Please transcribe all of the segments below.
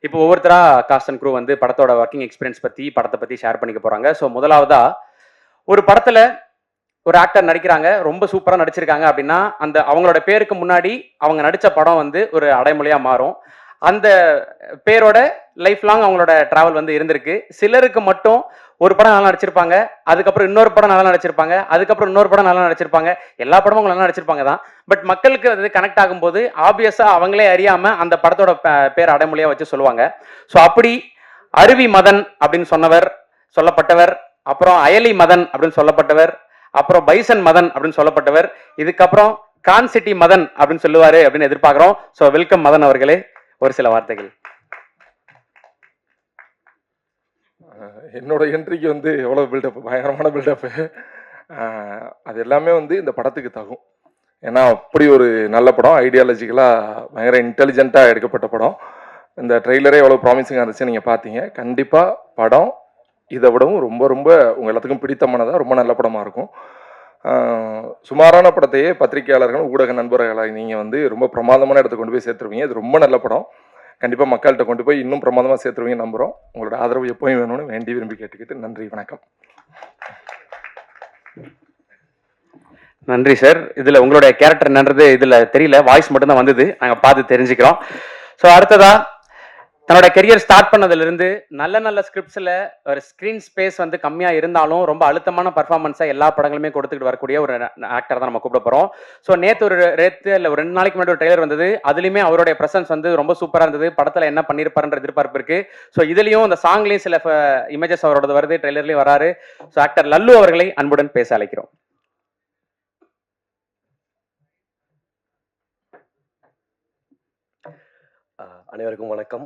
இப்போ ஒவ்வொருத்தரா cost and crew வந்து படத்தோட ஒர்க்கிங் எக்ஸ்பீரியன்ஸ் பத்தி படத்தை பத்தி ஷேர் பண்ணிக்க போறாங்க. ஸோ முதலாவதா ஒரு படத்துல ஒரு ஆக்டர் நடிக்கிறாங்க, ரொம்ப சூப்பரா நடிச்சிருக்காங்க அப்படின்னா அந்த அவங்களோட பேருக்கு முன்னாடி அவங்க நடிச்ச படம் வந்து ஒரு அடைமொழியா மாறும். அந்த பேரோட லைஃப் லாங் அவங்களோட டிராவல் வந்து இருந்திருக்கு. சிலருக்கு மட்டும் ஒரு படம் நல்லா நடிச்சிருப்பாங்க, அதுக்கப்புறம் இன்னொரு படம் நல்லா நடிச்சிருப்பாங்க, அதுக்கப்புறம் இன்னொரு படம் நல்லா நடிச்சிருப்பாங்க, எல்லா படமும் அவங்க நல்லா நடிச்சிருப்பாங்க தான். பட் மக்களுக்கு அது கனெக்ட் ஆகும்போது ஆப்வியஸா அவங்களே அறியாம அந்த படத்தோட பேர் அடைமொழியா வச்சு சொல்லுவாங்க. ஸோ அப்படி அருவி மதன் அப்படின்னு சொன்னவர் சொல்லப்பட்டவர், அப்புறம் அயலி மதன் அப்படின்னு சொல்லப்பட்டவர், அப்புறம் பைசன் மதன் அப்படின்னு சொல்லப்பட்டவர், இதுக்கப்புறம் கான் சிட்டி மதன் அப்படின்னு சொல்லுவாரு அப்படின்னு எதிர்பார்க்கிறோம். ஸோ வெல்கம் மதன் அவர்களே, ஒரு சில வார்த்தைகள். என்னோட என்ட்ரிக்கு வந்து எவ்வளோ பில்டப், பயங்கரமான பில்டப்பு. அது எல்லாமே வந்து இந்த படத்துக்கு தகும். ஏன்னா அப்படி ஒரு நல்ல படம், ஐடியாலஜிக்கலாக பயங்கர இன்டெலிஜென்ட்டாக எடுக்கப்பட்ட படம். இந்த ட்ரெய்லரே எவ்வளோ ப்ராமிசிங்காக இருந்துச்சு நீங்கள் பார்த்தீங்க. கண்டிப்பாக படம் இதை விடவும் ரொம்ப ரொம்ப உங்கள் எல்லாத்துக்கும் பிடித்தமானதாக ரொம்ப நல்ல படமாக இருக்கும். சுமாரான படத்தையே பத்திரிகையாளர்கள் ஊடக நண்பர்களாக நீங்கள் வந்து ரொம்ப பிரமாதமான இடத்துக்கு கொண்டு போய் சேர்த்துருவீங்க. இது ரொம்ப நல்ல படம். கண்டிப்பாக மக்கள்கிட்ட கொண்டு போய் இன்னும் பிரமாதமாக சேர்த்துருவீங்க நம்புகிறோம். உங்களோட ஆதரவு எப்போயும் வேணும்னு வேண்டி விரும்பி கேட்டுக்கிட்டு நன்றி, வணக்கம். நன்றி சார். இதுல உங்களுடைய கேரக்டர் என்னன்றது இதுல தெரியல, வாய்ஸ் மட்டும் தான் வந்தது, நாங்க பார்த்து தெரிஞ்சுக்கிறோம். ஸோ அடுத்ததா தன்னோட கெரியர் ஸ்டார்ட் பண்ணதுல இருந்து நல்ல நல்ல ஸ்கிரிப்ட்ஸ்ல ஒரு ஸ்கிரீன் ஸ்பேஸ் வந்து கம்மியா இருந்தாலும் ரொம்ப அழுத்தமான பர்ஃபார்மன்ஸா எல்லா படங்களுமே கொடுத்துட்டு வரக்கூடிய ஒரு ஆக்டர் தான் நம்ம கூப்பிட போறோம். ஸோ நேற்று ஒரு இல்ல ஒரு 2 நாளைக்கு முன்னாடி ஒரு ட்ரெய்லர் வந்தது, அதுலயுமே அவருடைய பிரசன்ஸ் வந்து ரொம்ப சூப்பரா இருந்தது. படத்துல என்ன பண்ணிருப்பாருன்ற எதிர்பார்ப்பு இருக்கு. ஸோ இதுலயும் இந்த சாங்லயும் சில இமேஜஸ் அவரோட வருது, ட்ரெய்லர்லயும் வராரு. ஸோ ஆக்டர் லல்லு அவர்களை அன்புடன் பேச அழைக்கிறோம். அனைவருக்கும் வணக்கம்.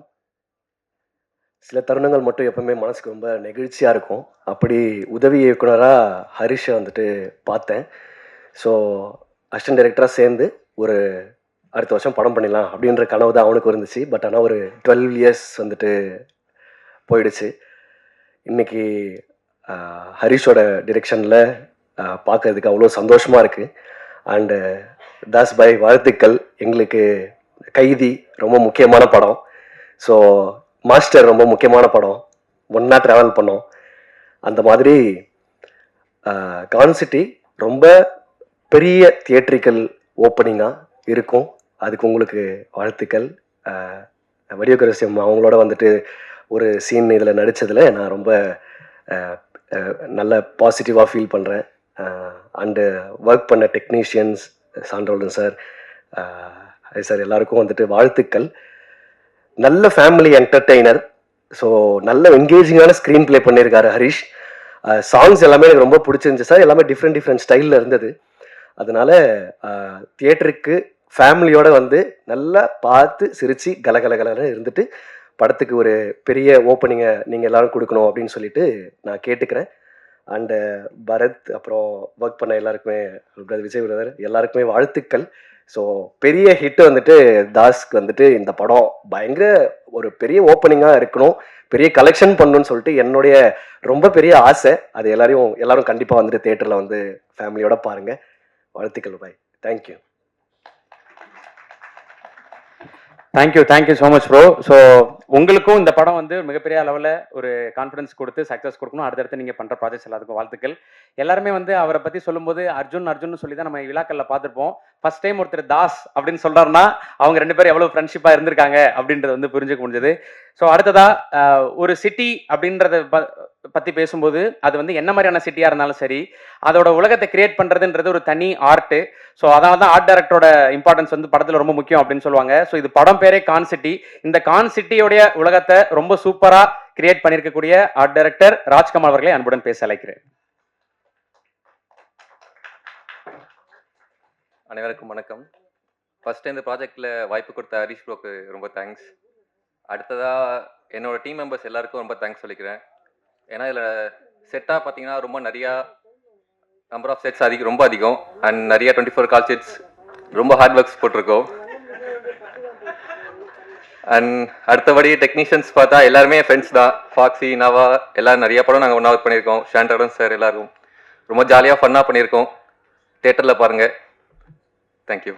சில தருணங்கள் மட்டும் எப்பவுமே மனசுக்கு ரொம்ப நெகிழ்ச்சியாக இருக்கும். அப்படி உதவி இயக்குனராக ஹரிஷை வந்துட்டு பார்த்தேன். ஸோ அசிஸ்டன்ட் டைரக்டராக சேர்ந்து ஒரு அடுத்த வருஷம் படம் பண்ணிடலாம் அப்படின்ற கனவு தான் அவனுக்கு இருந்துச்சு. பட் ஆனால் ஒரு 12 இயர்ஸ் வந்துட்டு போயிடுச்சு. இன்றைக்கி ஹரிஷோட டிரெக்ஷனில் பார்க்கறதுக்கு அவ்வளோ சந்தோஷமாக இருக்குது. அண்டு தாஸ் பாய் வாழ்த்துக்கள். எங்களுக்கு கைதி ரொம்ப முக்கியமான படம், ஸோ மாஸ்டர் ரொம்ப முக்கியமான படம், ஒன்றா ட்ராவல் பண்ணோம். அந்த மாதிரி கான் சிட்டி ரொம்ப பெரிய தியேட்ரிக்கல் ஓப்பனிங்காக இருக்கும். அதுக்கு உங்களுக்கு வாழ்த்துக்கள். வடிவகரசியம் அவங்களோட வந்துட்டு ஒரு சீன் இதில் நடித்ததில் நான் ரொம்ப நல்ல பாசிட்டிவாக ஃபீல் பண்ணுறேன். அண்டு ஒர்க் பண்ண டெக்னீஷியன்ஸ் சான்றோலன் சார், சார் எல்லாருக்கும் வந்துட்டு வாழ்த்துக்கள். நல்ல ஃபேமிலி என்டர்டெய்னர். ஸோ நல்ல என்கேஜிங்கான ஸ்க்ரீன் ப்ளே பண்ணியிருக்காரு ஹரிஷ். சாங்ஸ் எல்லாமே எனக்கு ரொம்ப பிடிச்சிருந்துச்சு சார். எல்லாமே டிஃப்ரெண்ட் ஸ்டைலில் இருந்தது. அதனால தியேட்டருக்கு ஃபேமிலியோடு வந்து நல்லா பார்த்து சிரித்து கலகலகலன்னு இருந்துட்டு படத்துக்கு ஒரு பெரிய ஓப்பனிங்கை நீங்கள் எல்லோரும் கொடுக்கணும் அப்படின்னு சொல்லிட்டு நான் கேட்டுக்கிறேன். அண்டு பரத், அப்புறம் ஒர்க் பண்ண எல்லாருக்குமே, விஜய் பிரதர் எல்லாருக்குமே வாழ்த்துக்கள். ஸோ பெரிய ஹிட்டு வந்துட்டு தாஸ்க்கு வந்துட்டு இந்த படம் பயங்கர ஒரு பெரிய ஓப்பனிங்காக இருக்கணும், பெரிய கலெக்ஷன் பண்ணணும்னு சொல்லிட்டு என்னுடைய ரொம்ப பெரிய ஆசை. அது எல்லாரும் கண்டிப்பாக வந்துட்டு தேட்டரில் வந்து ஃபேமிலியோட பாருங்கள். வாழ்த்துக்கள் bye. Thank you. Thank you so much bro. So உங்களுக்கும் இந்த படம் வந்து மிகப்பெரிய அளவில் ஒரு கான்ஃபிடன்ஸ் கொடுத்து சக்ஸஸ் கொடுக்கணும். அடுத்தடுத்து நீங்கள் பண்ணுற ப்ராஜெக்ட்ஸ் எல்லாத்துக்கும் வாழ்த்துக்கள். எல்லாருமே வந்து அவரை பற்றி சொல்லும்போது அர்ஜுன் சொல்லி தான் நம்ம விழாக்களில் பார்த்துருப்போம். ஃபர்ஸ்ட் டைம் ஒருத்தர் தாஸ் அப்படின்னு சொல்கிறாருன்னா அவங்க 2 பேரும் எவ்வளோ ஃப்ரெண்ட்ஷிப்பாக இருந்திருக்காங்க அப்படின்றது வந்து புரிஞ்சுக்க முடிஞ்சது. ஸோ அடுத்ததாக ஒரு சிட்டி அப்படின்றத பற்றி பேசும்போது அது வந்து என்ன மாதிரியான சிட்டியாக இருந்தாலும் சரி, அதோட உலகத்தை கிரியேட் பண்ணுறதுன்றது ஒரு தனி ஆர்ட்டு. ஸோ அதனால தான் ஆர்ட் டைரக்டரோட இம்பார்ட்டன்ஸ் வந்து படத்தில் ரொம்ப முக்கியம் அப்படின்னு சொல்லுவாங்க. ஸோ இது படம் பேரே கான் சிட்டி. இந்த கான் சிட்டியோடைய உலகத்தை ரொம்ப சூப்பராக கிரியேட் பண்ணியிருக்கக்கூடிய ஆர்ட் டைரக்டர் ராஜ்கமல் அவர்களை அன்புடன் பேச அழைக்கிறேன். அனைவருக்கும் வணக்கம். ஃபர்ஸ்ட் இந்த ப்ராஜெக்டில் வாய்ப்பு கொடுத்த ஹரிஷ் ப்ரோக்கு ரொம்ப தேங்க்ஸ். அடுத்ததாக என்னோட டீம் மெம்பர்ஸ் எல்லாருக்கும் ரொம்ப தேங்க்ஸ் சொல்லிக்கிறேன். ஏன்னா இதில் செட்டாக பார்த்தீங்கன்னா ரொம்ப நிறையா நம்பர் ஆஃப் செட்ஸ் ரொம்ப அதிகம் அண்ட் நிறைய 24 கால் செட்ஸ் ரொம்ப ஹார்ட் ஒர்க்ஸ் போட்டிருக்கோம். அண்ட் அடுத்தபடி டெக்னீஷியன்ஸ் பார்த்தா எல்லாருமே ஃப்ரெண்ட்ஸ் தான். ஃபாக்ஸி, நவா எல்லோரும் நிறைய படம் நாங்கள் ஒன்றா ஒர்க் பண்ணியிருக்கோம். ஷாண்டரன் சார் எல்லாரும் ரொம்ப ஜாலியாக ஃபன்னாக பண்ணியிருக்கோம். தேட்டரில் பாருங்கள். தேங்க்யூ.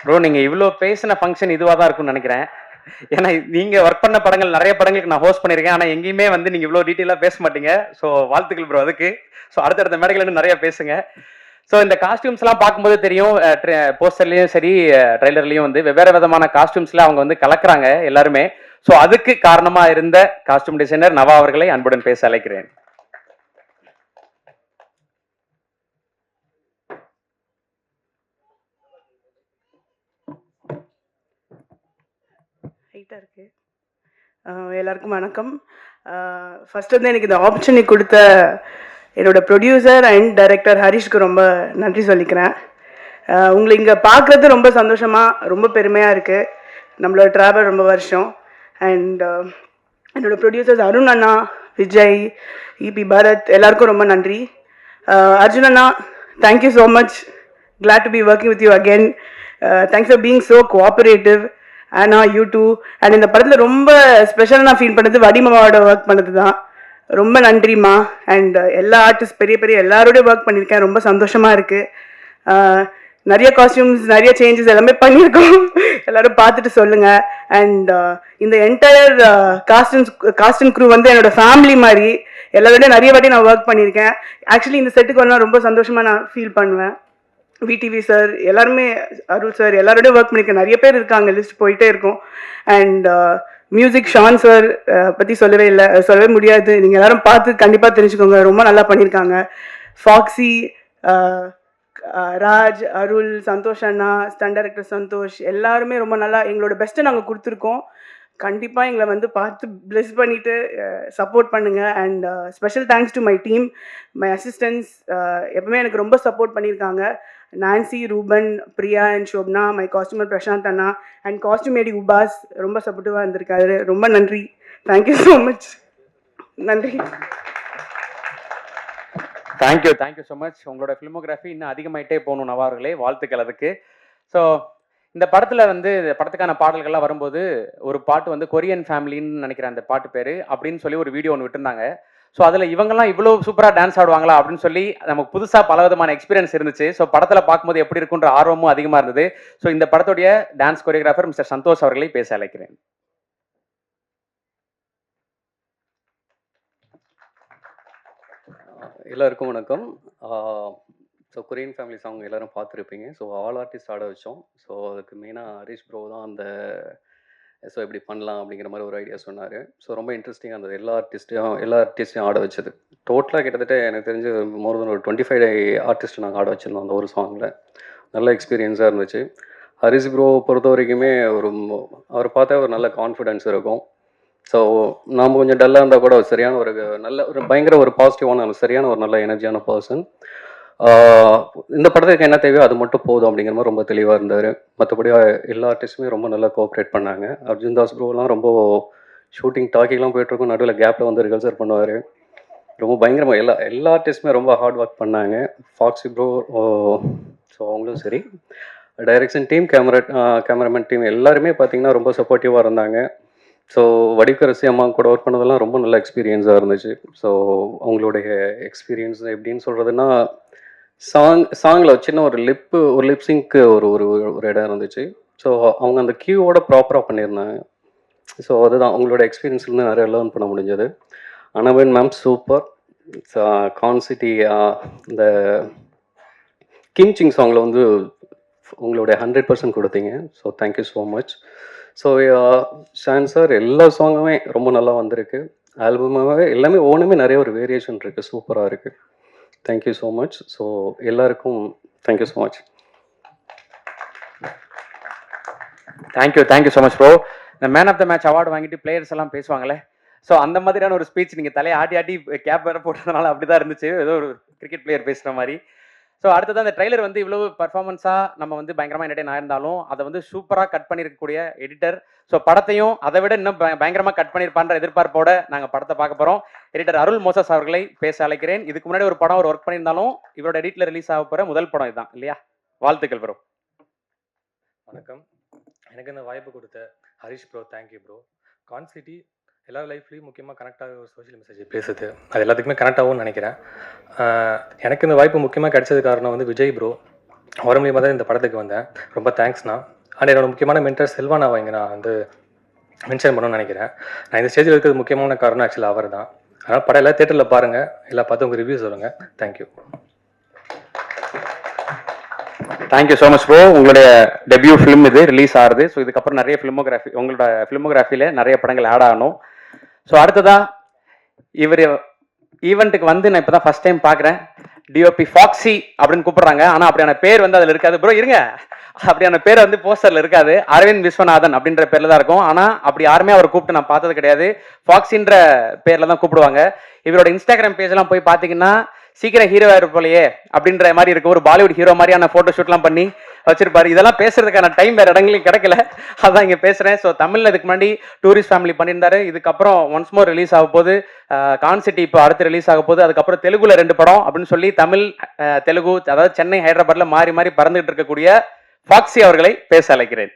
ப்ரோ நீங்க இவ்வளோ பேசின ஃபங்க்ஷன் இதுவாக தான் இருக்கும்னு நினைக்கிறேன். ஏன்னா நீங்க ஒர்க் பண்ண படங்கள் நிறைய படங்களுக்கு நான் ஹோஸ்ட் பண்ணியிருக்கேன். ஆனால் எங்கேயுமே வந்து நீங்க இவ்வளோ டீட்டெயிலாக பேச மாட்டீங்க. ஸோ வாழ்த்துக்கள் ப்ரோ அதுக்கு. ஸோ அடுத்தடுத்த மேடைகள் இன்னும் நிறைய பேசுங்க. ஸோ இந்த காஸ்டியூம்ஸ்லாம் பார்க்கும்போது தெரியும், போஸ்டர்லையும் சரி ட்ரெய்லர்லையும் வந்து வெவ்வேறு விதமான காஸ்டியூம்ஸ்ல அவங்க வந்து கலக்குறாங்க எல்லாருமே. ஸோ அதுக்கு காரணமா இருந்த காஸ்டியூம் டிசைனர் நவா அவர்களை அன்புடன் பேச அழைக்கிறேன். ஹைட்டாக இருக்குது. எல்லாருக்கும் வணக்கம். ஃபர்ஸ்ட் வந்து எனக்கு இந்த ஆப்பர்ச்சுனிட்டி கொடுத்த என்னோட ப்ரொடியூசர் அண்ட் டைரக்டர் ஹரிஷ்க்கு ரொம்ப நன்றி சொல்லிக்கிறேன். உங்களை இங்கே பார்க்குறது ரொம்ப சந்தோஷமாக, ரொம்ப பெருமையாக இருக்குது. நம்மளோட ட்ராவல் ரொம்ப வருஷம். அண்ட் என்னோட ப்ரொடியூசர்ஸ் அருண் அண்ணா, விஜய், இபி பரத் எல்லாருக்கும் ரொம்ப நன்றி. அர்ஜுன் அண்ணா, thank you so much. Glad to be working with you again. Thanks for being so cooperative. ஆனா யூ டூ. அண்ட் இந்த படத்தில் ரொம்ப ஸ்பெஷலாக நான் ஃபீல் பண்ணது வடிமாவோட ஒர்க் பண்ணது தான். ரொம்ப நன்றிம்மா. அண்ட் எல்லா ஆர்டிஸ்ட் பெரிய பெரிய எல்லாரோடய ஒர்க் பண்ணியிருக்கேன். ரொம்ப சந்தோஷமாக இருக்குது. நிறைய காஸ்டியூம்ஸ், நிறைய சேஞ்சஸ் எல்லாமே பண்ணியிருக்கோம். எல்லாரும் பார்த்துட்டு சொல்லுங்கள். அண்ட் இந்த என்டையர் காஸ்டியூம் க்ரூ வந்து என்னோட ஃபேமிலி மாதிரி. எல்லாரோட நிறைய வாட்டி நான் ஒர்க் பண்ணியிருக்கேன். ஆக்சுவலி இந்த செட்டுக்கு வரலாம் ரொம்ப சந்தோஷமாக நான் ஃபீல் பண்ணுவேன். விடிவி சார், எல்லாருமே, அருள் சார், எல்லாரோடய ஒர்க் பண்ணியிருக்கேன். நிறைய பேர் இருக்காங்க, லிஸ்ட் போயிட்டே இருக்கும். அண்ட் மியூசிக் ஷான் சார் பற்றி சொல்லவே முடியாது. நீங்கள் எல்லாரும் பார்த்து கண்டிப்பாக தெரிஞ்சுக்கோங்க. ரொம்ப நல்லா பண்ணியிருக்காங்க. ஃபாக்ஸி, ராஜ், அருள், சந்தோஷ் அண்ணா, ஸ்டன் டைரக்டர் சந்தோஷ், எல்லாருமே ரொம்ப நல்லா எங்களோட பெஸ்ட்டை நாங்கள் கொடுத்துருக்கோம். கண்டிப்பாக எங்களை வந்து பார்த்து பிளெஸ் பண்ணிவிட்டு சப்போர்ட் பண்ணுங்கள். And special thanks to my team, my assistants. எப்பவுமே எனக்கு ரொம்ப சப்போர்ட் பண்ணியிருக்காங்க. Nancy, Ruban, Priya and Shobna, my costumer Prashanth அண்ணா அண்ட் காஸ்டியூமேடி உபாஸ் ரொம்ப சப்போர்ட்டிவாக இருந்திருக்காரு. ரொம்ப நன்றி. Thank you so much. நன்றி. Thank you so much. உங்களோட ஃபிலிமோகிராஃபி இன்னும் அதிகமாயிட்டே போகணும் நவா அவர்களே. வாழ்த்துக்கள் அதுக்கு. ஸோ இந்த படத்தில் வந்து இந்த படத்துக்கான பாடல்கள்லாம் வரும்போது ஒரு பாட்டு வந்து கொரியன் ஃபேமிலின்னு நினைக்கிறேன் அந்த பாட்டு பேர் அப்படின்னு சொல்லி ஒரு வீடியோ ஒன்று விட்டுருந்தாங்க. ஸோ அதில் இவங்கெல்லாம் இவ்வளோ சூப்பராக டான்ஸ் ஆடுவாங்களா அப்படின்னு சொல்லி நமக்கு புதுசாக பல விதமான எக்ஸ்பீரியன்ஸ் இருந்துச்சு. ஸோ படத்தில் பார்க்கும்போது எப்படி இருக்குன்ற ஆர்வமும் அதிகமாக இருந்தது. ஸோ இந்த படத்துடைய டான்ஸ் கொரியோகிராஃபர் மிஸ்டர் சந்தோஷ் அவர்களை பேச அழைக்கிறேன். எல்லாருக்கும் வணக்கம். ஸோ கொரியன் ஃபேமிலி சாங் எல்லோரும் பார்த்துருப்பீங்க. ஸோ ஆல் ஆர்டிஸ்ட் ஆட வச்சோம். ஸோ அதுக்கு மெயினாக ஹரிஷ் ப்ரோ தான் அந்த ஸோ எப்படி பண்ணலாம் அப்படிங்கிற மாதிரி ஒரு ஐடியா சொன்னார். ஸோ ரொம்ப இன்ட்ரெஸ்டிங்காக இருந்தது. எல்லா ஆர்டிஸ்ட்டையும் ஆட வச்சது. டோட்டலாக கிட்டத்தட்ட எனக்கு தெரிஞ்சு மோர் தென் ஒரு 25 ஆர்டிஸ்ட் நாங்கள் ஆட வச்சுருந்தோம் அந்த ஒரு சாங்கில். நல்ல எக்ஸ்பீரியன்ஸாக இருந்துச்சு. ஹரிஷ் ப்ரோ பொறுத்த வரைக்குமே அவர் பார்த்தா ஒரு நல்ல கான்ஃபிடென்ஸ் இருக்கும். ஸோ நாம் கொஞ்சம் டல்லாக இருந்தால் கூட சரியான ஒரு பயங்கர ஒரு பாசிட்டிவான சரியான ஒரு நல்ல எனர்ஜியான பர்சன். இந்த படத்துக்கு என்ன தேவையோ அது மட்டும் போதும் அப்படிங்கிற மாதிரி ரொம்ப தெளிவாக இருந்தார். மற்றபடி எல்லா ஆர்டிஸ்ட்டுமே ரொம்ப நல்லா கோஆப்ரேட் பண்ணாங்க. அர்ஜுன் தாஸ் ப்ரோலாம் ரொம்ப ஷூட்டிங் டாக்கிங்லாம் போயிட்டுருக்கும், நடுவில் கேப்பில் வந்து ரிகல்சர் பண்ணுவார். ரொம்ப பயங்கரமாக எல்லா ஆர்டிஸ்ட்டுமே ரொம்ப ஹார்ட் ஒர்க் பண்ணாங்க. ஃபாக்ஸி ப்ரோ, ஸோ அவங்களும் சரி, டைரக்ஷன் டீம், கேமராமேன் டீம் எல்லாருமே பார்த்திங்கன்னா ரொம்ப சப்போர்ட்டிவாக இருந்தாங்க. ஸோ வடிவக்கரசி அம்மா கூட ஒர்க் பண்ணதெல்லாம் ரொம்ப நல்ல எக்ஸ்பீரியன்ஸாக இருந்துச்சு. ஸோ அவங்களுடைய எக்ஸ்பீரியன்ஸ் எப்படின்னு சொல்கிறதுனா, சாங்கில் சின்ன ஒரு லிப்ஸிங்க்கு ஒரு இடம் இருந்துச்சு. ஸோ அவங்க அந்த கியூவோட ப்ராப்பராக பண்ணியிருந்தாங்க. ஸோ அதுதான் அவங்களோட எக்ஸ்பீரியன்ஸ்லேருந்து நிறைய லேர்ன் பண்ண முடிஞ்சது. அனவன் மேம் சூப்பர். கான்சிட்டி இந்த கிம்சிங் சாங்கில் வந்து உங்களுடைய 100% கொடுத்தீங்க. So thank you so much. So Shaan sir எல்லா சாங்குமே ரொம்ப நல்லா வந்திருக்கு. ஆல்பமாகவே எல்லாமே ஒன்றுமே நிறைய ஒரு வேரியேஷன் இருக்குது, சூப்பராக இருக்குது. Thank you so much. ஸோ எல்லாருக்கும் thank you so much. Thank you so much bro. இந்த man of the match award வாங்கிட்டு பிளேயர்ஸ் எல்லாம் பேசுவாங்களே, ஸோ அந்த மாதிரியான ஒரு ஸ்பீச் நீங்கள் தலையை ஆட்டி கேப் வேறு போட்டதுனால அப்படி தான் இருந்துச்சு, ஏதோ ஒரு கிரிக்கெட் பிளேயர் பேசுகிற மாதிரி. ஸோ அடுத்தது அந்த ட்ரைலர் வந்து இவ்வளோ பர்ஃபார்மன்ஸாக நம்ம வந்து பயங்கரமாக என்டர்டெயின் ஆயிருந்தாலும் அதை வந்து சூப்பராக கட் பண்ணியிருக்கக்கூடிய எடிட்டர். ஸோ படத்தையும் அதை விட இன்னும் பயங்கரமாக கட் பண்ணியிருப்பான்ற எதிர்பார்ப்போட நாங்கள் படத்தை பார்க்க போகிறோம். எடிட்டர் அருள் மோசஸ் அவர்களை பேச அழைக்கிறேன். இதுக்கு முன்னாடி ஒரு படம் ஒர்க் பண்ணியிருந்தாலும் இவரோட எடிட்டில் ரிலீஸ் ஆக போகிற முதல் படம் இதுதான் இல்லையா? வாழ்த்துக்கள் ப்ரோ. வணக்கம். எனக்கு இந்த வாய்ப்பு கொடுத்த ஹரிஷ் ப்ரோ, தேங்க்யூ ப்ரோ. கான்சிட்டி எல்லா லைஃப்லேயும் முக்கியமாக கனெக்டாக ஒரு சோஷியல் மெசேஜ் பேசுது, அது எல்லாத்துக்குமே கனெக்ட் ஆகும்னு நினைக்கிறேன். எனக்கு இந்த வாய்ப்பு முக்கியமாக கிடைச்சது காரணம் வந்து விஜய் ப்ரோ. அவர் மூலியமாக தான் இந்த படத்துக்கு வந்தேன். ரொம்ப தேங்க்ஸ்ண்ணா. அண்ட் என்னோட முக்கியமான மென்டர் செல்வானாவை இங்கே நான் வந்து மென்ஷன் பண்ணணும்னு நினைக்கிறேன். நான் இந்த ஸ்டேஜில் இருக்கிறது முக்கியமான காரணம் ஆக்சுவலாக அவர் தான். அதனால் படம் எல்லாம் தேட்டரில் பாருங்கள், எல்லாம் பார்த்து உங்கள் ரிவ்யூ சொல்லுங்கள். Thank you. Thank you so much bro. உங்களுடைய டெபியூ ஃபிலிம் இது ரிலீஸ் ஆகுது. ஸோ இதுக்கப்புறம் நிறைய ஃபிலிமோகிராஃபி, உங்களோட ஃபிலிமோகிராஃபியில் நிறைய படங்கள் ஆட் ஆகணும். ஸோ அடுத்ததா இவர் ஈவெண்ட்டுக்கு வந்து நான் இப்போ தான் ஃபர்ஸ்ட் டைம் பார்க்குறேன். டிஓபி ஃபாக்ஸி அப்படின்னு கூப்பிடுறாங்க, ஆனால் அப்படியான பேர் வந்து அதில் இருக்காது. ப்ரோ இருங்க, அப்படியான பேர் வந்து போஸ்டரில் இருக்காது. அரவிந்த் விஸ்வநாதன் அப்படின்ற பேரில் தான் இருக்கும். ஆனால் அப்படி யாருமே அவர் கூப்பிட்டு நான் பார்த்தது கிடையாது. ஃபாக்ஸின்ற பேரில் தான் கூப்பிடுவாங்க. இவரோட இன்ஸ்டாகிராம் பேஜ்லாம் போய் பார்த்தீங்கன்னா சீக்கிரம் ஹீரோவா இருப்போலையே அப்படின்ற மாதிரி இருக்கு. ஒரு பாலிவுட் ஹீரோ மாதிரியான போட்டோ ஷூட்லாம் பண்ணி வச்சிருப்பாரு. இதெல்லாம் பேசுறதுக்கான டைம் வேற இடங்களையும் கிடைக்கல, அதான் இங்க பேசுறேன். ஸோ தமிழ்ல இதுக்கு முன்னாடி டூரிஸ்ட் ஃபேமிலி பண்ணியிருந்தாரு. இதுக்கப்புறம் ஒன்ஸ் மோர் ரிலீஸ் ஆக போகுது. கான்சிட்டி இப்போ அடுத்து ரிலீஸ் ஆக போகுது. அதுக்கப்புறம் தெலுங்குல 2 படம் அப்படின்னு சொல்லி தமிழ் தெலுங்கு, அதாவது சென்னை ஹைதராபாத்ல மாறி மாறி பறந்துகிட்டு இருக்கக்கூடிய ஃபாக்ஸி அவர்களை பேச அழைக்கிறேன்.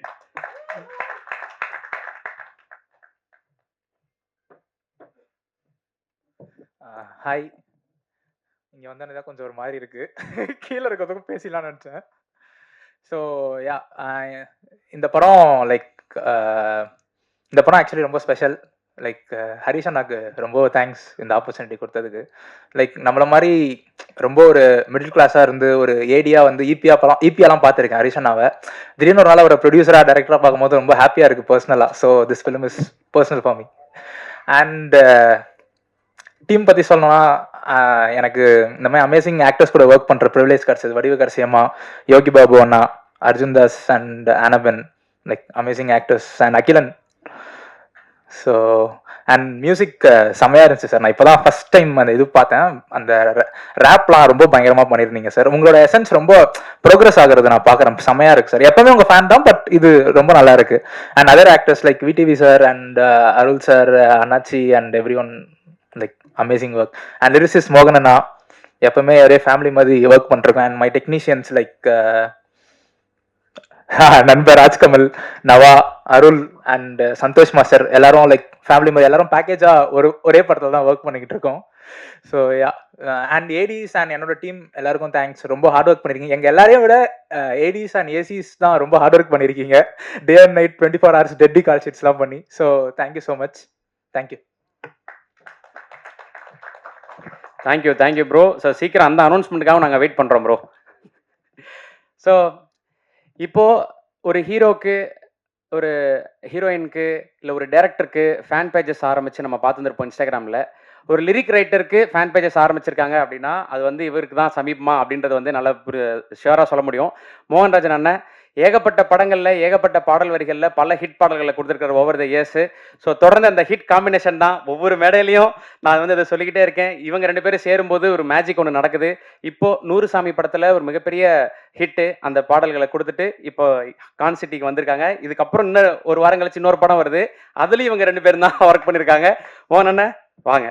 ஹாய். இங்கே வந்தோன்னே கொஞ்சம் ஒரு மாதிரி இருக்குது. கீழே இருக்கிறதுக்கும் பேசிடலான்னு நினச்சேன். ஸோ யா, இந்த படம் இந்த படம் ஆக்சுவலி ரொம்ப ஸ்பெஷல். ஹரிஷ் அண்ணாக்கு ரொம்ப தேங்க்ஸ் இந்த ஆப்பர்ச்சுனிட்டி கொடுத்ததுக்கு. நம்மள மாதிரி ரொம்ப ஒரு மிடில் கிளாஸாக இருந்து ஒரு ஏடியாக வந்து ஈபியாலாம் பார்த்துருக்கேன் ஹரிஷ் அண்ணாவை. திடீர்னு ஒரு நாள் ஒரு ப்ரொடியூசராக டைரக்டராக பார்க்கும்போது ரொம்ப ஹாப்பியாக இருக்குது பர்சனலாக. So this film is personal for me. And team பற்றி சொல்லணும்னா, எனக்கு இந்த மாதிரி அமேசிங் ஆக்டர்ஸ் கூட ஒர்க் பண்ணுற ப்ரிவிலேஜ் கிடச்சது. வடிவு கரசியம்மா, யோகி பாபு அண்ணா, Arjun Das and Anna Ben, amazing actors and Akilan. So and music செம்மையாக இருந்துச்சு சார். நான் இப்போ தான் ஃபஸ்ட் டைம் அந்த இது பார்த்தேன். அந்த ரேப்லாம் ரொம்ப பயங்கரமாக பண்ணியிருந்தீங்க சார். உங்களோட எசன்ஸ் ரொம்ப ப்ரோக்ரஸ் ஆகுறது நான் பார்க்குறேன். செம்மையாக இருக்குது சார். எப்பவுமே உங்கள் ஃபேன் தான், பட் இது ரொம்ப நல்லா இருக்குது. And other actors VTV sir and Arul sir, அண்ணாச்சி and everyone, amazing work. And lyricist மோகன் அண்ணா, எப்பவுமே ஒரே ஃபேமிலி மாதிரி ஒர்க் பண்ணிருக்கேன். அண்ட் மை டெக்னீஷியன்ஸ் நண்பர் ராஜ்கமல், நவா, அருள் அண்ட் சந்தோஷ் மாஸ்டர், எல்லாரும் ஃபேமிலி மாதிரி எல்லாரும் பேக்கேஜா ஒரே படத்தில் தான் ஒர்க் பண்ணிக்கிட்டு இருக்கோம். ஸோ யா, அண்ட் ஏடிஸ் அண்ட் என்னோட டீம் எல்லாருக்கும் தேங்க்ஸ். ரொம்ப ஹார்ட் ஒர்க் பண்ணிருக்கீங்க. எங்கள் எல்லாரையும் விட ஏடிஸ் அண்ட் ஏசிஸ் தான் ரொம்ப ஹார்ட் ஒர்க் பண்ணியிருக்கீங்க. டே அண்ட் நைட் 24 hours டெட்டி கால் ஷீட்ஸ்லாம் பண்ணி. So thank you so much. Thank you. Thank you bro. So சீக்கிரம் அந்த அனௌன்ஸ்மெண்ட்டுக்காக நாங்கள் வெயிட் பண்ணுறோம் ப்ரோ. ஸோ இப்போ ஒரு ஹீரோக்கு, ஒரு ஹீரோயினுக்கு, இல்லை ஒரு டேரக்டருக்கு ஃபேன் பேஜஸ் ஆரம்பித்து நம்ம பார்த்துருப்போம் இன்ஸ்டாகிராமில். ஒரு லிரிக் ரைட்டருக்கு ஃபேன் பேஜஸ் ஆரம்பிச்சிருக்காங்க அப்படின்னா அது வந்து இவருக்கு தான் சமீபமா அப்படின்றது வந்து நல்லா ஷியராக சொல்ல முடியும். மோகன்ராஜன் அண்ணன் ஏகப்பட்ட படங்களில், ஏகப்பட்ட பாடல் வரிகளில் பல ஹிட் பாடல்களை கொடுத்துருக்கிற ஓவர் த இயர்ஸு. ஸோ தொடர்ந்து அந்த ஹிட் காம்பினேஷன் தான் ஒவ்வொரு மேடையிலையும் நான் வந்து அதை சொல்லிக்கிட்டே இருக்கேன். இவங்க 2 பேரும் சேரும்போது ஒரு மேஜிக் ஒன்று நடக்குது. இப்போ 100 சாமி படத்தில் ஒரு மிகப்பெரிய ஹிட்டு அந்த பாடல்களை கொடுத்துட்டு இப்போ கான்சிட்டிக்கு வந்திருக்காங்க. இதுக்கப்புறம் இன்னும் ஒரு வாரம் கழிச்சு இன்னொரு படம் வருது, அதுலேயும் இவங்க 2 பேரும் தான் ஒர்க் பண்ணியிருக்காங்க. மோகன் அண்ணன் வாங்க.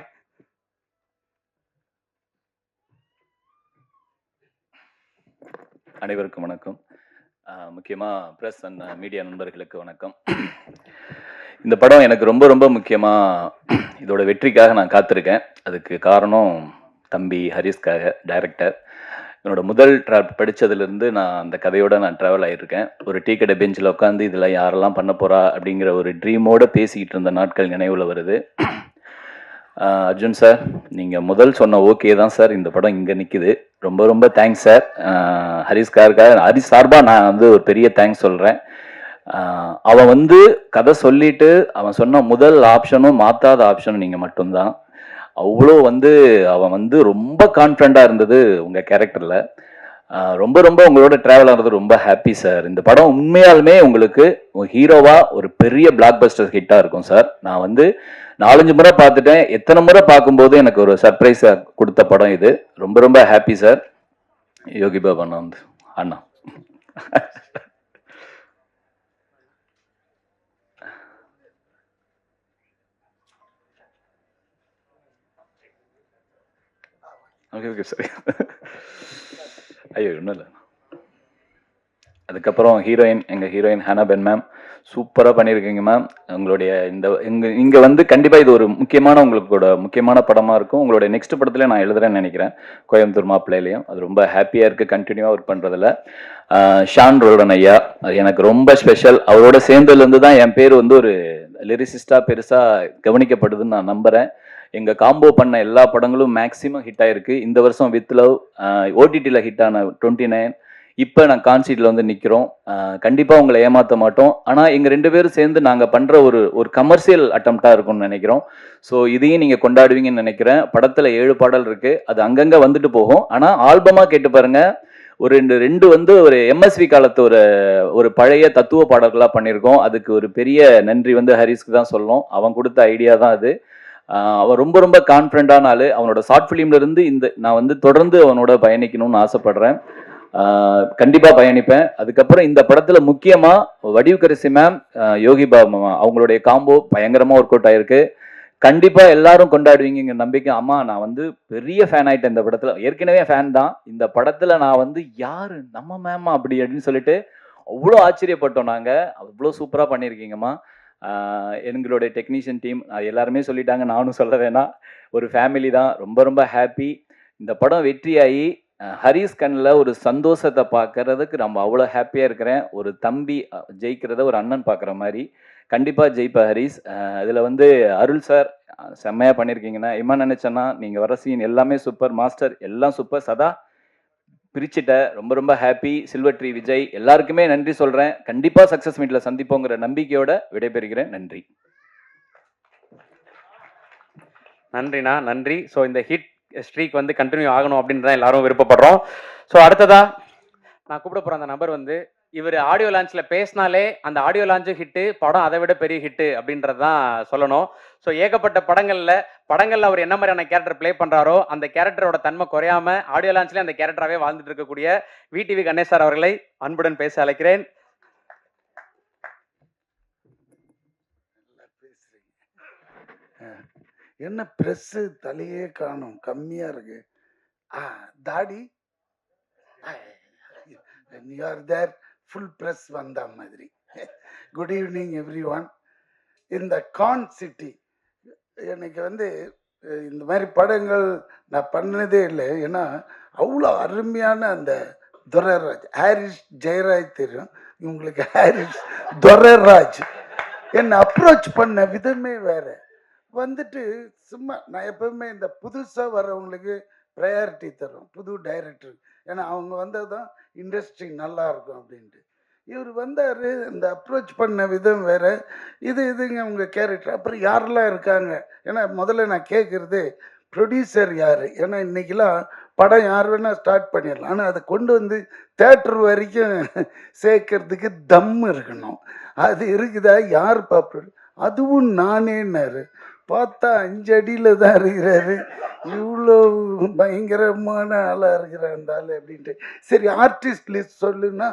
அனைவருக்கும் வணக்கம். முக்கியமாக ப்ரெஸ் அண்ட் மீடியா நண்பர்களுக்கு வணக்கம். இந்த படம் எனக்கு ரொம்ப ரொம்ப முக்கியமாக இதோட வெற்றிக்காக நான் காத்திருக்கேன். அதுக்கு காரணம் தம்பி ஹரிஷ்காக, டைரக்டர். என்னோட முதல் படித்ததுலேருந்து நான் அந்த கதையோடு நான் ட்ராவல் ஆகியிருக்கேன். ஒரு டீ கடை பெஞ்சில் உட்காந்து இதில் யாரெல்லாம் பண்ண போகிறா அப்படிங்கிற ஒரு ட்ரீமோடு பேசிக்கிட்டு இருந்த நாட்கள் நினைவில் வருது. அர்ஜுன் சார், நீங்கள் முதல் சொன்ன ஓகே தான் சார் இந்த படம் இங்கே நிற்குது. ரொம்ப ரொம்ப தேங்க்ஸ் சார். ஹரிஷ் சார்பாக நான் வந்து ஒரு பெரிய தேங்க்ஸ் சொல்கிறேன். அவன் வந்து கதை சொல்லிட்டு அவன் சொன்ன முதல் ஆப்ஷனும் மாற்றாத ஆப்ஷனும் நீங்கள் மட்டும்தான். அவ்வளோ வந்து அவன் வந்து ரொம்ப கான்ஃபிடண்ட்டாக இருந்தது உங்கள் கேரக்டரில். ரொம்ப ரொம்ப உங்களோட ட்ராவல் ஆகிறது ரொம்ப ஹாப்பி சார். இந்த படம் உண்மையாலுமே உங்களுக்கு ஹீரோவாக ஒரு பெரிய பிளாக் பஸ்டர் ஹிட்டாக இருக்கும் சார். நான் வந்து 4-5 முறை பார்த்துட்டேன். எத்தனை முறை பார்க்கும்போது எனக்கு ஒரு சர்ப்ரைஸை கொடுத்த படம் இது. ரொம்ப ரொம்ப ஹாப்பி சார். யோகி பாபு அண்ணா வந்து அண்ணா ஓகே சரி. ஐயோ ஒன்றும் இல்லை. அதுக்கப்புறம் ஹீரோயின், எங்கள் ஹீரோயின் ஹானா பென் மேம் சூப்பராக பண்ணியிருக்கீங்க மேம். உங்களுடைய இங்கே வந்து கண்டிப்பாக இது ஒரு உங்களோட முக்கியமான படமாக இருக்கும். உங்களுடைய நெக்ஸ்ட் படத்தில் நான் எழுதுறேன்னு நினைக்கிறேன், கோயம்புத்தூர் மாப்பிள்ளையிலையும். அது ரொம்ப ஹாப்பியாக இருக்குது கண்டினியூவாக ஒர்க் பண்ணுறதுல. ஷான் ரோல்டன் ஐயா, அது எனக்கு ரொம்ப ஸ்பெஷல். அவரோட சேர்ந்ததுலேருந்து தான் என் பேர் வந்து ஒரு லிரிசிஸ்டாக பெருசாக கவனிக்கப்படுதுன்னு நான் நம்புகிறேன். எங்கள் காம்போ பண்ண எல்லா படங்களும் மேக்ஸிமம் ஹிட் ஆயிருக்கு. இந்த வருஷம் வித் லவ் ஓடிடியில் ஹிட் ஆன 29, இப்போ நான் கான்சீட்டில் வந்து நிற்கிறோம். கண்டிப்பாக உங்களை ஏமாற்ற மாட்டோம். ஆனால் எங்கள் 2 பேரும் சேர்ந்து நாங்கள் பண்ணுற ஒரு கமர்ஷியல் அட்டம்ப்டாக இருக்கும்னு நினைக்கிறோம். ஸோ இதையும் நீங்கள் கொண்டாடுவீங்கன்னு நினைக்கிறேன். படத்தில் 7 பாடல் இருக்குது, அது அங்கங்கே வந்துட்டு போகும். ஆனால் ஆல்பமாக கேட்டு பாருங்கள், ஒரு ரெண்டு வந்து ஒரு எம்எஸ்வி காலத்து ஒரு பழைய தத்துவ பாடல்களாக பண்ணியிருக்கோம். அதுக்கு ஒரு பெரிய நன்றி வந்து ஹரிஸ்க்கு தான் சொல்லணும். அவன் கொடுத்த ஐடியா தான் அது. அவன் ரொம்ப ரொம்ப கான்ஃபிடண்டான ஆள். அவனோட ஷார்ட் ஃபிலிம்ல இருந்து நான் வந்து தொடர்ந்து அவனோட பயணிக்கணும்னு ஆசைப்படுறேன். கண்டிப்பா பயணிப்பேன். அதுக்கப்புறம் இந்த படத்துல முக்கியமா வடிவுக்கரசி மேம், யோகி பாபு அவங்களுடைய காம்போ பயங்கரமா ஒர்க் அவுட் ஆயிருக்கு. கண்டிப்பா எல்லாரும் கொண்டாடுவீங்க நம்பிக்கை. அம்மா, நான் வந்து பெரிய ஃபேன் ஆயிட்டேன் இந்த படத்துல. ஏற்கனவே ஃபேன் தான். இந்த படத்துல நான் வந்து யாரு நம்ம மேமா அப்படின்னு சொல்லிட்டு அவ்வளோ ஆச்சரியப்பட்டோம். நாங்க அவ்வளோ சூப்பரா பண்ணியிருக்கீங்கம்மா. எங்களுடைய டெக்னீஷியன் டீம் எல்லாருமே சொல்லிட்டாங்க, நானும் சொல்ல வேணாம். ஒரு ஃபேமிலி தான். ரொம்ப ரொம்ப ஹாப்பி. இந்த படம் வெற்றியாகி ஹரிஸ் கண்ணில் ஒரு சந்தோஷத்தை பார்க்கறதுக்கு நம்ம அவ்வளோ ஹாப்பியாக இருக்கிறேன். ஒரு தம்பி ஜெயிக்கிறத ஒரு அண்ணன் பார்க்குற மாதிரி. கண்டிப்பாக ஜெயிப்பா ஹரிஸ். இதில் வந்து அருள் சார் செம்மையாக பண்ணியிருக்கீங்கன்னா, இம்மா நினச்சேன்னா நீங்கள் வர சீன் எல்லாமே சூப்பர். மாஸ்டர் எல்லாம் சூப்பர். சதா பிரிச்சிட்ட. ரொம்ப ரொம்ப ஹாப்பி. சில்வர் ட்ரீ விஜய் எல்லாருக்குமே நன்றி சொல்கிறேன். கண்டிப்பாக சக்ஸஸ் மீட்டில் சந்திப்போங்கிற நம்பிக்கையோட விடைபெறுகிறேன். நன்றி. நன்றிண்ணா, நன்றி. ஸோ இந்த ஹிட் ஸ்ட்ரீக் வந்து கண்டினியூ ஆகணும் அப்படின்னு தான் எல்லாரும் விருப்பப்படுறோம். ஸோ அடுத்ததா நான் கூப்பிட போகிற அந்த நபர் வந்து, இவர் ஆடியோ லான்ச்சில் பேசினாலே அந்த ஆடியோ லான்ச்சு ஹிட்டு, படம் அதை விட பெரிய ஹிட்டு அப்படின்றது தான் சொல்லணும். ஸோ ஏகப்பட்ட படங்களில் அவர் என்ன மாதிரியான கேரக்டர் ப்ளே பண்ணுறாரோ அந்த கேரக்டரோட தன்மை குறையாம ஆடியோ லான்ச்லேயே அந்த கேரக்டராகவே வாழ்ந்துட்டு இருக்கக்கூடிய விடிவி கணேஷ் சார் அவர்களை அன்புடன் பேச அழைக்கிறேன். என்ன ப்ரெஸ்ஸு தலையே காணும், கம்மியாக இருக்கு. தாடி you are there, full press வந்த மாதிரி. Good evening everyone. இந்த கான் சிட்டி எனக்கு வந்து இந்த மாதிரி படங்கள் நான் பண்ணதே இல்லை. ஏன்னா அவ்வளோ அருமையான அந்த துரைராஜ், ஹாரிஸ் ஜெயராஜ் தெரியும் உங்களுக்கு, ஹாரிஸ் துரைராஜ் என்னை அப்ரோச் பண்ண விதமே வேறு. வந்துட்டு சும்மா நான் எப்பவுமே இந்த புதுசாக வர்றவங்களுக்கு ப்ரையாரிட்டி தரும், புது டைரக்டர். ஏன்னா அவங்க வந்தது தான் இண்டஸ்ட்ரி நல்லா இருக்கும் அப்படின்ட்டு. இவர் வந்தார், இந்த அப்ரோச் பண்ண விதம் வேறு. இதுங்க உங்கள் கேரக்டர். அப்புறம் யாரெல்லாம் இருக்காங்க? ஏன்னா முதல்ல நான் கேட்குறது ப்ரொடியூசர் யார்? ஏன்னா இன்றைக்கெலாம் படம் யார் வேணால் ஸ்டார்ட் பண்ணிடலாம், ஆனால் அதை கொண்டு வந்து தேட்டர் வரைக்கும் சேர்க்கறதுக்கு தம் இருக்கணும். அது இருக்குதா? யார் பாப்பா? அதுவும் நானேன்னாரு. பார்த்தா 5 அடியில் தான் இருக்கிறாரு. இவ்வளோ பயங்கரமான ஆளாக இருக்கிறார் அந்த ஆள் அப்படின்ட்டு. சரி, ஆர்டிஸ்ட் லிஸ்ட் சொல்லுன்னா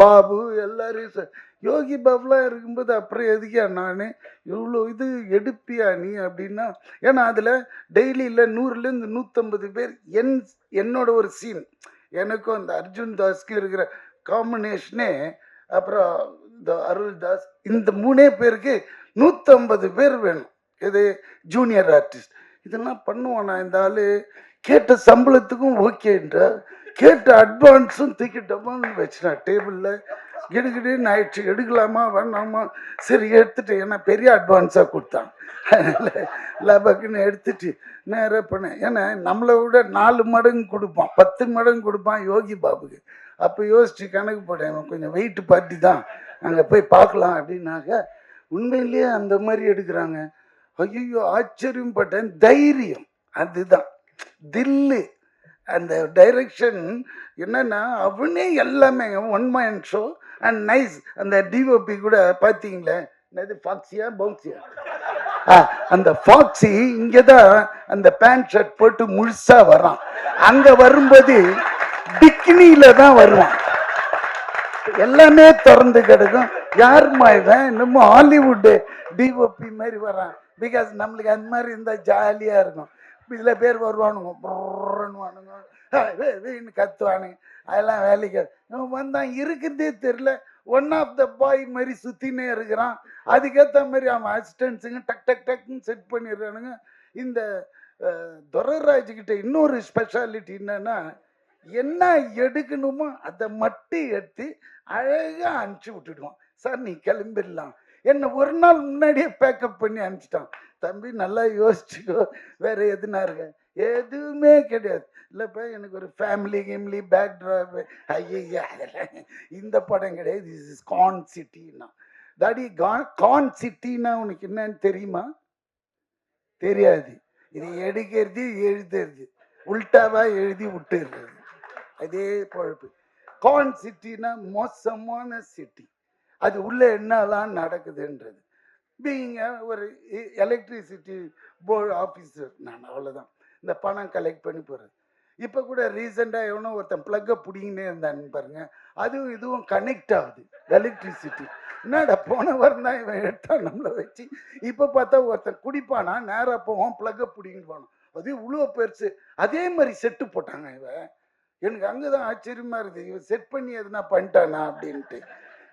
பாபு எல்லாரையும் யோகி பாபுலாம் இருக்கும்போது அப்புறம் எதுக்கியா நான் இவ்வளோ இது எடுப்பியா நீ அப்படின்னா? ஏன்னா அதில் டெய்லியில் 100லேருந்து 150 பேர் என்னோட ஒரு சீன், எனக்கும் அந்த அர்ஜுன் தாஸ்க்கும் இருக்கிற காம்பினேஷனே, அப்புறம் இந்த அருள் தாஸ், இந்த 3 பேருக்கு 150 பேர் வேணும். இது ஜூனியர் ஆர்டிஸ்ட். இதெல்லாம் பண்ணுவானா இந்த ஆள்? கேட்ட சம்பளத்துக்கும் ஓகேன்ற, கேட்ட அட்வான்ஸும் தூக்கிட்டோமான்னு வச்சுனா டேபிளில் கிடுகிடுன்னு ஆயிடுச்சு. எடுக்கலாமா வேணாமா? சரி எடுத்துட்டு, ஏன்னா பெரிய அட்வான்ஸாக கொடுத்தான், அதனால் லபக்குன்னு எடுத்துட்டு நேராக பண்ணேன். ஏன்னா நம்மளை விட 4 மடங்கு கொடுப்பான், 10 மடங்கு கொடுப்பான் யோகி பாபுக்கு. அப்போ யோசிச்சு கணக்கு போட்டேன், கொஞ்சம் வெயிட் பார்ட்டி தான், அங்கே போய் பார்க்கலாம் அப்படின்னாக்க உண்மையிலேயே அந்த மாதிரி எடுக்கிறாங்க. ஐயோ ஆச்சரியம் பட்டேன். தைரியம் அதுதான், தில்லு. அந்த டைரக்ஷன் என்னன்னா அவனே எல்லாமே one man show and nice. அந்த டிஓபி கூட பார்த்தீங்களே, என்னது ஃபாக்ஸியா பவுன்சியா? அந்த ஃபாக்ஸி இங்கே தான் அந்த பேண்ட் ஷர்ட் போட்டு முழுசா வரான். அங்கே வரும்போது பிக்னியில தான் வருவான், எல்லாமே திறந்து கிடக்கும். யாருமா இவன் இன்னமும் ஹாலிவுட்டு டிஓபி மாதிரி வரான்? பிகாஸ் நம்மளுக்கு அந்த மாதிரி இருந்தால் ஜாலியாக இருக்கும். இதில் பேர் வருவானுங்க, கத்துவானுங்க. அதெல்லாம் வேலைக்கு அவன் வந்தான், இருக்கிறதே தெரில. ஒன் ஆஃப் த பாய் மாதிரி சுற்றினே இருக்கிறான். அதுக்கேற்ற மாதிரி அவன் அசிஸ்டன்ஸுங்க டக் டக் டக்குன்னு செட் பண்ணிடுறானுங்க. இந்த துரைராஜ்கிட்ட இன்னொரு ஸ்பெஷாலிட்டி என்னன்னா, என்ன எடுக்கணுமோ அதை மட்டும் எடுத்து அழகாக அனுப்பிச்சி விட்டுடுவான். சார் நீ கிளம்பிடலாம். என்னை ஒரு நாள் முன்னாடியே பேக்கப் பண்ணி அனுப்பிச்சிட்டான். தம்பி நல்லா யோசிச்சுக்கோ, வேற எதுனா இருக்க எதுவுமே கிடையாது. இல்லைப்பா எனக்கு ஒரு ஃபேமிலி கேம்லி பேக்ட்ராப், ஐயா அதெல்லாம் இந்த படம் கிடையாது. திஸ் இஸ் கான் சிட்டின்னா. தாடி கான் சிட்டின்னா உனக்கு என்னன்னு தெரியுமா? தெரியாது. இது எடுக்கிறது எழுதுறது, உல்டாவா எழுதி விட்டுறது, அதே பொழப்பு. கான் சிட்டினா மோசமான சிட்டி. அது உள்ள என்னெல்லாம் நடக்குதுன்றது. பீங்க ஒரு எலக்ட்ரிசிட்டி போர்டு ஆஃபீஸர் நான், அவ்வளோதான். இந்த பணம் கலெக்ட் பண்ணி போகிறது. இப்போ கூட ரீசெண்டாக எவனோ ஒருத்தன் ப்ளக்கை பிடிங்கினே இருந்தான்னு பாருங்க, அதுவும் இதுவும் கனெக்ட் ஆகுது எலக்ட்ரிசிட்டி. என்னடா போன வாரம் தான் இவன் எடுத்தான் நம்மளை வச்சு. இப்போ பார்த்தா ஒருத்தன் குடிப்பானா, நேராக போவான், ப்ளக்கை பிடிங்கிட்டு போனோம். அது இவ்வளோ பெருசு. அதே மாதிரி செட்டு போட்டாங்க. இவன் எனக்கு அங்கே தான் ஆச்சரியமாக இருக்குது, இவன் செட் பண்ணி எதுனா பண்ணிட்டானா அப்படின்ட்டு.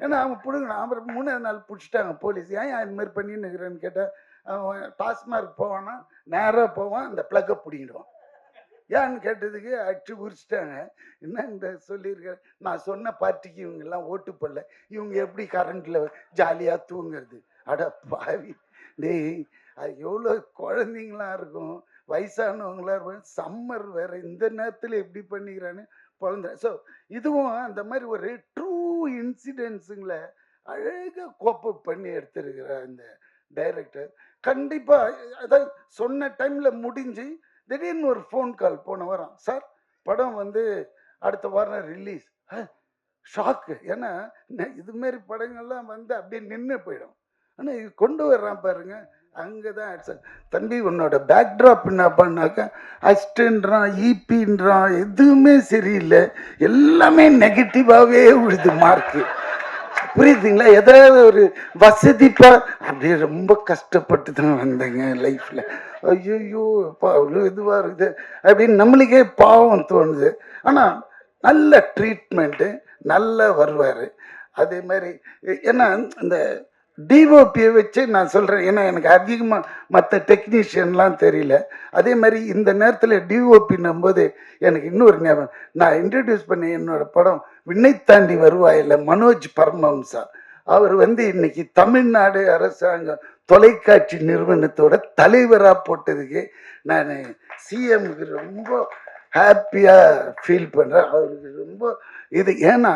ஏன்னா அவன் பிடுங்கினான். அப்புறம் 3ஆவது நாள் பிடிச்சிட்டாங்க போலீஸ். ஏன் இது மாதிரி பண்ணின்னு இருக்கிறேன்னு கேட்டால், அவன் டாஸ்மார்க் போவானா, நேராக போவான், அந்த ப்ளக்கை பிடிங்கிடுவான். ஏன்னு கேட்டதுக்கு அடிச்சு உரிச்சிட்டாங்க. என்ன சொல்லியிருக்காரு, நான் சொன்ன பார்ட்டிக்கு இவங்கெல்லாம் ஓட்டு போடல, இவங்க எப்படி கரண்ட்டில் ஜாலியாக தூங்குறது? அட பாவி டேய், அது எவ்வளோ குழந்தைங்களாம் இருக்கும், வயசானவங்களாம் இருக்கும், சம்மர் வேற, இந்த நேரத்தில் எப்படி பண்ணிக்கிறான்னு குழந்தை. ஸோ இதுவும் அந்த மாதிரி ஒரு ட்ரூ இன்சிடென்ட்ஸுங்களை அழகாக கோப்பப் பண்ணி எடுத்திருக்கிற இந்த டைரக்டர். கண்டிப்பாக அதாவது சொன்ன டைமில் முடிஞ்சு திடீர்னு ஒரு ஃபோன் கால் போன வாரம், சார் படம் வந்து அடுத்த வாரம் ரிலீஸ். ஷாக்கு. ஏன்னா இதுமாரி படங்கள்லாம் வந்து அப்படியே நின்று போயிடும். ஆனால் இது கொண்டு வர்றான் பாருங்க, அங்கே தான் தம்பி உன்னோட பேக்ட்ராப் என்ன பண்ணாக்கா அஸ்டன்றான், ஈபின்றான், எதுவுமே சரியில்லை, எல்லாமே நெகட்டிவாகவே விழுது மார்க்கு. புரியுதுங்களா? ஏதாவது ஒரு வசதிப்பா அப்படியே ரொம்ப கஷ்டப்பட்டு தான் வந்தேங்க லைஃப்பில். ஐயோ அப்பா அவ்வளோ இதுவாக இருக்குது அப்படின்னு நம்மளுக்கே பாவம் தோணுது. ஆனால் நல்ல ட்ரீட்மெண்ட்டு, நல்லா வருவார். அதே மாதிரி ஏன்னா இந்த டிஓபியை வச்சு நான் சொல்கிறேன், ஏன்னா எனக்கு அதிகமாக மற்ற டெக்னீஷியன்லாம் தெரியல. அதே மாதிரி இந்த நேரத்தில் டிஓபின்னும் போது எனக்கு இன்னொரு ஞாபகம், நான் இன்ட்ரடியூஸ் பண்ணி என்னோடய படம் விண்ணை தாண்டி வருவாயில் மனோஜ் பரமஹம்சா, அவர் வந்து இன்னைக்கு தமிழ்நாடு அரசாங்கம் தொலைக்காட்சி நிறுவனத்தோட தலைவராக போட்டதுக்கு நான் சிஎம்க்கு ரொம்ப ஹாப்பியாக ஃபீல் பண்ணுறேன். அவருக்கு ரொம்ப இது, ஏன்னா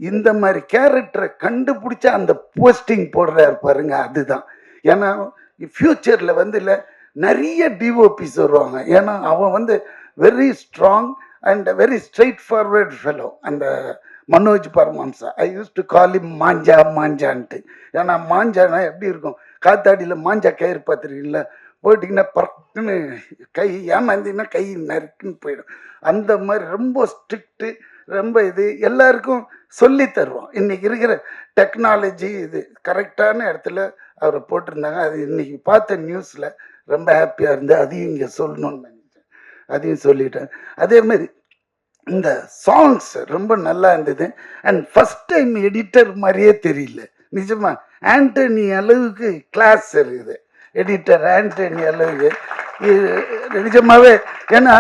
இந்த மாதிரி கேரக்டரை கண்டுபிடிச்சா அந்த போஸ்டிங் போடுறாரு பாருங்க, அதுதான். ஏன்னா ஃப்யூச்சரில் வந்து இல்லை நிறைய டிஓபிஸ் வருவாங்க. ஏன்னா அவன் வந்து very strong and very straight forward fellow அந்த மனோஜ் பரமஹம்சா. ஐ யூஸ் டு கால் இம் மாஞ்சா மாஞ்சான்ட்டு. ஏன்னா மாஞ்சானா எப்படி இருக்கும், காத்தாடியில் மாஞ்சா கயிறு பார்த்துருக்கீங்களா, போயிட்டிங்கன்னா பறக்குன்னு கை ஏமாந்திங்கன்னா கை நறுக்குன்னு போயிடும். அந்த மாதிரி ரொம்ப ஸ்ட்ரிக்ட்டு, ரொம்ப இது எல்லாருக்கும் சொல்லி தருவோம். இன்றைக்கி இருக்கிற டெக்னாலஜி இது கரெக்டான இடத்துல அவரை போட்டிருந்தாங்க. அது இன்றைக்கி பார்த்த நியூஸில் ரொம்ப ஹாப்பியாக இருந்து அதையும் இங்கே சொல்லணும்னு நினைச்சேன், அதையும் சொல்லிட்டேன். அதே மாதிரி இந்த சாங்ஸ் ரொம்ப நல்லா இருந்தது. அண்ட் ஃபஸ்ட் டைம் எடிட்டர் மாதிரியே தெரியல, நிஜமா ஆண்டனி அளவுக்கு கிளாஸ் இருக்குது எடிட்டர் ஆண்டனி அளவுக்கு நிஜமாவே. ஏன்னா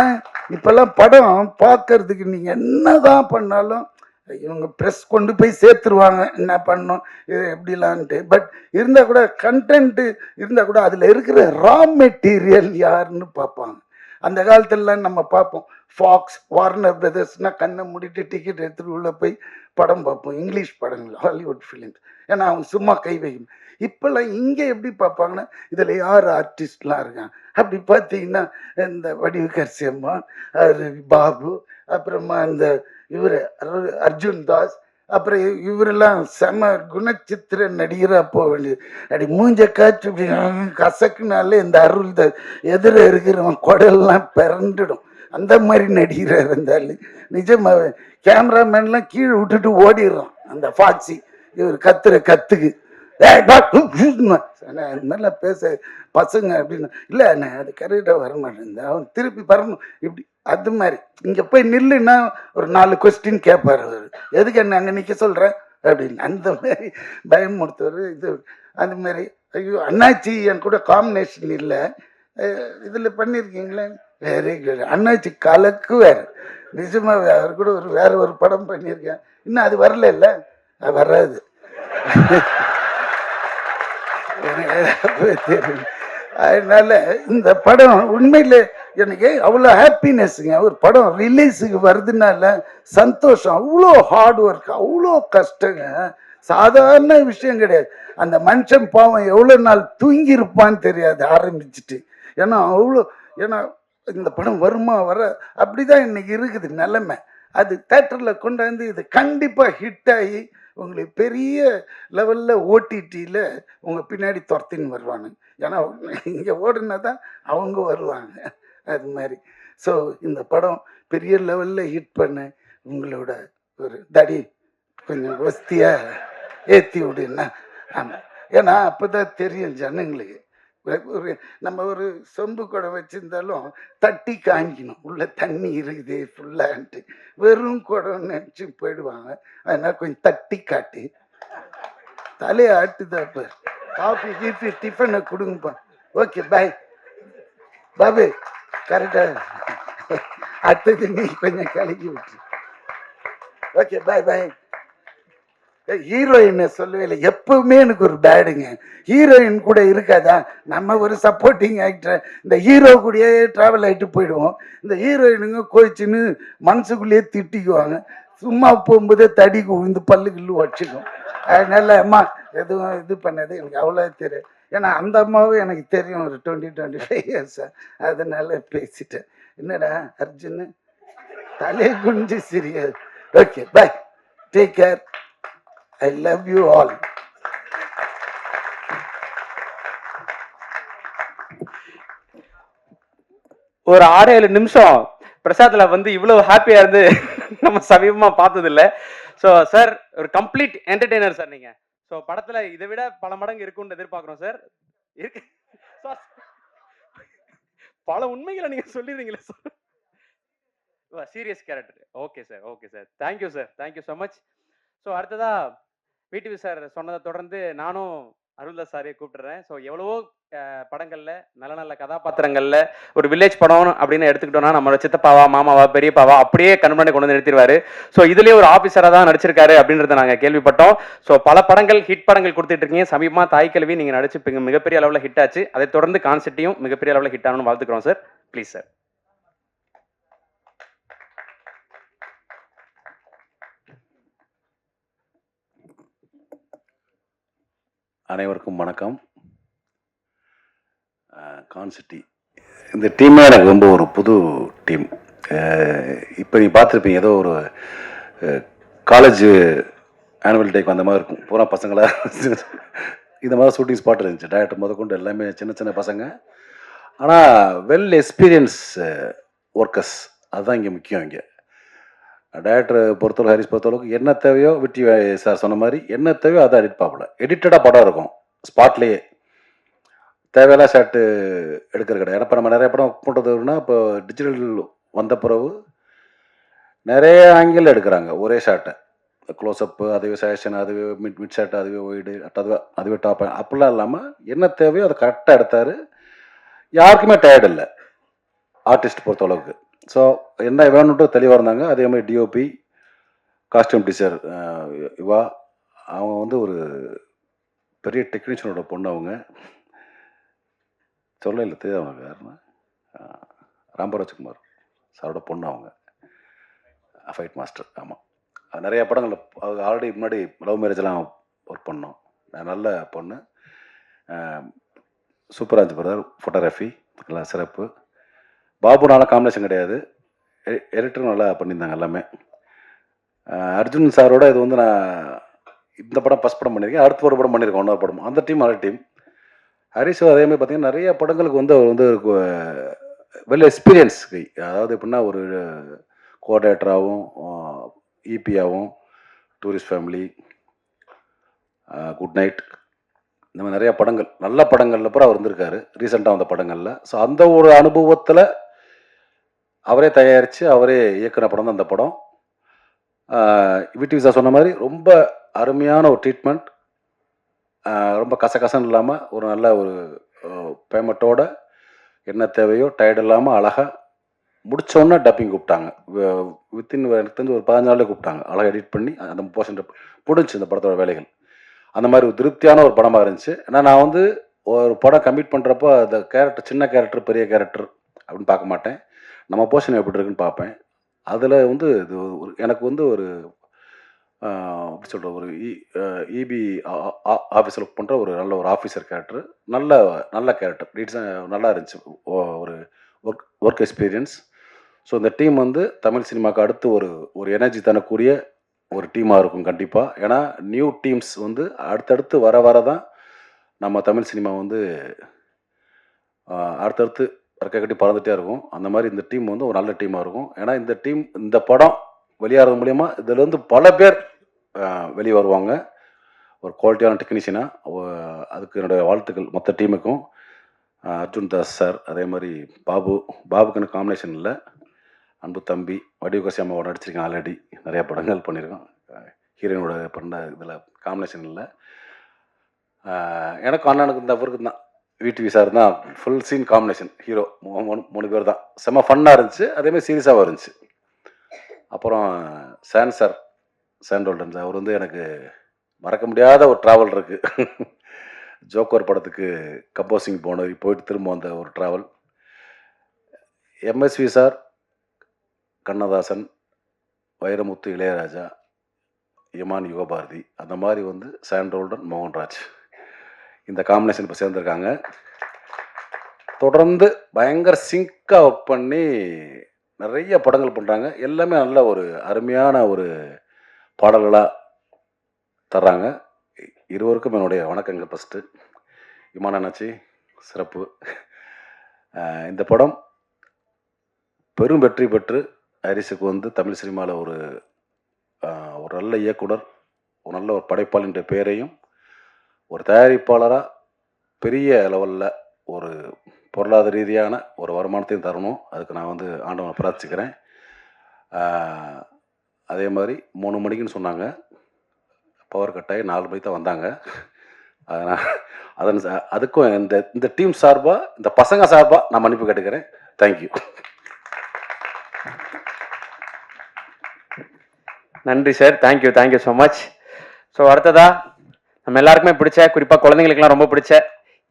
இப்போல்லாம் படம் பார்க்கறதுக்கு நீங்கள் என்ன தான் பண்ணாலும் இவங்க ப்ரெஸ் கொண்டு போய் சேர்த்துருவாங்க, என்ன பண்ணணும் இது எப்படிலான்ட்டு. பட் இருந்தால் கூட கண்டென்ட்டு இருந்தால் கூட அதில் இருக்கிற ரா மெட்டீரியல் யாருன்னு பார்ப்பாங்க. அந்த காலத்துலலாம் நம்ம பார்ப்போம், ஃபாக்ஸ், வார்னர் பிரதர்ஸ்னால் கண்ணை மூடிட்டு டிக்கெட் எடுத்துகிட்டு உள்ளே போய் படம் பார்ப்போம், இங்கிலீஷ் படங்கள், ஹாலிவுட் ஃபிலிம்ஸ். ஏன்னா அவங்க சும்மா கை வைக்கணும். இப்போல்லாம் இங்கே எப்படி பார்ப்பாங்கன்னா இதில் யார் ஆர்டிஸ்ட்லாம் இருக்காங்க அப்படி பார்த்தீங்கன்னா இந்த வடிவுக்கரசி அம்மா, பாபு, அப்புறமா இந்த இவர் அர்ஜுன் தாஸ், அப்புறம் இவரெல்லாம் செம குணச்சித்திர நடிகராக போக வேண்டியது. அப்படி மூஞ்ச காய்ச்சி இப்படி கசக்குனாலே இந்த அருள் எதிர இருக்கிறவன் குடல்லாம் பிறண்டுடும். அந்த மாதிரி நடிகராக இருந்தாலும் நிஜமாவே கேமராமேன்லாம் கீழே விட்டுட்டு ஓடிடுறான் அந்த ஃபாக்ஸி. இவர் கத்துக்கு மாதிரிலாம் பேச பசங்க அப்படின்னு இல்லை, நான் அது கரெக்டாக வர மாட்டேன், அவன் திருப்பி வரணும் இப்படி அது மாதிரி இங்கே போய் நில்லுன்னா ஒரு 4 கொஸ்டின் கேட்பார் அவர், எதுக்கு என்ன அங்கே நிற்க சொல்கிறேன் அப்படின்னு. அந்த மாதிரி பயமுறுத்துவார். இது அந்த மாதிரி. ஐயோ அண்ணாச்சி என் கூட காம்பினேஷன் இல்லை, இதில் பண்ணியிருக்கீங்களே, வெரி குட். அண்ணாச்சி கலக்கு வேறு, நிஜமாக அவர் கூட வேற ஒரு படம் பண்ணியிருக்கேன், இன்னும் அது வரல இல்லை, அது வராது. அதனால இந்த படம் உண்மையில் எனக்கு அவ்வளோ ஹாப்பினஸ்ங்க. ஒரு படம் ரிலீஸுக்கு வருதுனால சந்தோஷம். அவ்வளோ ஹார்ட் ஒர்க், அவ்வளோ கஷ்டங்க, சாதாரண விஷயம் கிடையாது. அந்த மனுஷன் பாவம் எவ்வளோ நாள் தூங்கியிருப்பான்னு தெரியாது ஆரம்பிச்சுட்டு. ஏன்னா அவ்வளோ, ஏன்னா இந்த படம் வருமா வர அப்படிதான் இன்னைக்கு இருக்குது நிலைமை. அது தேட்டரில் கொண்டாந்து இது கண்டிப்பாக ஹிட் ஆகி உங்களுக்கு பெரிய லெவலில் ஓடிடியில் உங்கள் பின்னாடி துரத்தின்னு வருவாங்க. ஏன்னா இங்கே ஓடுனா தான் அவங்க வருவாங்க, அது மாதிரி. ஸோ இந்த படம் பெரிய லெவலில் ஹிட் பண்ண உங்களோட ஒரு தடி கொஞ்சம் வசதியாக ஏற்றி விடுன்னா. ஆமாம், ஏன்னா அப்போ தான் தெரியும் ஜனங்களுக்கு. ஒரு நம்ம ஒரு சொம்பு குடம் வச்சுருந்தாலும் தட்டி காமிக்கணும் உள்ள தண்ணி இருக்குது ஃபுல்லான்ட்டு. வெறும் குடம் நினச்சி போயிடுவாங்க. அதனால் கொஞ்சம் தட்டி காட்டி தலையை ஆட்டுதாப்ப, காஃபி கீஃபி டிஃபனை கொடுங்கப்பா. ஓகே பாய் பாபு, கரெக்டாக அடுத்தது நீ கொஞ்சம் கலக்கி விட்டு. ஓகே பாய் பாய். ஹீரோயினை சொல்லவே இல்லை, எப்பவுமே எனக்கு ஒரு பேடுங்க. ஹீரோயின் கூட இருக்காதா, நம்ம ஒரு சப்போர்ட்டிங் ஆக்டர், இந்த ஹீரோ கூடயே ட்ராவல் ஆகிட்டு போயிடுவோம். இந்த ஹீரோயினுங்க கோச்சின்னு மனசுக்குள்ளேயே திட்டிக்குவாங்க, சும்மா போகும்போதே தடி விழுந்து பல்லு கில்லு வச்சுக்கும். அதனால அம்மா எதுவும் இது பண்ணது எனக்கு அவ்வளோ தெரியும். ஏன்னா அந்த அம்மாவும் எனக்கு தெரியும் ஒரு 20-25 இயர்ஸ். அதனால பேசிட்டேன். என்னடா அர்ஜுன் தலை குஞ்சு சிரியாது. Okay bye, take care, I love you all. ஒரு 6-7 நிமிஷம் பிரசாத்ல வந்து இவ்வளவு ஹாப்பியா இருந்து நம்ம சமீபமா பார்த்தது இல்ல. ஸோ சார் ஒரு கம்ப்ளீட் என்டர்டெய்னர் சார் நீங்க. ஸோ படத்துல இதை விட பல மடங்கு இருக்கும்னு எதிர்பார்க்கிறோம் சார். இருக்கு சார், பல உண்மைகளை நீங்க சொல்லிடுறீங்களே sir. Serious character. Okay sir, okay sir, thank you sir, thank you so much. So அடுத்ததா விடிவி சார் சொன்னதை தொடர்ந்து நானும் அருள்தாஸ் சாரையை கூப்பிட்டுறேன். ஸோ எவ்வளவோ படங்கள்ல நல்ல நல்ல கதாபாத்திரங்கள்ல ஒரு வில்லேஜ் படம் அப்படின்னு எடுத்துக்கிட்டோம்னா நம்மளோட சித்தப்பாவா மாமாவா பெரியப்பாவா அப்படியே கண்மணி கொண்டு வந்து நிறுத்திடுவாரு. ஸோ இதுலயே ஒரு ஆஃபீஸராக தான் நடிச்சிருக்காரு அப்படின்றத நாங்கள் கேள்விப்பட்டோம். ஸோ பல படங்கள் ஹிட் படங்கள் கொடுத்துட்டு இருக்கீங்க. சமீபமாக தாய்க்கிழவி நீங்கள் நடிச்சு மிகப்பெரிய அளவில் ஹிட் ஆச்சு. அதை தொடர்ந்து கான்செப்டையும் மிகப்பெரிய அளவில் ஹிட் ஆகணும்னு வாழ்த்துக்கிறோம் சார். Please sir. அனைவருக்கும் வணக்கம். கான்சிட்டி இந்த டீமே எனக்கு ரொம்ப ஒரு புது டீம். இப்போ நீ பார்த்துருப்பீங்க, ஏதோ ஒரு காலேஜ் ஆனுவல் டேக்கு வந்த மாதிரி இருக்கும். பூரா பசங்களா இந்த மாதிரி ஷூட்டிங் ஸ்பாட் இருந்துச்சு. டைரக்டர் முதற்கொண்டு எல்லாமே சின்ன சின்ன பசங்க, ஆனால் வெல் எக்ஸ்பீரியன்ஸ் ஒர்க்கர்ஸ். அதுதான் இங்கே முக்கியம். இங்கே டைரக்டர் பொறுத்தளவு, ஹரிஷ் பொறுத்தளவுக்கு என்ன தேவையோ, விட்டி சார் சொன்ன மாதிரி என்ன தேவையோ அதை எடிட் பார்ப்பல. எடிட்டடாக படம் இருக்கும் ஸ்பாட்லேயே, தேவையில்லாம் ஷாட்டு எடுக்கிற கிடையாது. ஏன்னா இப்போ நம்ம நிறைய படம் பண்ணுறதுன்னா இப்போ டிஜிட்டல் வந்த பிறகு நிறைய ஆங்கிள் எடுக்கிறாங்க ஒரே ஷாட்டை. க்ளோஸ்அப்பு, அதுவே சேஷன், அதுவே மிட் ஷாட், அதுவே ஒய்டு, அதுவே டாப், அப்படிலாம் இல்லாமல் என்ன தேவையோ அதை கரெக்டாக எடுத்தார். யாருக்குமே டயர்ட் இல்லை ஆர்டிஸ்ட் பொறுத்தளவுக்கு. ஸோ என்ன வேணுன்ட்டு தெளிவாக இருந்தாங்க. அதே மாதிரி டிஓபி, காஸ்டியூம் டீச்சர் இவா, அவங்க வந்து ஒரு பெரிய டெக்னீஷியனோட பொண்ணு. அவங்க சொல்ல இல்லை தெரியாது அவனுக்கு யாருன்னா, ராம்பராஜ்குமார் சாரோட பொண்ணு. அவங்க ஃபைட் மாஸ்டர். ஆமாம், நிறையா படங்கள் அது ஆல்ரெடி முன்னாடி லவ் மேரேஜெலாம் ஒர்க் பண்ணோம். நல்ல பொண்ணு, சூப்பராக இருந்துச்சு பிரதர். ஃபோட்டோகிராஃபி எல்லாம் சிறப்பு. பாபுனால காம்பினேஷன் கிடையாது, எடிட்டரும் நல்லா பண்ணியிருந்தாங்க எல்லாமே. அர்ஜுன் சாரோட இது வந்து நான் இந்த படம் ஃபஸ்ட் படம் பண்ணியிருக்கேன். அடுத்த ஒரு படம் பண்ணியிருக்கேன், ஒன்றாவது படம். அந்த டீம் நல்ல டீம். ஹரிஷ் அதேமாதிரி பார்த்தீங்கன்னா நிறைய படங்களுக்கு வந்து அவர் வந்து வெல் எக்ஸ்பீரியன்ஸ் கை. அதாவது எப்படின்னா ஒரு கோஆர்டினேட்டராகவும், இபியாகவும், டூரிஸ்ட் ஃபேமிலி, குட் நைட், இந்த மாதிரி நிறையா படங்கள், நல்ல படங்கள்ல பூரா அவர் வந்திருக்காரு ரீசெண்டாக வந்த படங்களில். ஸோ அந்த ஒரு அனுபவத்தில் அவரே தயாரித்து அவரே இயக்குன படம் தான் அந்த படம். விடி விசா சொன்ன மாதிரி ரொம்ப அருமையான ஒரு ட்ரீட்மெண்ட், ரொம்ப கசகசன்னு இல்லாமல் ஒரு நல்ல ஒரு பேமெண்ட்டோட என்ன தேவையோ டயர்ட் இல்லாமல் அழகாக முடித்தோன்னே டப்பிங் கூப்பிட்டாங்க. வித்தின் எனக்கு தெரிஞ்சு ஒரு 15 நாள்லேயே கூப்பிட்டாங்க. அழகாக எடிட் பண்ணி அந்த போர்ஷன் பிடிச்சி இந்த படத்தோட வேலைகள் அந்த மாதிரி ஒரு திருப்தியான ஒரு படமாக இருந்துச்சு. ஏன்னா நான் வந்து ஒரு படம் கமிட் பண்ணுறப்போ அந்த கேரக்டர் சின்ன கேரக்டர் பெரிய கேரக்டர் அப்படின்னு பார்க்க மாட்டேன். நம்ம போர்ஷன் எப்படி இருக்குன்னு பார்ப்பேன். அதில் வந்து இது எனக்கு வந்து ஒரு எப்படி சொல்கிற ஒரு இபி ஆஃபீஸில் ஒர்க் பண்ணுற ஒரு நல்ல ஒரு ஆஃபீஸர் கேரக்டர், நல்ல கேரக்டர் டீட்ஸாக நல்லா இருந்துச்சு. ஒரு ஒர்க் எக்ஸ்பீரியன்ஸ். ஸோ இந்த டீம் வந்து தமிழ் சினிமாவுக்கு அடுத்து ஒரு எனர்ஜி தரக்கூடிய ஒரு டீமாக இருக்கும் கண்டிப்பாக. ஏன்னா நியூ டீம்ஸ் வந்து அடுத்தடுத்து வர தான் நம்ம தமிழ் சினிமா வந்து அடுத்தடுத்து ரெக்க கட்டி பறந்துகிட்டே இருக்கும். அந்த மாதிரி இந்த டீம் வந்து ஒரு நல்ல டீமாக இருக்கும். ஏன்னா இந்த படம் வெளியாகிறது மூலயமா இதுலேருந்து பல பேர் வெளியே வருவாங்க ஒரு குவாலிட்டியான டெக்னீஷியனாக. அதுக்கு என்னுடைய வாழ்த்துக்கள் மொத்த டீமுக்கும். அர்ஜுன் தாஸ் சார், அதே மாதிரி பாபுக்கு எனக்கு காம்பினேஷன் இல்லை. அன்பு தம்பி வடிவகசி அம்மாவோட நடிச்சிருக்கேன், ஆல்ரெடி நிறையா படங்கள் பண்ணியிருக்கோம். ஹீரோயினோட பண்ண இதில் காம்பினேஷன் இல்லை. எனக்கும் அண்ணனுக்கு இந்த அவருக்கு தான் விடிவி சார் தான் ஃபுல் சீன் காம்பினேஷன். ஹீரோ 3 பேர் தான். செம்ம ஃபன்னாக இருந்துச்சு, அதேமாதிரி சீரியஸாகவும் இருந்துச்சு. அப்புறம் சாண்டோல்டன் அவர் வந்து எனக்கு மறக்க முடியாத ஒரு ட்ராவல் இருக்குது. ஜோக்கர் படத்துக்கு கம்போசிங் போயிட்டு திரும்ப வந்த ஒரு ட்ராவல். எம்எஸ்வி சார், கண்ணதாசன், வைரமுத்து, இளையராஜா, இமான் யுகபாரதி, அந்த மாதிரி வந்து சாண்டோல்டன், மோகன்ராஜ் இந்த காம்பினேஷன் இப்போ சேர்ந்துருக்காங்க. தொடர்ந்து பயங்கர சிங்காக ஒர்க் பண்ணி நிறைய படங்கள் பண்ணுறாங்க. எல்லாமே நல்ல ஒரு அருமையான ஒரு பாடல்களாக தர்றாங்க. இருவருக்கும் என்னுடைய வணக்கங்கள். ஃபஸ்ட்டு இமான் அண்ணாச்சி சிறப்பு. இந்த படம் பெரும் வெற்றி பெற்று ஹரிஷுக்கு வந்து தமிழ் சினிமாவில் ஒரு நல்ல இயக்குனர், ஒரு நல்ல ஒரு படைப்பாளின்ற பேரையும், ஒரு தயாரிப்பாளராக பெரிய லெவலில் ஒரு பொருளாதார ரீதியான ஒரு வருமானத்தையும் தரணும். அதுக்கு நான் வந்து ஆண்டவனை பிரார்த்திக்கிறேன். அதே மாதிரி 3 மணிக்குன்னு சொன்னாங்க, பவர் கட்டாயி 4 மணிக்கு தான் வந்தாங்க. அதுக்கும் இந்த டீம் சார்பாக, இந்த பசங்க சார்பாக நான் மன்னிப்பு கேட்டுக்கிறேன். தேங்க்யூ. நன்றி sir, thank you so much. So அடுத்ததா நம்ம எல்லாருக்குமே பிடிச்ச, குறிப்பாக குழந்தைங்களுக்குலாம் ரொம்ப பிடிச்ச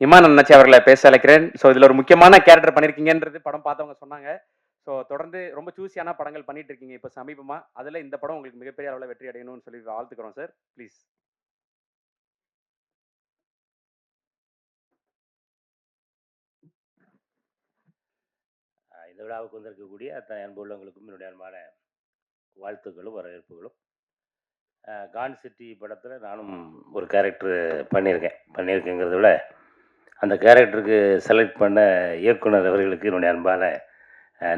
இமான் அண்ணாச்சி அவர்களை பேச அழைக்கிறேன். ஸோ இதில் ஒரு முக்கியமான கேரக்டர் பண்ணியிருக்கீங்கன்றது படம் பார்த்தவங்க சொன்னாங்க. ஸோ தொடர்ந்து ரொம்ப சூஸியான படங்கள் பண்ணிட்டு இருக்கீங்க இப்போ சமீபமாக. அதில் இந்த படம் உங்களுக்கு மிகப்பெரிய அளவில் வெற்றி அடையணும்னு சொல்லி வாழ்த்துக்கிறோம் சார். ப்ளீஸ். இந்த விழாவுக்கு வந்திருக்கக்கூடிய அத்தனை அன்பு உள்ளவங்களுக்கும் என்னுடைய அன்பான வாழ்த்துக்களும் வரவேற்புகளும். கான் சிட்டி படத்தில் நானும் ஒரு கேரக்டர் பண்ணியிருக்கேங்கிறத விட அந்த கேரக்டருக்கு செலக்ட் பண்ண இயக்குனர் அவர்களுக்கு என்னுடைய அன்பான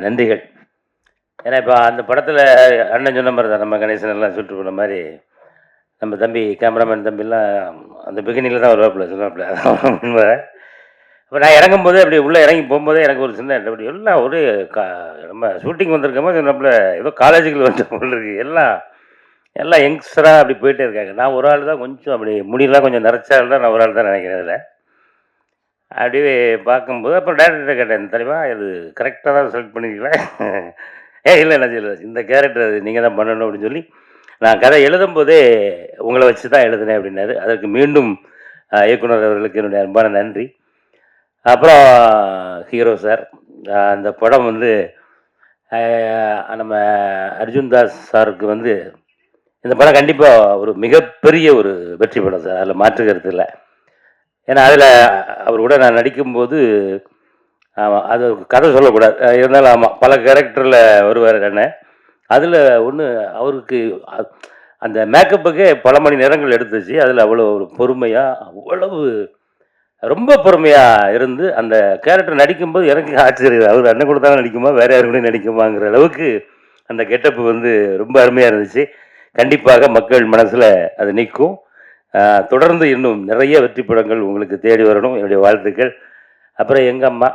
நன்றிகள். ஏன்னா இப்போ அந்த படத்தில் அண்ணன் சொன்ன மாதிரி தான், நம்ம கணேசன் எல்லாம் சொல்லிட்டு போன மாதிரி நம்ம தம்பி கேமராமேன் தம்பிலாம் அந்த பிகினிங்கில் தான் வருவாப்புல அதான். இப்போ நான் இறங்கும்போது அப்படி உள்ளே இறங்கி போகும்போதே எனக்கு ஒரு சின்ன அப்படி எல்லாம் ஒரு நம்ம ஷூட்டிங் வந்திருக்கோமோ நம்மள ஏதோ காலேஜுக்கு வந்துட்டு போல இருக்குது. எல்லாம் யங்ஸ்டராக அப்படி போயிட்டே இருக்காங்க. நான் ஒரு ஆள் தான் கொஞ்சம் அப்படி முடியெல்லாம் கொஞ்சம் நிறைச்சால் தான் நான் ஒரு ஆள் தான் நினைக்கிறேன். அதில் அப்படியே பார்க்கும்போது அப்புறம் டேரக்டர்கிட்ட கேட்டேன், தலைவா இது கரெக்டாக தான் செலக்ட் பண்ணிக்கலாம். இல்லை என்ன சொல்லு, இந்த கேரக்டர் நீங்கள் தான் பண்ணணும் அப்படின்னு சொல்லி நான் கதை எழுதும்போதே உங்களை வச்சு தான் எழுதினேன் அப்படின்னாரு. அதற்கு மீண்டும் இயக்குனர் அவர்களுக்கு என்னுடைய அன்பான நன்றி. அப்புறம் ஹீரோ சார், அந்த படம் வந்து நம்ம அர்ஜுன் தாஸ் சாருக்கு வந்து இந்த படம் கண்டிப்பாக ஒரு மிகப்பெரிய ஒரு வெற்றி படம் சார், அதில் மாற்று கருத்து இல்லை. ஏன்னா அதில் அவர் கூட நான் நடிக்கும்போது ஆமாம், அது கதை சொல்லக்கூடாது இருந்தாலும் ஆமாம் பல கேரக்டரில் வருவார் அண்ணன். அதில் ஒன்று அவருக்கு அந்த மேக்கப்புக்கே பல மணி நேரங்கள் எடுத்துச்சு. அதில் அவ்வளோ ஒரு பொறுமையாக, அவ்வளவு ரொம்ப பொறுமையாக இருந்து அந்த கேரக்டர் நடிக்கும்போது எனக்கு ஆச்சரியம், அவர் அண்ணன் கூட தான் நடிக்குமா வேறு யாரு கூட நடிக்குமாங்கிற அளவுக்கு அந்த கெட்டப்பு வந்து ரொம்ப அருமையாக இருந்துச்சு. கண்டிப்பாக மக்கள் மனசில் அது நிற்கும். தொடர்ந்து இன்னும் நிறைய வெற்றி படங்கள் உங்களுக்கு தேடி வரணும், என்னுடைய வாழ்த்துக்கள். அப்புறம் எங்கள் அம்மா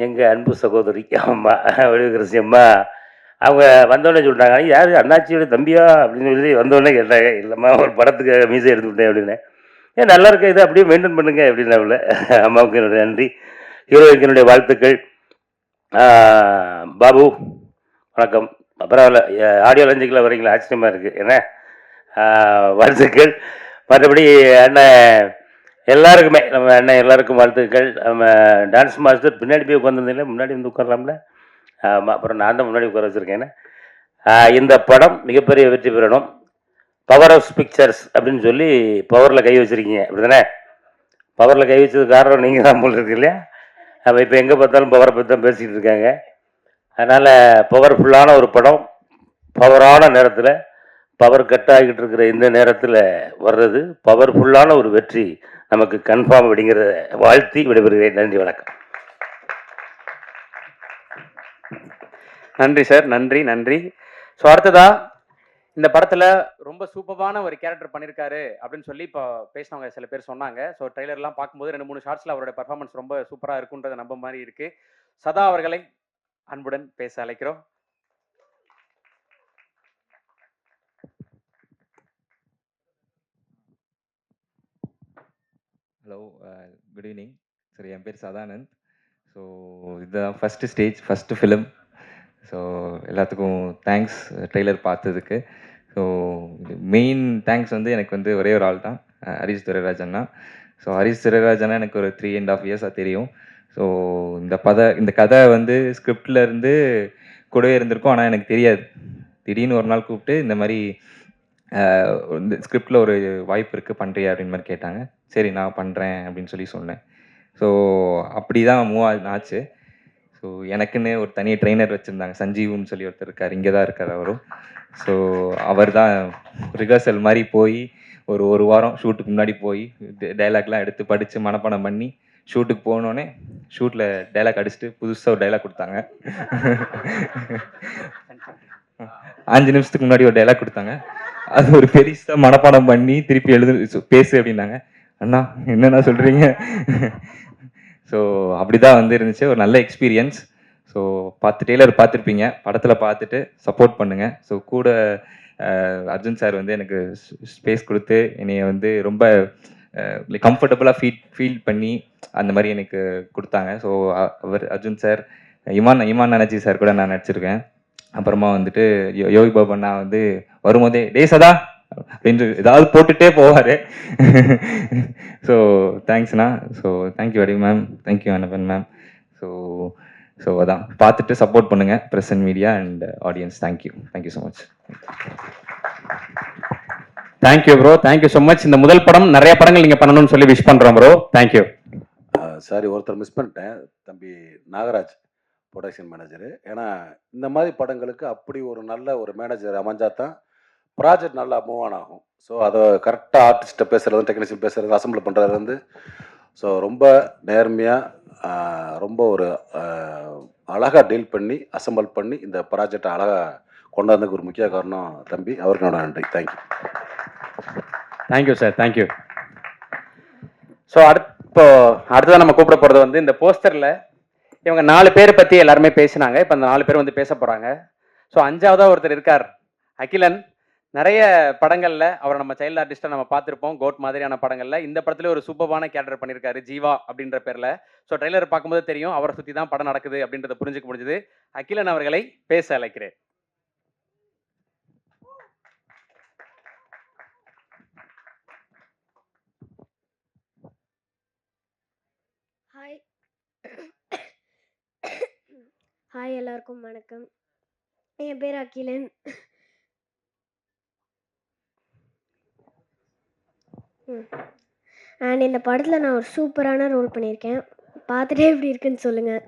எங்கள் அன்பு சகோதரி அம்மா ஒளிவுக்கரசி அம்மா அவங்க வந்தோடனே சொல்லிட்டாங்க, யார் அண்ணாச்சியோட தம்பியா அப்படின்னு சொல்லி வந்தோடனே கேட்டாங்க. இல்லைம்மா ஒரு படத்துக்கு மீசை எடுத்துக்கிட்டேன் அப்படின்னு. ஏன் நல்லா இருக்க, இதை அப்படியே மெயின்டைன் பண்ணுங்க அப்படின்னாவில். அம்மாவுக்கு என்னுடைய நன்றி, ஹீரோவுக்கு என்னுடைய வாழ்த்துக்கள். பாபு வணக்கம். பரவாயில்ல, ஆடியோ லஞ்சுக்கில் வரீங்களா, ஆச்சரியமாக இருக்குது. என்ன வாழ்த்துக்கள். மற்றபடி அண்ணன் எல்லாருக்குமே, நம்ம அண்ணன் எல்லாருக்கும் வாழ்த்துக்கள். நம்ம டான்ஸ் மாஸ்டர் பின்னாடி போய் உட்காந்துருந்தீங்களே, முன்னாடி வந்து உட்காரலாம்ல. ஆமாம், அப்புறம் நான் தான் முன்னாடி உட்கார வச்சுருக்கேன். இந்த படம் மிகப்பெரிய வெற்றி பெறணும். பவர் ஆஃப் பிக்சர்ஸ் அப்படின்னு சொல்லி பவரில் கை வச்சுருக்கீங்க, அப்படி தானே? பவரில் கை வச்சது காரணம் நீங்கள் தான் போல் இருக்கு இல்லையா? நம்ம இப்போ எங்கே பார்த்தாலும் பவரை பற்றி தான் பேசிக்கிட்டு இருக்காங்க. அதனால் பவர்ஃபுல்லான ஒரு படம், பவரான நேரத்தில், பவர் கட் ஆகிட்டு இருக்கிற இந்த நேரத்தில் வர்றது பவர்ஃபுல்லான ஒரு வெற்றி நமக்கு கன்ஃபார்ம் அப்படிங்கிறத வாழ்த்தி விடைபெறுகிறேன். நன்றி, வணக்கம். நன்றி சார், நன்றி நன்றி. ஸோ அடுத்ததா இந்த படத்தில் ரொம்ப சூப்பரான ஒரு கேரக்டர் பண்ணியிருக்காரு அப்படின்னு சொல்லி இப்போ பேசினவங்க சில பேர் சொன்னாங்க. ஸோ ட்ரெய்லர்லாம் பார்க்கும்போது 2-3 ஷார்ட்ஸில் அவரோட பர்ஃபார்மன்ஸ் ரொம்ப சூப்பராக இருக்குன்றதை நம்ப மாதிரி இருக்குது. சதா அவர்களை அன்புடன் பேச அழைக்கிறோம். Hello, good evening. சரி, என் பேர் சதானந்த். ஸோ இதுதான் first stage, first film. So எல்லாத்துக்கும் தேங்க்ஸ் ட்ரெய்லர் பார்த்ததுக்கு. ஸோ மெயின் தேங்க்ஸ் வந்து எனக்கு வந்து ஒரே ஒரு ஆள் தான், ஹரிஷ் துரைராஜ் அண்ணா. ஸோ ஹரிஷ் துரைராஜ் அண்ணா எனக்கு ஒரு 3.5 இயர்ஸாக தெரியும். ஸோ இந்த கதை வந்து ஸ்கிரிப்டில் இருந்து கூடவே இருந்திருக்கும், ஆனால் எனக்கு தெரியாது. திடீர்னு ஒரு நாள் கூப்பிட்டு இந்த மாதிரி இந்த ஸ்கிரிப்டில் ஒரு வாய்ப்பு இருக்குது, பண்ணுறியா அப்படின்னு மாதிரி கேட்டாங்க. சரி நான் பண்ணுறேன் அப்படின்னு சொல்லி சொன்னேன். ஸோ அப்படி தான் மூவ் ஆச்சு. ஸோ எனக்குன்னு ஒரு தனி ட்ரெயினர் வச்சுருந்தாங்க, சஞ்சீவ்னு சொல்லி ஒருத்தர் இருக்கார், இங்கே தான் இருக்கார் அவரும். ஸோ அவர் தான் ரிஹர்சல் மாதிரி போய் ஒரு வாரம் ஷூட்டுக்கு முன்னாடி போய் டைலாக்லாம் எடுத்து படித்து மனப்பாடம் பண்ணி ஷூட்டுக்கு போனோடனே ஷூட்டில் டைலாக் அடிச்சுட்டு புதுசாக ஒரு டைலாக் கொடுத்தாங்க. 5 நிமிஷத்துக்கு முன்னாடி ஒரு டைலாக் கொடுத்தாங்க. அது ஒரு பெருசாக மனப்பாடம் பண்ணி திருப்பி பேசு அப்படின்னாங்க. அண்ணா என்னண்ணா சொல்கிறீங்க? ஸோ அப்படி தான் வந்து இருந்துச்சு, ஒரு நல்ல எக்ஸ்பீரியன்ஸ். ஸோ ட்ரெய்லர் பார்த்துருப்பீங்க, படத்தில் பார்த்துட்டு சப்போர்ட் பண்ணுங்கள். ஸோ கூட அர்ஜுன் சார் வந்து எனக்கு ஸ்பேஸ் கொடுத்து என்னைய வந்து ரொம்ப கம்ஃபர்டபுளாக ஃபீல் பண்ணி அந்த மாதிரி எனக்கு கொடுத்தாங்க. So Arjun sir, Imman energy sir கூட நான் நடிச்சிருக்கேன். அப்புறமா வந்துட்டு யோகி பாபா நான் வந்து வரும்போதே டே சதா அப்படின்னு ஏதாவது போட்டுகிட்டே போவார். ஸோ தேங்க்ஸ்ண்ணா. So thank you very ma'am, thank you Anna Ben ma'am. So அதான் பார்த்துட்டு சப்போர்ட் பண்ணுங்கள், press and media and audience. Thank you so much. Thank you bro, thank you so much. இந்த முதல் படம் நிறைய படங்கள் நீங்கள் பண்ணணும்னு சொல்லி விஷ் பண்ணுறோம் ப்ரோ. தேங்க்யூ. சாரி, ஒருத்தர் மிஸ் பண்ணிட்டேன், தம்பி நாகராஜ், ப்ரொடக்ஷன் மேனேஜரு. ஏன்னா இந்த மாதிரி படங்களுக்கு அப்படி ஒரு நல்ல ஒரு மேனேஜர் அமைஞ்சா தான் ப்ராஜெக்ட் நல்லா மூவ் ஆன் ஆகும். ஸோ அதை கரெக்டாக ஆர்டிஸ்ட்டை பேசுகிறது, டெக்னீஷியன் பேசுகிறது, அசம்பிள் பண்ணுறது வந்து ஸோ ரொம்ப நேர்மையாக ரொம்ப ஒரு அழகாக டீல் பண்ணி அசம்பிள் பண்ணி இந்த ப்ராஜெக்டை அழகாக கொண்டாந்ததுக்கு ஒரு முக்கிய காரணம் தம்பி, அவருக்கு என்னோட நன்றி. Thank you. Thank you sir, thank you. So அடுத்ததான் நம்ம கூப்பிட போகிறது வந்து இந்த போஸ்டரில் இவங்க 4 பேர் பற்றி எல்லாருமே பேசினாங்க. இப்போ அந்த 4 பேர் வந்து பேச போகிறாங்க. ஸோ 5ஆவதாக ஒருத்தர் இருக்கார், அகிலன். நிறைய படங்கள்ல அவரை நம்ம சைல்டு ஆர்டிஸ்டா நம்ம பார்த்துருப்போம், கோட் மாதிரியான படங்கள்ல. இந்த படத்துல ஒரு சூப்பரான கேரக்டர் பண்ணியிருக்காரு, ஜீவா அப்படின்ற பேர்ல. ஸோ ட்ரெய்லர் பார்க்கும்போது தெரியும் அவரை சுற்றி தான் படம் நடக்குது அப்படின்றத புரிஞ்சுக்க முடிஞ்சது. அகிலன் அவர்களை பேச அழைக்கிறேன். ஹாய், எல்லாருக்கும் வணக்கம். என் பேர் அகிலன். அண்ட் இந்த படத்தில் நான் ஒரு சூப்பரான ரோல் பண்ணியிருக்கேன். பார்த்துட்டே எப்படி இருக்குன்னு சொல்லுங்கள்.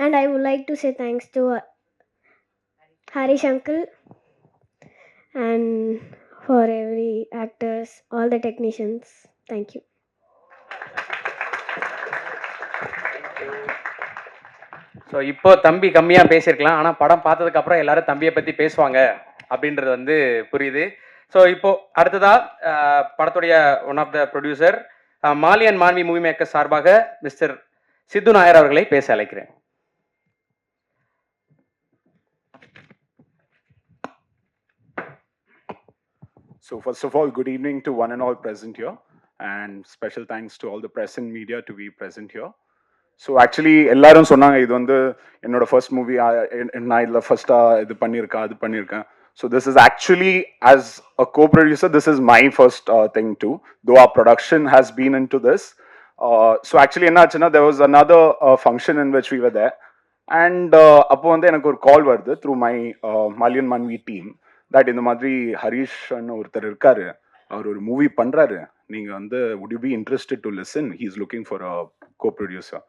And I would like to say thanks to Harish uncle and for every actors, all the technicians. Thank you. So இப்போ தம்பி கம்மியாக பேசியிருக்கலாம், ஆனால் படம் பார்த்ததுக்கப்புறம் எல்லாரும் தம்பியை பற்றி பேசுவாங்க அப்படின்றது வந்து புரியுது. ஸோ இப்போ அடுத்ததா படத்துடைய one of the producer Mali and Manvi movie maker சார்பாக மிஸ்டர் சித்து நாயர் அவர்களை பேச அழைக்கிறேன். So first of all, good evening to one and all present here, and special thanks to all the press and media to be present here. So actually எல்லாரும் சொன்னாங்க இது வந்து என்னோட first movie, நான் இதில் ஃபர்ஸ்ட்டாக இது பண்ணியிருக்கேன் அது பண்ணியிருக்கேன். So this is actually as a co producer this is my first thing too, though our production has been into this. So actually என்ன ஆச்சுன்னா there was another function in which we were there, and அப்போ வந்து எனக்கு ஒரு call வருது through my மாலியன் மன்வி team that இந்த மாதிரி ஹரீஷ்னு ஒருத்தர் இருக்காரு, அவர் ஒரு மூவி பண்ணுறாரு, நீங்கள் வந்து would you be interested to listen, he is looking for a co-producer.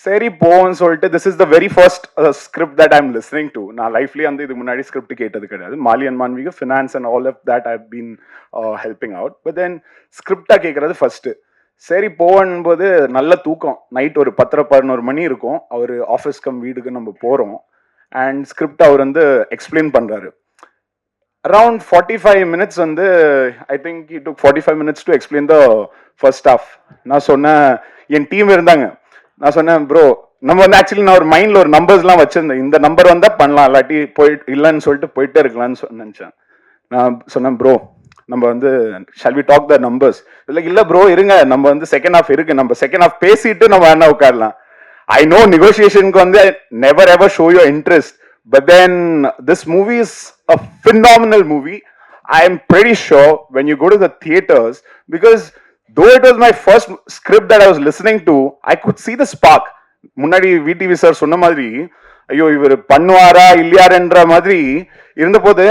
சரி போன்னு சொல்லிட்டு this is the very first script that I'm listening to. நான் லைஃப்லேயே வந்து இதுக்கு முன்னாடி ஸ்கிரிப்ட் கேட்டது கிடையாது. மாலியன் மான்விக்கு finance and all of that I been helping out, but then ஸ்கிரிப்டாக கேட்குறது ஃபர்ஸ்ட்டு. சரி போகும்போது நல்ல தூக்கம், நைட் ஒரு 10-11 மணி இருக்கும். அவர் ஆஃபீஸ் கம் வீடுக்கு நம்ம போகிறோம், அண்ட் ஸ்கிரிப்ட் அவர் வந்து எக்ஸ்பிளைன் பண்ணுறாரு. அரவுண்ட் 45 minutes வந்து I think it took 45 minutes to explain the first half. நான் சொன்னேன், என் டீம் இருந்தாங்க, நான் சொன்னேன் ப்ரோ நம்ம வந்து ஆக்சுவலி நான் ஒரு மைண்டில் ஒரு நம்பர்ஸ்லாம் வச்சுருந்தேன், இந்த நம்பர் வந்தால் பண்ணலாம், இல்லாட்டி இல்லைன்னு சொல்லிட்டு போயிட்டே இருக்கலாம்னு நினச்சேன். நான் சொன்னேன் ப்ரோ நம்ம வந்து shall we talk the numbers, இல்லை ப்ரோ இருங்க நம்ம வந்து செகண்ட் ஹாஃப் இருக்கு, நம்ம செகண்ட் ஹாஃப் பேசிட்டு நம்ம என்ன உட்காரலாம். ஐ நோ நெகோசியேஷனுக்கு வந்து never ever show your interest, but then this movie is a phenomenal movie. I am pretty sure when you go to the theaters, because though it was my first script that I was listening to, I could see the spark. முன்னாடி VTV sir சொன்ன மாதிரி ஐயோ இவர் பண்ணுவாரா இல்லையாருன்ற மாதிரி இருந்தபோது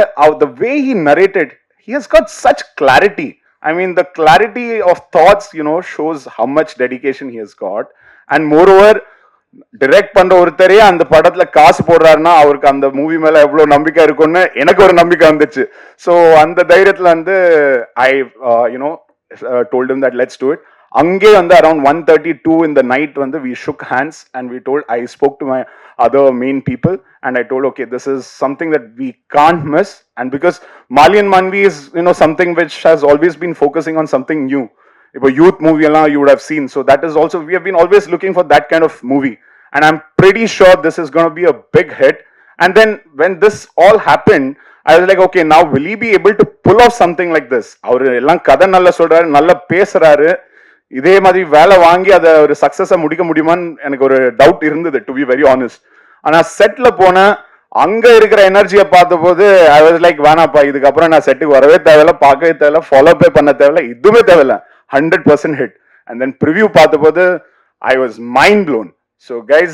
the way he narrated, he has got such clarity. I mean the clarity of thoughts, you know, shows how much dedication he has got. And moreover direct பண்ற ஒருத்தரே அந்த படத்துல காசு போடுறாருன்னா அவருக்கு அந்த மூவி மேல எவ்வளவு நம்பிக்கை இருக்கும்னு எனக்கு ஒரு நம்பிக்கை வந்துச்சு. ஸோ அந்த தைரியத்துல வந்து I you know told him that let's do it. அங்கே வந்து around 1:32 in the night வந்து we shook hands and we told, I spoke to my other main people and I told okay this is something that we can't miss, and because Malian Manvi is, you know, something which has always been focusing on something new. If a youth movie you would have seen, so that is also, we have been always looking for that kind of movie, and I'm pretty sure this is going to be a big hit. And then when this all happened, I was like okay now will he be able to pull off something like this. அவர் எல்லாம் கதை நல்லா சொல்றாரு, நல்லா பேசுறாரு, இதே மாதிரி வேலை வாங்கி அதை ஒரு சக்சஸா முடிக்க முடியுமான்னு எனக்கு ஒரு டவுட் இருந்தது, டு பி வெரி ஆனஸ்ட். ஆனா செட்ல போன அங்க இருக்கிற எனர்ஜியை பார்த்த போது ஐ வாஸ் லைக் வேணாப்பா இதுக்கப்புறம் நான் செட்டுக்கு வரவே தேவையில்ல, பார்க்கவே தேவையில்ல, ஃபாலோ பே பண்ண தேவையில்ல, இதுவுமே தேவையில்ல, 100% hit. And then preview பார்த்த போது I was mind blown. So guys,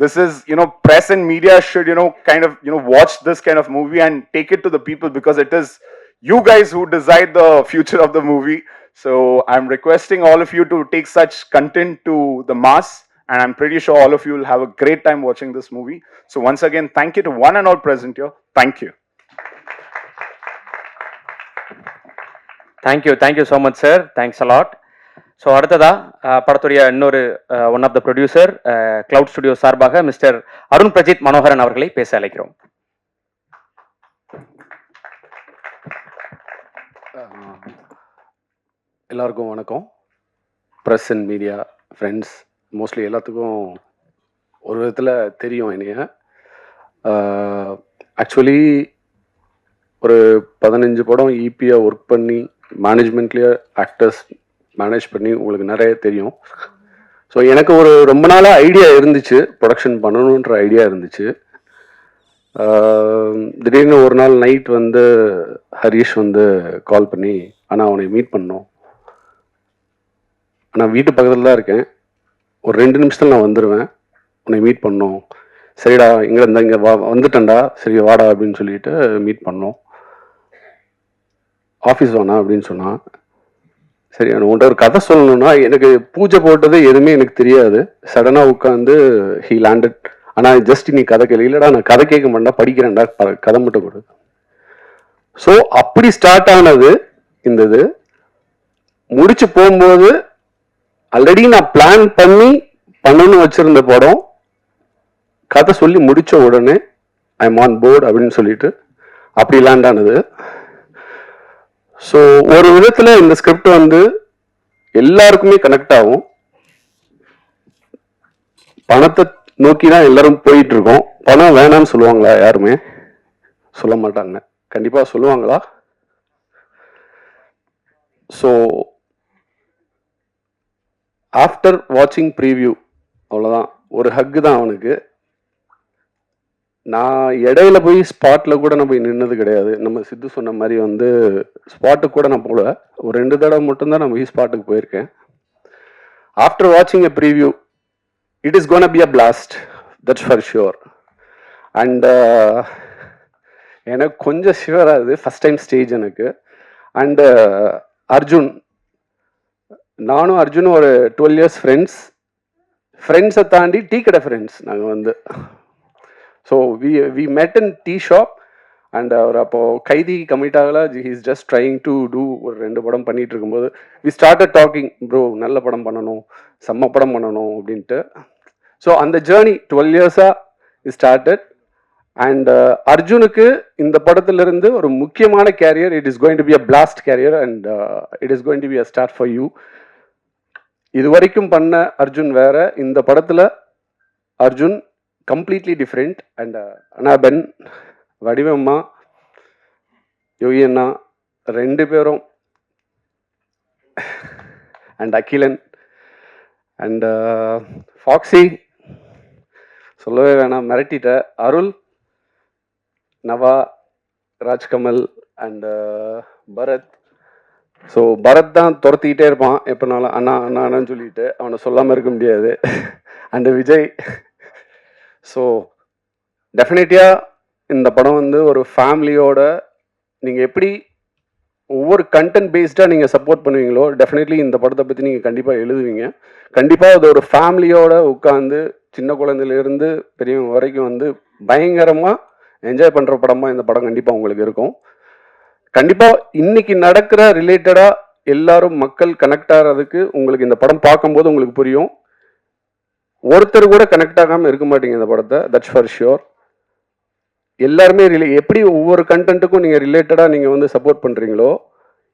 this is, you know, press and media should, you know, kind of, you know, watch this kind of movie and take it to the people, because it is you guys who decide the future of the movie. So I'm requesting all of you to take such content to the mass, and I'm pretty sure all of you will have a great time watching this movie. So once again, thank you to one and all present here. Thank you. Thank you so much sir, thanks a lot. So அடுத்ததா படத்துடைய இன்னொரு one of the producer cloud studio சார்பாக mister Arun Prajith Manoharan அவர்களை பேச அழைக்கிறோம். எல்லாருக்கும் வணக்கம். Press and media friends mostly எல்லாத்துக்கும் ஒரு விதத்தில் தெரியும் என்னைய. ஆக்சுவலி ஒரு 15 படம் ஈபியாக ஒர்க் பண்ணி மேனேஜ்மெண்ட்லேயே ஆக்டர்ஸ் மேனேஜ் பண்ணி உங்களுக்கு நிறைய தெரியும். ஸோ எனக்கு ஒரு ரொம்ப நாளாக ஐடியா இருந்துச்சு, ப்ரொடக்ஷன் பண்ணணுன்ற ஐடியா இருந்துச்சு. திடீர்னு ஒரு நாள் நைட் வந்து ஹரீஷ் வந்து கால் பண்ணி, ஆனால் அவனை மீட் பண்ணோம், நான் வீட்டு பக்கத்தில் தான் இருக்கேன், ஒரு 2 நிமிஷத்தில் நான் வந்துடுவேன், உன்னை மீட் பண்ணோம். சரிடா இங்கே இருந்தால் இங்கே வந்துட்டேன்டா, சரி வாடா அப்படின்னு சொல்லிட்டு மீட் பண்ணோம். ஆஃபீஸ் வானா அப்படின்னு சொன்னான். சரி உன்ட்ட ஒரு கதை சொல்லணும்னா, எனக்கு பூஜை போட்டது எதுவுமே எனக்கு தெரியாது. சடனாக உட்காந்து ஹீ லேண்டட். ஆனால் ஜஸ்ட் நீ கதை கேள்வி இல்லைடா, நான் கதை கேட்க மாட்டேன், படிக்கிறேன்டா, கதை மட்டும் கொடு. ஸோ அப்படி ஸ்டார்ட் ஆனது இந்த இது. முடிச்சு போகும்போது ஆல்ரெடி நான் பிளான் பண்ணி பண்ணணும்னு வச்சிருந்த படம், கதை சொல்லி முடிச்ச உடனே ஐ எம் ஆன் போர்டு அப்படின்னு சொல்லிட்டு அப்படி லேண்ட் ஆனது. ஸோ ஒரு விதத்தில் இந்த ஸ்கிரிப்ட் வந்து எல்லாருக்குமே கனெக்ட் ஆகும். பணத்தை நோக்கி தான் எல்லாரும் போயிட்டு இருக்கோம். பணம் வேணாம்னு சொல்லுவாங்களா? யாருமே சொல்ல மாட்டாங்க. கண்டிப்பாக சொல்லுவாங்களா? ஸோ ஆஃப்டர் வாட்சிங் ப்ரீவியூ அவ்வளோதான், ஒரு ஹக்கு தான் அவனுக்கு. நான் இடையில போய் ஸ்பாட்டில் கூட நான் போய் நின்னது கிடையாது. நம்ம சித்து சொன்ன மாதிரி வந்து ஸ்பாட்டுக்கு கூட நான் போகல. ஒரு 2 தடவை மட்டும்தான் நான் போய் ஸ்பாட்டுக்கு போயிருக்கேன். ஆஃப்டர் வாட்சிங் a preview it is gonna be a blast, that's for sure. And எனக்கு கொஞ்சம் ஷுவர் ஆகுது, ஃபஸ்ட் டைம் ஸ்டேஜ் எனக்கு. அண்டு அர்ஜுன், நானும் அர்ஜுனும் ஒரு 12 இயர்ஸ் ஃப்ரெண்ட்ஸை தாண்டி டீ கடை ஃப்ரெண்ட்ஸ் நாங்கள் வந்து. So we met in tea shop. And அவர் அப்போது கைதி கமிட் ஆகலை, he's just trying to do. ஒரு 2 படம் பண்ணிகிட்டு இருக்கும்போது வி ஸ்டார்டட் டாக்கிங், ப்ரோ நல்ல படம் பண்ணணும், செம்ம படம் பண்ணணும் அப்படின்ட்டு. ஸோ அந்த ஜேர்னி 12 இயர்ஸாக இஸ் ஸ்டார்டட். அண்ட் அர்ஜுனுக்கு இந்த படத்திலிருந்து ஒரு முக்கியமான career, it is going to be a blast career and it is going to be a start for you. இது வரைக்கும் பண்ண அர்ஜுன் வேற, இந்த படத்தில் Arjun completely different. And Anna Ben, வடிவம்மா, யோகி அண்ணா 2 பேரும், அண்ட் அகிலன் அண்ட் ஃபாக்ஸி சொல்லவே வேணாம், மிரட்டிட்ட. அருள், நவா, ராஜ்கமல் அண்ட் பரத். ஸோ பரத் தான் துரத்திக்கிட்டே இருப்பான் எப்போனாலும், அண்ணா அண்ணா அண்ணான்னு சொல்லிட்டு, அவனை சொல்லாமல் இருக்க முடியாது. அண்டு விஜய். ஸோ டெஃபினெட்லியாக இந்த படம் வந்து ஒரு ஃபேமிலியோட, நீங்கள் எப்படி ஒவ்வொரு கண்டென்ட் பேஸ்டாக நீங்கள் சப்போர்ட் பண்ணுவீங்களோ, டெஃபினெட்லி இந்த படத்தை பற்றி நீங்கள் கண்டிப்பாக எழுதுவீங்க. கண்டிப்பாக அது ஒரு ஃபேமிலியோட உட்காந்து சின்ன குழந்தையிலேருந்து பெரியவங்க வரைக்கும் வந்து பயங்கரமாக என்ஜாய் பண்ணுற படமாக இந்த படம் கண்டிப்பாக உங்களுக்கு இருக்கும். கண்டிப்பாக இன்னைக்கு நடக்கிற ரிலேட்டடாக எல்லாரும் மக்கள் கனெக்ட் ஆகிறதுக்கு உங்களுக்கு இந்த படம் பார்க்கும்போது உங்களுக்கு புரியும். ஒருத்தர் கூட கனெக்ட் ஆகாமல் இருக்க மாட்டீங்க இந்த படத்தை, தட்ஸ் ஃபார் ஷியோர். எல்லாருமே எப்படி ஒவ்வொரு கண்டென்ட்டுக்கும் நீங்கள் ரிலேட்டடாக நீங்கள் வந்து சப்போர்ட் பண்ணுறீங்களோ,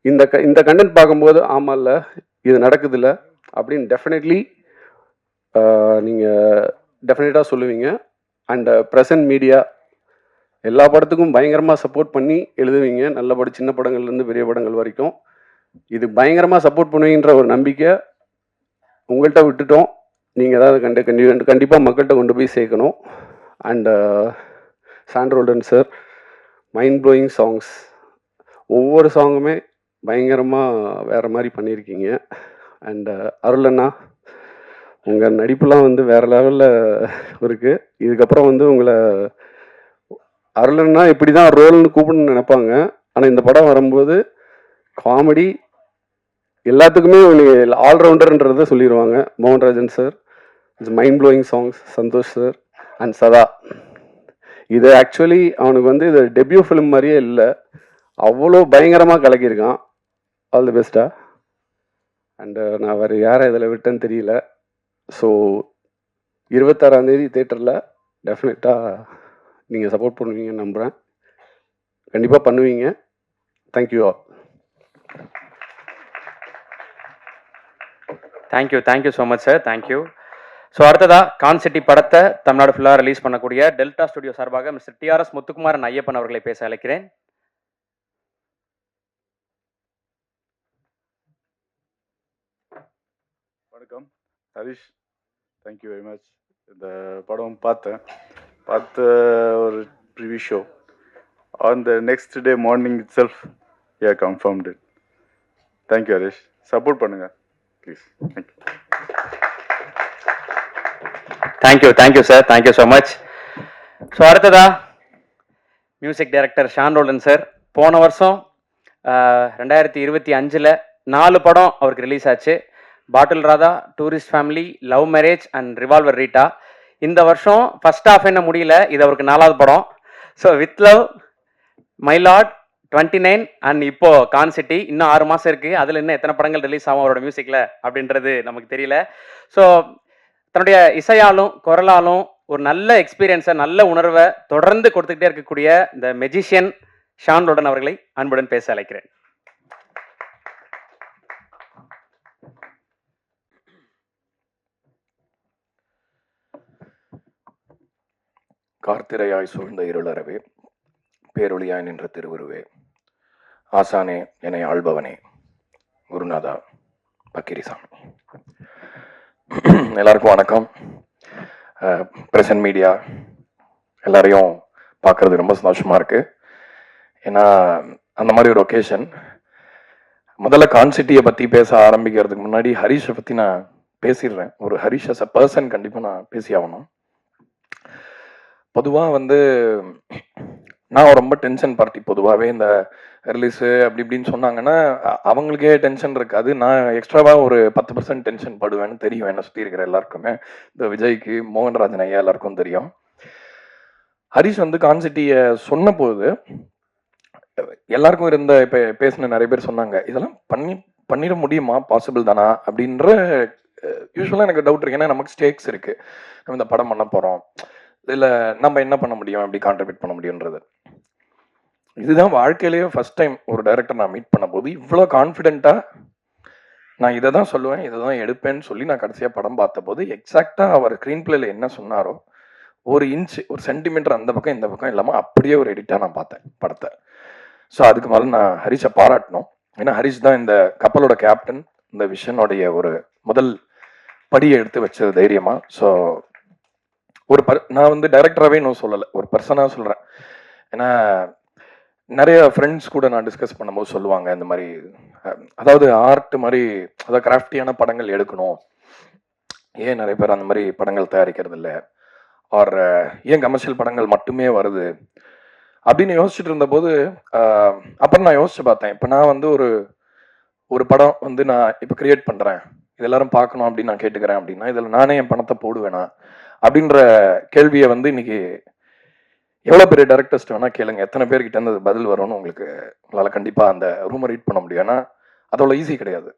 இந்த கண்டென்ட் பார்க்கும்போது ஆமாம்ல இது நடக்குதுல்ல அப்படின்னு டெஃபினெட்லி நீங்கள் டெஃபினட்டாக சொல்லுவீங்க. அண்ட் ப்ரெசன்ட் மீடியா எல்லா படத்துக்கும் பயங்கரமாக சப்போர்ட் பண்ணி எழுதுவீங்க, நல்ல படம், சின்ன படங்கள்லேருந்து பெரிய படங்கள் வரைக்கும். இது பயங்கரமாக சப்போர்ட் பண்ணுவீங்கன்ற ஒரு நம்பிக்கை உங்கள்கிட்ட விட்டுட்டோம். நீங்கள் ஏதாவது கண்டிப்பாக மக்கள்கிட்ட கொண்டு போய் சேர்க்கணும். And Sean Roldan sir, mind blowing songs, ஒவ்வொரு சாங்குமே பயங்கரமாக வேறு மாதிரி பண்ணியிருக்கீங்க. அண்ட் அருளண்ணா, உங்கள் நடிப்புலாம் வந்து வேறு லெவலில் இருக்குது. இதுக்கப்புறம் வந்து உங்களை அருளண்ணா இப்படி தான் ரோல்னு கூப்பிடணும்னு நினைப்பாங்க. ஆனால் இந்த படம் வரும்போது காமெடி எல்லாத்துக்குமே ஆல்ரவுண்டர்ன்றதை சொல்லிடுவாங்க. Mohanrajan sir, mind blowing songs, Santhosh sir and Sadha. இது ஆக்சுவலி அவனுக்கு வந்து இது டெபியூ ஃபிலிம் மாதிரியே இல்லை, அவ்வளோ பயங்கரமாக கலக்கியிருக்கான். ஆல் தி பெஸ்ட்டா. அண்டு நான் வேறு யாரை இதில் விட்டேன்னு தெரியல. ஸோ 26ஆம் தேதி தேட்டரில் டெஃபினட்டாக நீங்கள் சப்போர்ட் பண்ணுவீங்கன்னு நம்புகிறேன். கண்டிப்பாக பண்ணுவீங்க. Thank you all. Thank you so much sir, thank you. So அடுத்ததாக கான் சிட்டி படத்தை தமிழ்நாடு ஃபுல்லாக ரிலீஸ் பண்ணக்கூடிய டெல்டா ஸ்டுடியோ சார்பாக மிஸ்டர் டிஆர்எஸ் முத்துக்குமாரன் ஐயப்பன் அவர்களை பேச அழைக்கிறேன். வணக்கம் ஹரிஷ், தேங்க்யூ வெரி மச். இந்த படம் பார்த்த ஒரு preview show on the next day morning itself confirmed. Thank you Harish, support பண்ணுங்கள் please. Thank you sir, thank you so much. So அடுத்ததா மியூசிக் டைரக்டர் ஷான்ரோல்டன் சார். போன வருஷம் 2025 4 படம் அவருக்கு ரிலீஸ் ஆச்சு. Bottle Radha, tourist family, love marriage and revolver Rita. இந்த வருஷம் first half என்ன முடியல, இது அவருக்கு 4வது படம். So with love, my Lord, 29 and இப்போ கான் சிட்டி. இன்னும் 6 மாதம் இருக்குது. அதில் இன்னும் எத்தனை படங்கள் ரிலீஸ் ஆகும் அவரோட மியூசிக்கில் அப்படின்றது நமக்கு தெரியல. ஸோ தன்னுடைய இசையாலும் குரலாலும் ஒரு நல்ல எக்ஸ்பீரியன்ஸை, நல்ல உணர்வை தொடர்ந்து கொடுத்துக்கிட்டே இருக்கக்கூடிய இந்த மெஜிஷியன் ஷான்ரோல்டன் அவர்களை அன்புடன் பேச அழைக்கிறேன். கார்த்திரையாய் சூழ்ந்த இருளறவே, பேரொளியாய் நின்ற திருவுருவே, ஆசானே என்னை ஆள்பவனே, குருநாதா பக்கிரிசாமி. எல்லாருக்கும் வணக்கம். பிரசன்ட் மீடியா எல்லாரையும் பார்க்கறது ரொம்ப சந்தோஷமா இருக்கு. ஏன்னா அந்த மாதிரி ஒரு ஒகேஷன். முதல்ல கான்சிட்டியை பற்றி பேச ஆரம்பிக்கிறதுக்கு முன்னாடி ஹரிஷை பற்றி நான் பேசிடுறேன். ஒரு ஹரிஷ் அஸ் அ பர்சன் கண்டிப்பாக நான் பேசி ஆகணும். பொதுவாக வந்து நான் ரொம்ப டென்ஷன் பார்ட்டி. பொதுவாகவே இந்த ரிலீஸு அப்படி இப்படின்னு சொன்னாங்கன்னா அவங்களுக்கே டென்ஷன் இருக்காது. நான் எக்ஸ்ட்ராவாக ஒரு 10% டென்ஷன் படுவேன்னு தெரியும் என்னை சுற்றி இருக்கிற எல்லாருக்குமே. இந்த விஜய்க்கு, மோகன்ராஜன் ஐயா எல்லாருக்கும் தெரியும். ஹரிஷ் வந்து கான்சிட்டியை சொன்ன போது எல்லாருக்கும் இருந்த இப்போ பேசின நிறைய பேர் சொன்னாங்க, இதெல்லாம் பண்ணிட முடியுமா, பாசிபிள் தானா அப்படின்ற யூஸ்வலாக எனக்கு டவுட் இருக்கு. ஏன்னா நமக்கு ஸ்டேக்ஸ் இருக்கு. நம்ம இந்த படம் பண்ண போகிறோம், இதில் நம்ம என்ன பண்ண முடியும், எப்படி கான்ட்ரிபியூட் பண்ண முடியுன்றது. இதுதான் வாழ்க்கையிலேயே ஃபர்ஸ்ட் டைம் ஒரு டைரக்டர் நான் மீட் பண்ண போது இவ்வளோ கான்ஃபிடென்ட்டாக நான் இதை தான் சொல்லுவேன், இதை தான் எடுப்பேன்னு சொல்லி நான் கடைசியாக படம் பார்த்த போது எக்ஸாக்டாக அவர் ஸ்க்ரீன் பிளேல என்ன சொன்னாரோ ஒரு இன்ச், ஒரு சென்டிமீட்டர் அந்த பக்கம் இந்த பக்கம் இல்லாமல் அப்படியே ஒரு எடிட்டாக நான் பார்த்தேன் படத்தை. ஸோ அதுக்கு மேலே நான் ஹரிஷை பாராட்டணும். ஏன்னா ஹரிஷ் தான் இந்த கப்பலோட கேப்டன், இந்த விஷனோடைய ஒரு முதல் படியை எடுத்து வச்சது தைரியமாக. ஸோ ஒரு நான் வந்து டைரக்டராகவே இன்னும் சொல்லலை, ஒரு பர்சனாக சொல்கிறேன். ஏன்னா நிறைய ஃப்ரெண்ட்ஸ் கூட நான் டிஸ்கஸ் பண்ணும்போது சொல்லுவாங்க இந்த மாதிரி, அதாவது ஆர்ட் மாதிரி, அதாவது கிராஃப்டியான படங்கள் எடுக்கணும், ஏன் நிறைய பேர் அந்த மாதிரி படங்கள் தயாரிக்கிறது இல்லை, ஆர் ஏன் கமர்ஷியல் படங்கள் மட்டுமே வருது அப்படின்னு யோசிச்சுட்டு இருந்தபோது அப்புறம் நான் யோசிச்சு பார்த்தேன். இப்போ நான் வந்து ஒரு படம் வந்து நான் இப்போ கிரியேட் பண்ணுறேன், இது எல்லாரும் பார்க்கணும் அப்படின்னு நான் கேட்டுக்கிறேன் அப்படின்னா இதில் நானே என் பணத்தை போடுவேனா அப்படின்ற கேள்வியை வந்து இன்னைக்கு எவ்வளோ பெரிய டேரக்டர்ஸ்ட் வேணால் கேளுங்க, எத்தனை பேர்கிட்ட இருந்து பதில் வரும்னு உங்களால் கண்டிப்பாக அந்த ரூமை ரீட் பண்ண முடியும். ஏன்னா அது அவ்வளோ ஈஸி கிடையாது.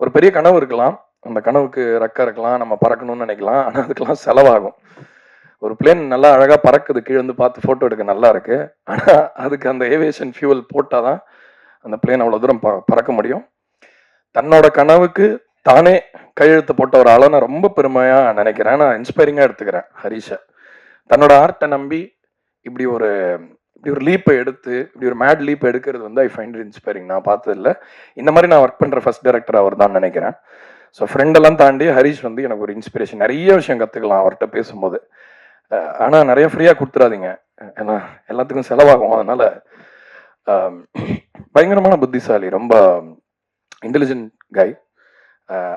ஒரு பெரிய கனவு இருக்கலாம், அந்த கனவுக்கு ரெக்கை இருக்கலாம், நம்ம பறக்கணும்னு நினைக்கலாம், ஆனால் அதுக்கெல்லாம் செலவாகும். ஒரு பிளேன் நல்லா அழகாக பறக்குது, கீழே வந்து பார்த்து ஃபோட்டோ எடுக்க நல்லா இருக்கு, ஆனால் அதுக்கு அந்த ஏவியேஷன் ஃபியூவல் போட்டால் தான் அந்த பிளேன் அவ்வளோ தூரம் பறக்க முடியும். தன்னோட கனவுக்கு தானே கையெழுத்து போட்ட ஒரு ஆளை நான் ரொம்ப பெருமையாக நினைக்கிறேன். நான் இன்ஸ்பைரிங்காக எடுத்துக்கிறேன் ஹரிஷை. தன்னோட ஆர்ட்டை நம்பி இப்படி ஒரு லீப்பை எடுத்து, இப்படி ஒரு மேட் லீப் எடுக்கிறது வந்து ஐ ஃபைண்ட் இட் இன்ஸ்பைரிங். நான் பார்த்ததில்ல. இந்த மாதிரி நான் ஒர்க் பண்ணுற ஃபர்ஸ்ட் டைரக்டர் அவர் தான் நினைக்கிறேன். ஸோ ஃப்ரெண்டெல்லாம் தாண்டி ஹரிஷ் வந்து எனக்கு ஒரு இன்ஸ்பிரேஷன். நிறைய விஷயம் கற்றுக்கலாம் அவர்கிட்ட பேசும்போது. ஆனால் நிறைய ஃப்ரீயாக கொடுத்துடாதீங்க, ஏன்னா எல்லாத்துக்கும் செலவாகும். அதனால பயங்கரமான புத்திசாலி, ரொம்ப இன்டெலிஜென்ட் கை.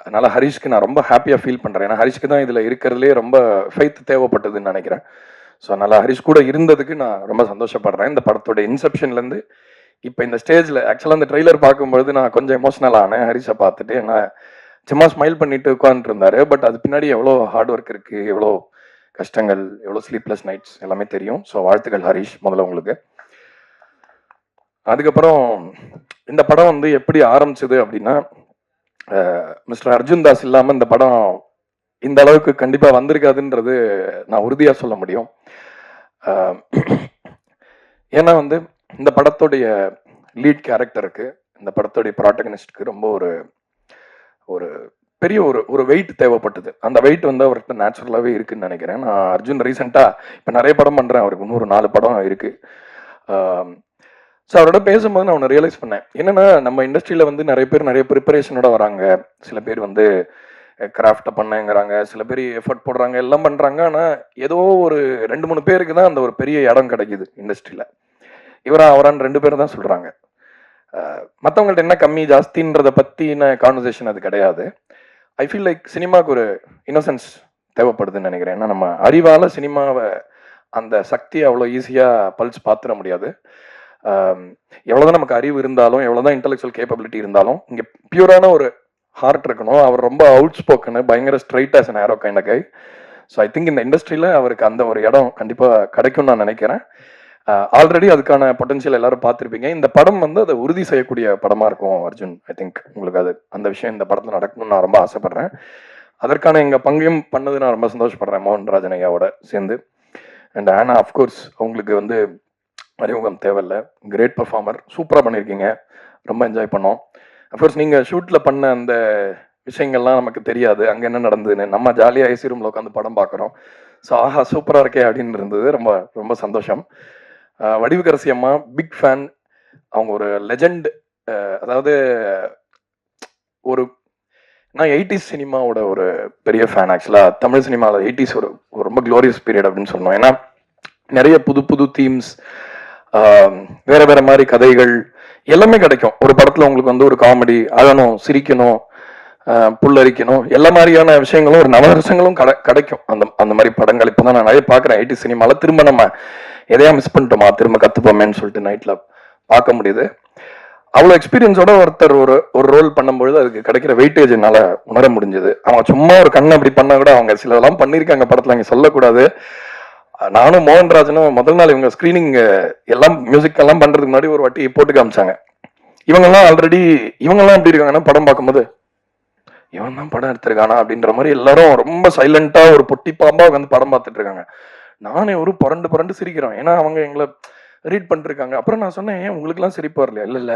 அதனால ஹரிஷ்க்கு நான் ரொம்ப ஹாப்பியாக ஃபீல் பண்ணுறேன். ஏன்னா ஹரிஷ்க்கு தான் இதில் இருக்கிறதுலே ரொம்ப ஃபெய்த் தேவைப்பட்டதுன்னு நினைக்கிறேன். ஸோ அதனால் ஹரிஷ் கூட இருந்ததுக்கு நான் ரொம்ப சந்தோஷப்படுறேன். இந்த படத்தோட இன்செப்ஷன்லேருந்து இப்போ இந்த ஸ்டேஜில் ஆக்சுவலாக அந்த ட்ரெய்லர் பார்க்கும்பொழுது நான் கொஞ்சம் எமோஷனல் ஆனேன் ஹரிஷை பார்த்துட்டு. ஏன்னா சும்மா ஸ்மைல் பண்ணிட்டு உட்காந்துட்டு இருந்தாரு, பட் அது பின்னாடி எவ்வளோ ஹார்ட் ஒர்க் இருக்குது, எவ்வளோ கஷ்டங்கள், எவ்வளோ ஸ்லீப்லெஸ் நைட்ஸ் எல்லாமே தெரியும். ஸோ வாழ்த்துக்கள் ஹரிஷ் முதல்ல உங்களுக்கு. அதுக்கப்புறம் இந்த படம் வந்து எப்படி ஆரம்பிச்சது அப்படின்னா, மிஸ்டர் அர்ஜுன் தாஸ் இல்லாமல் இந்த படம் இந்த அளவுக்கு கண்டிப்பாக வந்திருக்காதுன்றது நான் உறுதியாக சொல்ல முடியும். ஏன்னா வந்து இந்த படத்துடைய லீட் கேரக்டருக்கு, இந்த படத்துடைய ப்ராட்டகனிஸ்டுக்கு ரொம்ப ஒரு பெரிய ஒரு வெயிட் தேவைப்பட்டது. அந்த வெயிட் வந்து அவர்கிட்ட நேச்சுரலாகவே இருக்குன்னு நினைக்கிறேன். நான் அர்ஜுன் ரீசெண்டாக இப்போ நிறைய படம் பண்ணுறேன், அவருக்கு இன்னொரு 4 படம் இருக்குது. ஸோ அவரோட பேசும்போது நான் ஒன்று ரியலைஸ் பண்ணேன். என்னென்னா நம்ம இண்டஸ்ட்ரியில் வந்து நிறைய பேர் நிறைய ப்ரிப்பரேஷனோட வராங்க. சில பேர் வந்து கிராஃப்டை பண்ணேங்கிறாங்க, சில பேர் எஃபர்ட் போடுறாங்க, எல்லாம் பண்ணுறாங்க. ஆனால் ஏதோ ஒரு 2-3 பேருக்கு தான் அந்த ஒரு பெரிய இடம் கிடைக்குது இண்டஸ்ட்ரியில். அவரான்னு 2 பேர் தான் சொல்கிறாங்க. மற்றவங்கள்ட்ட என்ன கம்மி ஜாஸ்தின்றதை பற்றின கான்வர்சேஷன் அது கிடையாது. ஐ ஃபீல் லைக் சினிமாவுக்கு ஒரு இன்னோசன்ஸ் தேவைப்படுதுன்னு நினைக்கிறேன். ஏன்னா நம்ம அறிவால் சினிமாவை அந்த சக்தியை அவ்வளோ ஈஸியாக பல்ஸ் பார்த்துட முடியாது. எவ்வளோதான் நமக்கு அறிவு இருந்தாலும், எவ்வளோதான் இன்டெலெக்சுவல் கேப்பபிலிட்டி இருந்தாலும், இங்கே பியூரான ஒரு ஹார்ட் இருக்கணும். அவர் ரொம்ப அவுட் ஸ்போக்கனு, பயங்கர straight as an arrow kind of guy. So I think இந்த இண்டஸ்ட்ரியில் அவருக்கு அந்த ஒரு இடம் கண்டிப்பாக கிடைக்கும்னு நான் நினைக்கிறேன். ஆல்ரெடி அதுக்கான பொட்டன்ஷியல் எல்லாரும் பார்த்துருப்பீங்க. இந்த படம் வந்து அதை உறுதி செய்யக்கூடிய படமாக இருக்கும் அர்ஜுன். ஐ திங்க் உங்களுக்கு அந்த விஷயம் இந்த படத்தில் நடக்கணும்னு நான் ரொம்ப ஆசைப்பட்றேன். அதற்கான எங்கள் பங்கையும் பண்ணது நான் ரொம்ப சந்தோஷப்படுறேன் மோகன்ராஜன் ஐயாவோட சேர்ந்து. அண்ட் ஆனா அஃப்கோர்ஸ் அவங்களுக்கு வந்து அறிமுகம் தேவையில்லை, கிரேட் பர்ஃபார்மர், சூப்பராக பண்ணியிருக்கீங்க, ரொம்ப என்ஜாய் பண்ணோம். அஃப்கோர்ஸ் நீங்கள் ஷூட்டில் பண்ண அந்த விஷயங்கள்லாம் நமக்கு தெரியாது, அங்கே என்ன நடந்ததுன்னு. நம்ம ஜாலியாக ஏசி ரூமில் உட்காந்து படம் பார்க்குறோம். ஸோ ஆஹா சூப்பராக இருக்கே அப்படின்னு இருந்தது. ரொம்ப ரொம்ப சந்தோஷம். வடிவுக்கரசி அம்மா பிக் ஃபேன். அவங்க ஒரு லெஜண்ட். அதாவது ஒரு நான் 80s சினிமாவோட ஒரு பெரிய ஃபேன். ஆக்சுவலாக தமிழ் சினிமாவில் 80s ஒரு ஒரு ரொம்ப க்ளோரியஸ் பீரியட் அப்படின்னு சொல்லணும். ஏன்னா நிறைய புது புது தீம்ஸ், வேற வேற மாதிரி கதைகள் எல்லாமே கிடைக்கும். ஒரு படத்தில் உங்களுக்கு வந்து ஒரு காமெடி, அழணும், சிரிக்கணும், புல்லரிக்கணும், எல்லா மாதிரியான விஷயங்களும் ஒரு நவரசங்களும் கிடைக்கும் அந்த அந்த மாதிரி படங்கள். இப்போ தான் நான் நிறைய பார்க்குறேன் 80s சினிமாவில். திரும்ப நம்ம எதையா மிஸ் பண்ணிட்டோமா, திரும்ப கற்றுப்போமேன்னு சொல்லிட்டு நைட்டில் பார்க்க முடியுது. அவ்வளோ எக்ஸ்பீரியன்ஸோட ஒருத்தர் ஒரு ஒரு ரோல் பண்ணும்பொழுது அதுக்கு கிடைக்கிற வெயிட்டேஜ் என்னால் உணர முடிஞ்சது. அவங்க சும்மா ஒரு கண்ணை அப்படி பண்ணால் கூட அவங்க சிலதெல்லாம் பண்ணியிருக்காங்க படத்தில், இங்கே சொல்லக்கூடாது. நானும் மோகன்ராஜனும் முதல் நாள் இவங்க ஸ்க்ரீனிங் எல்லாம் மியூசிக் எல்லாம் பண்ணுறதுக்கு முன்னாடி ஒரு வாட்டி போட்டு காமிச்சாங்க. இவங்கெல்லாம் ஆல்ரெடி இவங்கெல்லாம் எப்படி இருக்காங்கன்னா படம் பார்க்கும்போது இவன் தான் படம் எடுத்திருக்கானா அப்படின்ற மாதிரி எல்லாரும் ரொம்ப சைலண்டா ஒரு பொட்டி பாம்பா வந்து படம் பார்த்துட்டு இருக்காங்க. நானே ஒரு புரண்டு புரண்டு சிரிக்கிறோம். ஏன்னா அவங்க எங்களை ரீட் பண்ணிருக்காங்க. அப்புறம் நான் சொன்னேன், ஏன் உங்களுக்கு எல்லாம் சிரிப்பு வரலையா? இல்ல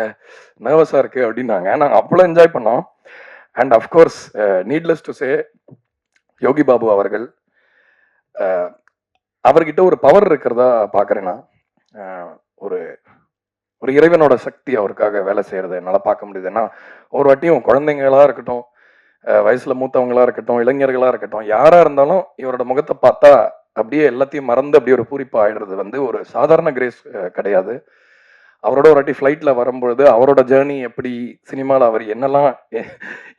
நர்வஸா இருக்கு அப்படின்னாங்க. நாங்க அவ்வளவு என்ஜாய் பண்ணோம். And of course needless to say Yogi Babu அவர்கள், அவர்கிட்ட ஒரு பவர் இருக்கிறதா பாக்குறேன் நான். ஒரு ஒரு இறைவனோட சக்தி அவருக்காக வேலை செய்யறது என்னால பார்க்க முடியுது. ஏன்னா ஒரு வாட்டியும் குழந்தைங்களா இருக்கட்டும், வயசுல மூத்தவங்களா இருக்கட்டும், இளைஞர்களா இருக்கட்டும், யாரா இருந்தாலும் இவரோட முகத்தை பார்த்தா அப்படியே எல்லாத்தையும் மறந்து அப்படியே ஒரு பூரிப்பா ஆயிடுறது வந்து ஒரு சாதாரண கிரேஸ் கிடையாது. அவரோட ஒரு வாட்டி ஃப்ளைட்ல வரும்பொழுது அவரோட ஜேர்னி எப்படி, சினிமாவில் அவர் என்னெல்லாம்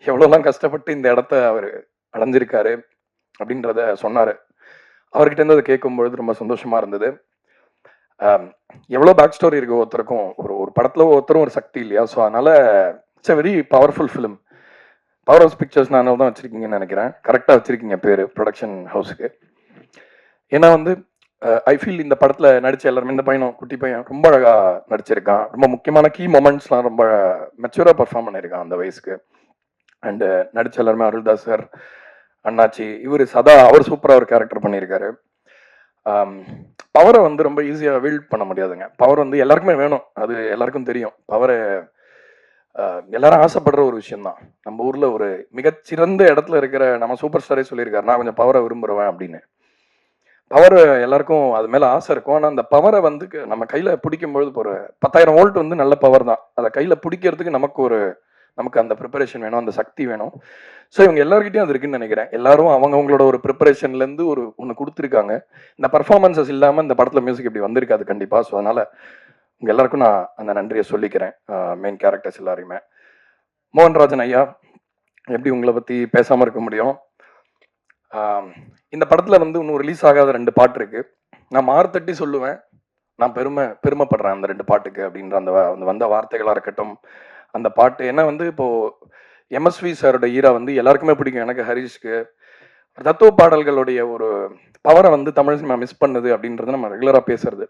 எவ்வளோலாம் கஷ்டப்பட்டு இந்த இடத்த அவர் அடைஞ்சிருக்காரு அப்படின்றத சொன்னாரு. அவர்கிட்ட இருந்து அதை கேட்கும்பொழுது ரொம்ப சந்தோஷமா இருந்தது. எவ்வளோ பேக் ஸ்டோரி இருக்கு ஒருத்தருக்கும், ஒரு ஒரு படத்துல ஒருத்தரும் ஒரு சக்தி இல்லையா? ஸோ அதனால it's a very powerful film. Power house pictures நான் தான் வச்சிருக்கீங்கன்னு நினைக்கிறேன். கரெக்டாக வச்சிருக்கீங்க பேரு ப்ரொடக்ஷன் ஹவுஸுக்கு. ஏன்னா வந்து ஐ ஃபீல் இந்த படத்துல நடிச்ச எல்லாருமே, இந்த பையனும் குட்டி பையன் ரொம்ப அழகா நடிச்சிருக்கான். ரொம்ப முக்கியமான கீ மொமெண்ட்ஸ்லாம் ரொம்ப மெச்சூரா பர்ஃபார்ம் பண்ணியிருக்கான் அந்த வயசுக்கு. அண்டு நடிச்ச எல்லாருமே அருள்தாஸ் சார், அண்ணாச்சி, இவர் சதா, அவர் சூப்பராக ஒரு கேரக்டர் பண்ணியிருக்காரு. பவரை வந்து ரொம்ப ஈஸியாக வீல்ட் பண்ண முடியாதுங்க. பவர் வந்து எல்லாருக்குமே வேணும், அது எல்லாருக்கும் தெரியும். பவரை எல்லாரும் ஆசைப்படுற ஒரு விஷயம்தான். நம்ம ஊர்ல ஒரு மிகச்சிறந்த இடத்துல இருக்கிற நம்ம சூப்பர் ஸ்டாரே சொல்லியிருக்காரு, நான் கொஞ்சம் பவரை விரும்புறேன் அப்படின்னு. பவர் எல்லாருக்கும் அது மேல ஆசை இருக்கும். ஆனால் அந்த பவரை வந்து நம்ம கையில பிடிக்கும்பொழுது ஒரு 10,000 வோல்ட் வந்து நல்ல பவர் தான். அதை கையில பிடிக்கிறதுக்கு நமக்கு அந்த ப்ரிப்பரேஷன் வேணும், அந்த சக்தி வேணும். ஸோ இவங்க எல்லாருக்கிட்டையும் அது இருக்குன்னு நினைக்கிறேன். எல்லாரும் அவங்களோட ஒரு ப்ரிப்பரேஷன்லேருந்து ஒன்று கொடுத்துருக்காங்க. இந்த பர்ஃபார்மன்ஸஸ் இல்லாமல் இந்த படத்தில் மியூசிக் இப்படி வந்திருக்காது கண்டிப்பாக. ஸோ அதனால உங்க எல்லாருக்கும் நான் அந்த நன்றியை சொல்லிக்கிறேன். மெயின் கேரக்டர்ஸ் எல்லாரையுமே. மோகன்ராஜன் ஐயா, எப்படி உங்களை பற்றி பேசாமல் இருக்க முடியும்? இந்த படத்தில் வந்து இன்னும் ரிலீஸ் ஆகாத 2 பாட்டு இருக்கு. நான் மார்த்தட்டி சொல்லுவேன், நான் பெருமைப்படுறேன் அந்த 2 பாட்டுக்கு அப்படின்ற அந்த வந்த வார்த்தைகளாக இருக்கட்டும், அந்த பாட்டு. ஏன்னா வந்து இப்போ எம்எஸ்வி சாரோட ஈரா வந்து எல்லாருக்குமே பிடிக்கும். எனக்கு, ஹரிஷ்க்கு தத்துவ பாடல்களுடைய ஒரு பவரை வந்து தமிழ் சினிமா மிஸ் பண்ணுது அப்படின்றது நம்ம ரெகுலராக பேசுறது.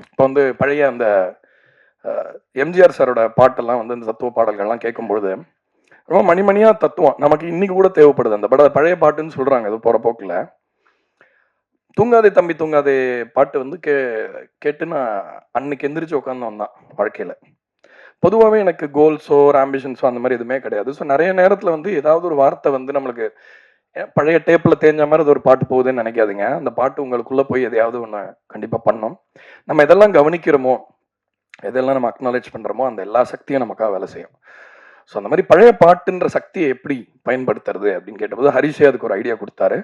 இப்போ வந்து பழைய அந்த எம்ஜிஆர் சாரோட பாட்டெல்லாம் வந்து இந்த தத்துவ பாடல்கள்லாம் கேட்கும்பொழுது ரொம்ப மணிமணியா தத்துவம் நமக்கு இன்னைக்கு கூட தேவைப்படுது. அந்த பழைய பாட்டுன்னு சொல்றாங்க அது போற போக்குல. தூங்காதே தம்பி தூங்காதே பாட்டு வந்து கேட்டு நான் அன்னைக்கு எந்திரிச்சு உட்காந்து தான் வாழ்க்கையில. பொதுவாகவே எனக்கு கோல்ஸோ ஒரு ஆம்பிஷன்ஸோ அந்த மாதிரி எதுவுமே கிடையாது. ஸோ நிறைய நேரத்தில் வந்து ஏதாவது ஒரு வார்த்தை வந்து நம்மளுக்கு பழைய டேப்பில் தேஞ்ச மாதிரி அது ஒரு பாட்டு போகுதுன்னு நினைக்காதீங்க. அந்த பாட்டு உங்களுக்குள்ளே போய் எதையாவது ஒன்று கண்டிப்பாக பண்ணோம். நம்ம எதெல்லாம் கவனிக்கிறோமோ, எதெல்லாம் நம்ம அக்னாலேஜ் பண்ணுறோமோ, அந்த எல்லா சக்தியும் நமக்காக வேலை செய்யும். ஸோ அந்த மாதிரி பழைய பாட்டுன்ற சக்தியை எப்படி பயன்படுத்துறது அப்படின்னு கேட்டபோது ஹரிஷே அதுக்கு ஒரு ஐடியா கொடுத்தாரு.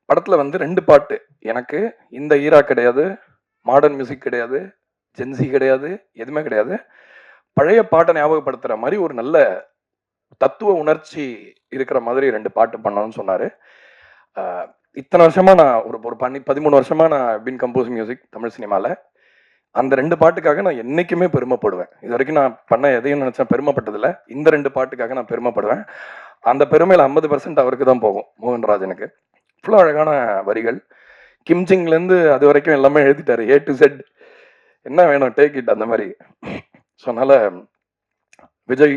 படத்தில் வந்து 2 பாட்டு, எனக்கு இந்த ஈரா கிடையாது, மாடர்ன் மியூசிக் கிடையாது, ஜென்சி கிடையாது, எதுவுமே கிடையாது, பழைய பாட்டை ஞாபகப்படுத்துற மாதிரி ஒரு நல்ல தத்துவ உணர்ச்சி இருக்கிற மாதிரி 2 பாட்டு பண்ணணும்னு சொன்னாரு. இத்தனை வருஷமா நான் ஒரு 13 வருஷமா நான் பின் கம்போஸ் மியூசிக் தமிழ் சினிமாவில். அந்த 2 பாட்டுக்காக நான் என்னைக்குமே பெருமைப்படுவேன். இது வரைக்கும் நான் பண்ண எதையும் நினைச்சா பெருமைப்பட்டதில்லை. இந்த 2 பாட்டுக்காக நான் பெருமைப்படுவேன். அந்த பெருமையில் 50% அவருக்கு தான் போகும், மோகன்ராஜனுக்கு. இவ்வளோ அழகான வரிகள், கிம்ஜிங்லேருந்து அது வரைக்கும் எல்லாமே எழுதிட்டாரு, A to Z. என்ன வேணும், டேக் இட், அந்த மாதிரி. ஸோ அதனால் விஜய்,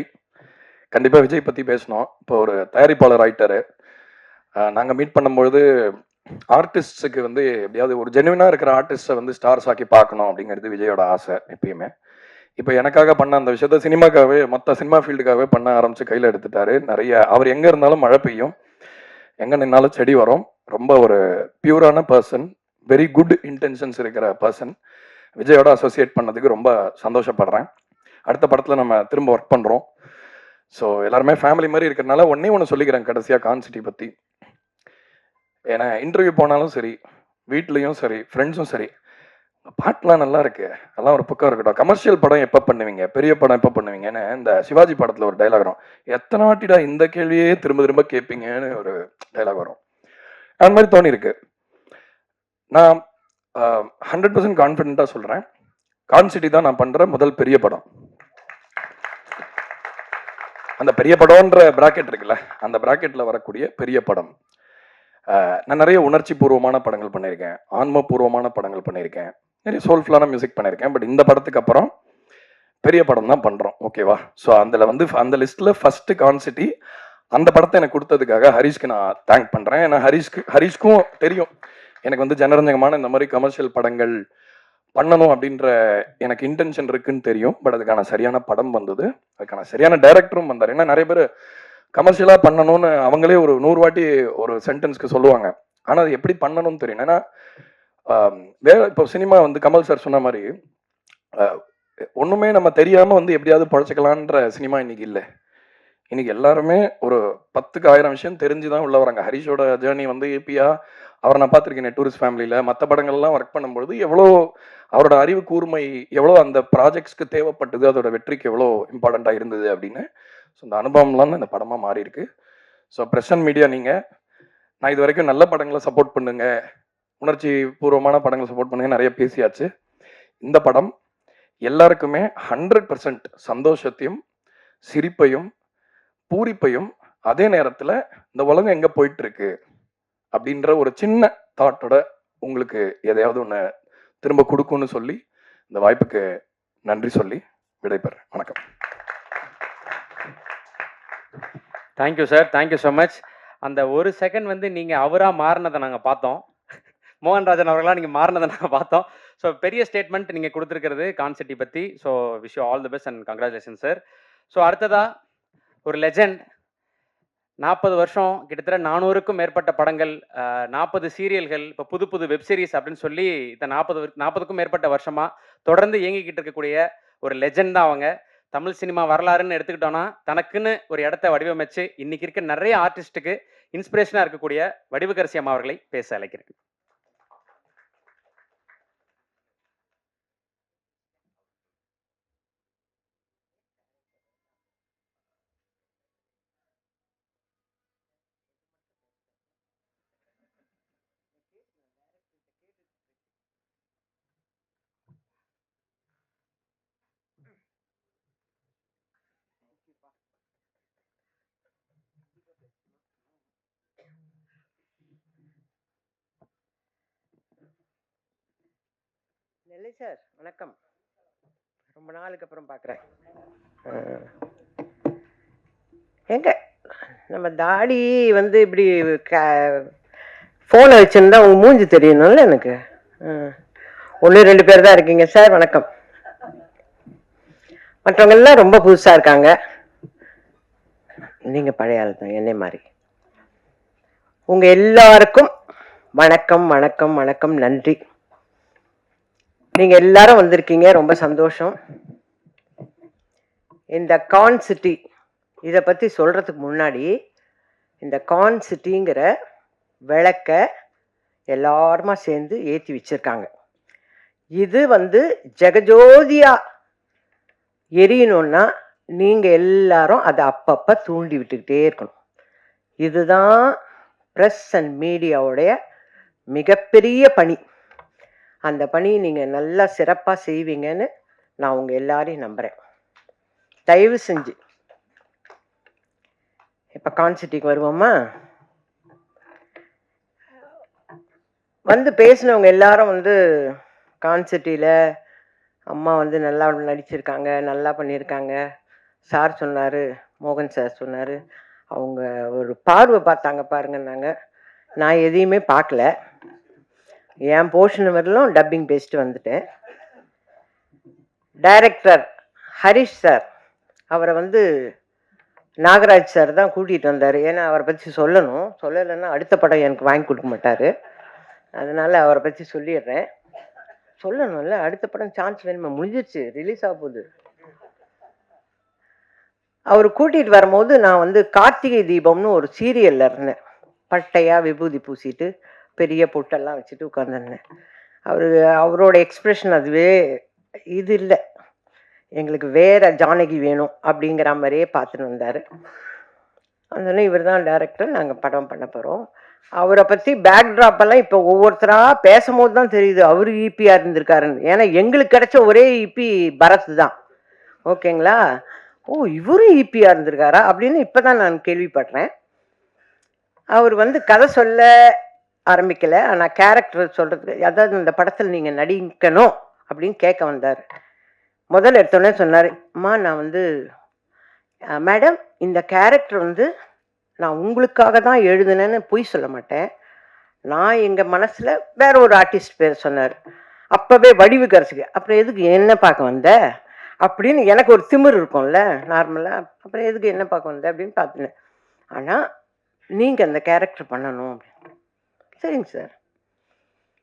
கண்டிப்பாக விஜய் பற்றி பேசணும். இப்போ ஒரு தயாரிப்பாளர் ஆயிட்டாரு. நாங்கள் மீட் பண்ணும்பொழுது ஆர்டிஸ்டுக்கு வந்து எப்படியாவது ஒரு ஜென்யூனாக இருக்கிற ஆர்டிஸ்ட்டை வந்து ஸ்டார்ஸ் ஆக்கி பார்க்கணும் அப்படிங்கிறது விஜயோட ஆசை எப்பயுமே. இப்போ எனக்காக பண்ண அந்த விஷயத்த சினிமாக்காகவே, மொத்த சினிமா ஃபீல்டுக்காகவே பண்ண ஆரம்பித்து கையில் எடுத்துட்டாரு. நிறைய அவர் எங்கே இருந்தாலும் மழை பெய்யும், எங்கே நின்னாலும் செடி வரும். ரொம்ப ஒரு பியூரான பர்சன், வெரி குட் இன்டென்ஷன்ஸ் இருக்கிற பர்சன். விஜயோட அசோசியேட் பண்ணதுக்கு ரொம்ப சந்தோஷப்படுறேன். அடுத்த படத்தில் நம்ம திரும்ப ஒர்க் பண்ணுறோம். ஸோ எல்லாருமே ஃபேமிலி மாதிரி இருக்கிறனால ஒன்று சொல்லிக்கிறேன் கடைசியாக கான்சிட்டி பற்றி. ஏன்னா இன்டர்வியூ போனாலும் சரி, வீட்லேயும் சரி, ஃப்ரெண்ட்ஸும் சரி, பாட்டுலாம் நல்லா இருக்கு, அதெல்லாம் ஒரு பக்கம் இருக்கட்டும், கமர்ஷியல் படம் எப்போ பண்ணுவீங்க, பெரிய படம் எப்போ பண்ணுவீங்கன்னு இந்த சிவாஜி படத்தில் ஒரு டைலாக் வரும், எத்தனை வாட்டிடா இந்த கேள்வியே திரும்ப திரும்ப கேட்பீங்கன்னு ஒரு டைலாக் வரும். அந்த மாதிரி தோணிருக்கு. நான் 100% கான்ஃபிடென்ட்டாக சொல்கிறேன், கான்சிட்டி தான் நான் பண்ணுற முதல் பெரிய படம். அந்த பெரிய படம்ன்ற பிராக்கெட் இருக்குல்ல, அந்த பிராக்கெட்டில் வரக்கூடிய பெரிய படம். நான் நிறைய உணர்ச்சி பூர்வமான படங்கள் பண்ணியிருக்கேன், ஆன்மபூர்வமான படங்கள் பண்ணியிருக்கேன், நிறைய சோல்ஃபுல்லான மியூசிக் பண்ணியிருக்கேன். பட் இந்த படத்துக்கு அப்புறம் பெரிய படம் தான் பண்ணுறோம், ஓகேவா? ஸோ அதில் வந்து அந்த லிஸ்ட்டில் ஃபஸ்ட்டு கான்சிட்டி. அந்த படத்தை எனக்கு கொடுத்ததுக்காக ஹரிஷ்க்கு நான் தேங்க் பண்ணுறேன். ஏன்னா ஹரிஷ்க்கும் தெரியும் எனக்கு வந்து ஜனரஞ்சகமான இந்த மாதிரி கமர்ஷியல் படங்கள் பண்ணணும் அப்படின்ற எனக்கு இன்டென்ஷன் இருக்குன்னு தெரியும். பட் அதுக்கான சரியான படம் வந்தது, அதுக்கான சரியான டைரக்டரும் வந்தார். ஏன்னா நிறைய பேர் கமர்ஷியலாக பண்ணணும்னு அவங்களே ஒரு 100 வாட்டி ஒரு சென்டென்ஸ்க்கு சொல்லுவாங்க, ஆனால் அது எப்படி பண்ணணும்னு தெரியும். ஏன்னா வேற இப்போ சினிமா வந்து கமல் சார் சொன்ன மாதிரி ஒன்றுமே நம்ம தெரியாமல் வந்து எப்படியாவது பழச்சிக்கலான்ற சினிமா இன்னைக்கு இல்லை. இன்னைக்கு எல்லாருமே ஒரு 10க்கு 1000 விஷயம் தெரிஞ்சு தான் உள்ள வராங்க. ஹரிஷோட ஜேர்னி வந்து ஏபியா அவரை நான் பார்த்துருக்கேன் டூரிஸ்ட் ஃபேமிலியில், மற்ற படங்கள்லாம் ஒர்க் பண்ணும்பொழுது எவ்வளோ அவரோட அறிவு கூர்மை எவ்வளோ அந்த ப்ராஜெக்ட்ஸ்க்கு தேவைப்பட்டது, அதோட வெற்றிக்கு எவ்வளோ இம்பார்ட்டண்ட்டாக இருந்தது அப்படின்னு. ஸோ இந்த அனுபவம்லாம் இந்த படமாக மாறி இருக்கு. ஸோ பிரஸ் அண்ட் மீடியா, நீங்கள் நான் இது வரைக்கும் நல்ல படங்களை சப்போர்ட் பண்ணுங்க, உணர்ச்சி பூர்வமான படங்களை சப்போர்ட் பண்ணுங்க நிறைய பேசியாச்சு. இந்த படம் எல்லாருக்குமே 100% சந்தோஷத்தையும் சிரிப்பையும் பூரிப்பையும், அதே நேரத்தில் இந்த உலகம் எங்கே போயிட்டு இருக்கு அப்படின்ற ஒரு சின்ன தாட்டோட உங்களுக்கு எதையாவது ஒன்று திரும்ப கொடுக்கும்னு சொல்லி இந்த வாய்ப்புக்கு நன்றி சொல்லி விடைபெறேன். வணக்கம். Thank you sir, thank you so much. அந்த ஒரு செகண்ட் வந்து நீங்கள் அவராக மாறினதை நாங்கள் பார்த்தோம், மோகன்ராஜன் அவர்களாக நீங்கள் மாறினதை நாங்கள் பார்த்தோம். ஸோ பெரிய ஸ்டேட்மெண்ட் நீங்கள் கொடுத்துருக்கிறது கான்சிட்டி பற்றி. So wish you all the best and congratulation sir. So அடுத்ததாக ஒரு லெஜெண்ட், 40 வருஷம், கிட்டத்தட்ட 400க்கும் மேற்பட்ட படங்கள், 40 சீரியல்கள், இப்போ புது புது வெப்சீரிஸ் அப்படின்னு சொல்லி இந்த 40க்கும் மேற்பட்ட வருஷமாக தொடர்ந்து இயங்கிக்கிட்டு இருக்கக்கூடிய ஒரு லெஜெண்ட் தான் அவங்க. தமிழ் சினிமா வரலாறுன்னு எடுத்துக்கிட்டோன்னா தனக்குன்னு ஒரு இடத்த வடிவமைச்சு இன்னைக்கு இருக்க நிறைய ஆர்டிஸ்ட்டுக்கு இன்ஸ்பிரேஷனாக இருக்கக்கூடிய வடிவுக்கரசி அம்மா அவர்களை பேச அழைக்கிறேன். நெல்லை சார் வணக்கம், ரொம்ப நாளுக்கு அப்புறம் பார்க்குறேன். எங்க நம்ம தாடி வந்து இப்படி ஃபோனை வச்சுருந்தா உங்கள் மூஞ்சி தெரியணும்ல எனக்கு. 1-2 பேர் தான் இருக்கீங்க சார், வணக்கம். மற்றவங்க எல்லாம் ரொம்ப புதுசாக இருக்காங்க, நீங்கள் பழைய ஆள் தான் என்னை மாதிரி. உங்கள் எல்லாருக்கும் வணக்கம் வணக்கம் வணக்கம், நன்றி. நீங்கள் எல்லாரும் வந்திருக்கீங்க, ரொம்ப சந்தோஷம். இந்த கான்சிட்டி இதை பற்றி சொல்கிறதுக்கு முன்னாடி, இந்த கான்சிட்டிங்கிற விளக்க எல்லாருமா சேர்ந்து ஏற்றி வச்சிருக்காங்க. இது வந்து ஜெகஜோதியாக எரியணும்னா நீங்கள் எல்லாரும் அதை அப்பப்போ தூண்டி விட்டுக்கிட்டே இருக்கணும். இதுதான் ப்ரெஸ் அண்ட் மீடியாவுடைய மிகப்பெரிய பணி. அந்த பணியை நீங்கள் நல்லா சிறப்பாக செய்வீங்கன்னு நான் உங்கள் எல்லாரையும் நம்புகிறேன். தயவு செஞ்சு இப்போ கான்சிட்டிக்கு வருவோமா? வந்து பேசினவங்க எல்லாரும் வந்து கான்சிட்டியில் அம்மா வந்து நல்லா நடிச்சிருக்காங்க, நல்லா பண்ணியிருக்காங்க. சார் சொன்னார், மோகன் சார் சொன்னார், அவங்க ஒரு பார்வை பார்த்தாங்க பாருங்கன்னாங்க. நான் எதையுமே பார்க்கல, என் போர்ஷன் வரலும் டப்பிங் பேசிட்டு வந்துட்டேன். டைரக்டர் ஹரிஷ் சார், அவரை வந்து நாகராஜ் சார் தான் கூட்டிகிட்டு வந்தார். ஏன்னா அவரை பற்றி சொல்லலைன்னா அடுத்த படம் எனக்கு வாங்கி கொடுக்க மாட்டார். அதனால் அவரை பற்றி சொல்லிடுறேன். சொல்லணும்ல, அடுத்த படம் சான்ஸ் வேணுமா, முடிஞ்சிருச்சு, ரிலீஸ் ஆக போகுது. அவர் கூட்டிகிட்டு வரும்போது நான் வந்து கார்த்திகை தீபம்னு ஒரு சீரியலில் இருந்தேன். பட்டையாக விபூதி பூசிட்டு பெரிய பொட்டெல்லாம் வச்சுட்டு உட்காந்துருந்தேன். அவரோட எக்ஸ்பிரஷன் அதுவே இது இல்லை, எங்களுக்கு வேற ஜானகி வேணும் அப்படிங்கிற மாதிரியே பார்த்துன்னு வந்தார். அதனால இவர் தான் டைரக்டர், நாங்கள் படம் பண்ண போகிறோம். அவரை பற்றி பேக்ட்ராப் எல்லாம் இப்போ ஒவ்வொருத்தராக பேசும்போது தான் தெரியுது அவர் ஈபியாக இருந்திருக்காருன்னு. ஏன்னா எங்களுக்கு கிடைச்ச ஒரே ஈபி பரத் தான். ஓகேங்களா? ஓ, இவரும் ஈபியாக இருந்திருக்காரா அப்படின்னு இப்போ தான் நான் கேள்விப்படுறேன். அவர் வந்து கதை சொல்ல ஆரம்பிக்கலை, ஆனால் கேரக்டர் சொல்கிறதுக்கு, அதாவது இந்த படத்தில் நீங்கள் நடிக்கணும் அப்படின்னு கேட்க வந்தார். முதல்ல எடுத்தோடனே சொன்னார், அம்மா நான் வந்து மேடம் இந்த கேரக்டர் வந்து நான் உங்களுக்காக தான் எழுதுனேன்னு பொய் சொல்ல மாட்டேன், நான் எங்கள் மனசில் வேற ஒரு ஆர்டிஸ்ட் பேர் சொன்னார். அப்போவே வடிவு கரைச்சிக்க, அப்புறம் எதுக்கு என்ன பார்க்க வந்த அப்படின்னு எனக்கு ஒரு திமிர் இருக்கும்ல நார்மலாக, அப்புறம் எதுக்கு என்ன பார்க்க வந்த அப்படின்னு பார்த்துனேன். ஆனால் நீங்கள் அந்த கேரக்டர் பண்ணணும் அப்படின்னு. சரிங்க சார்,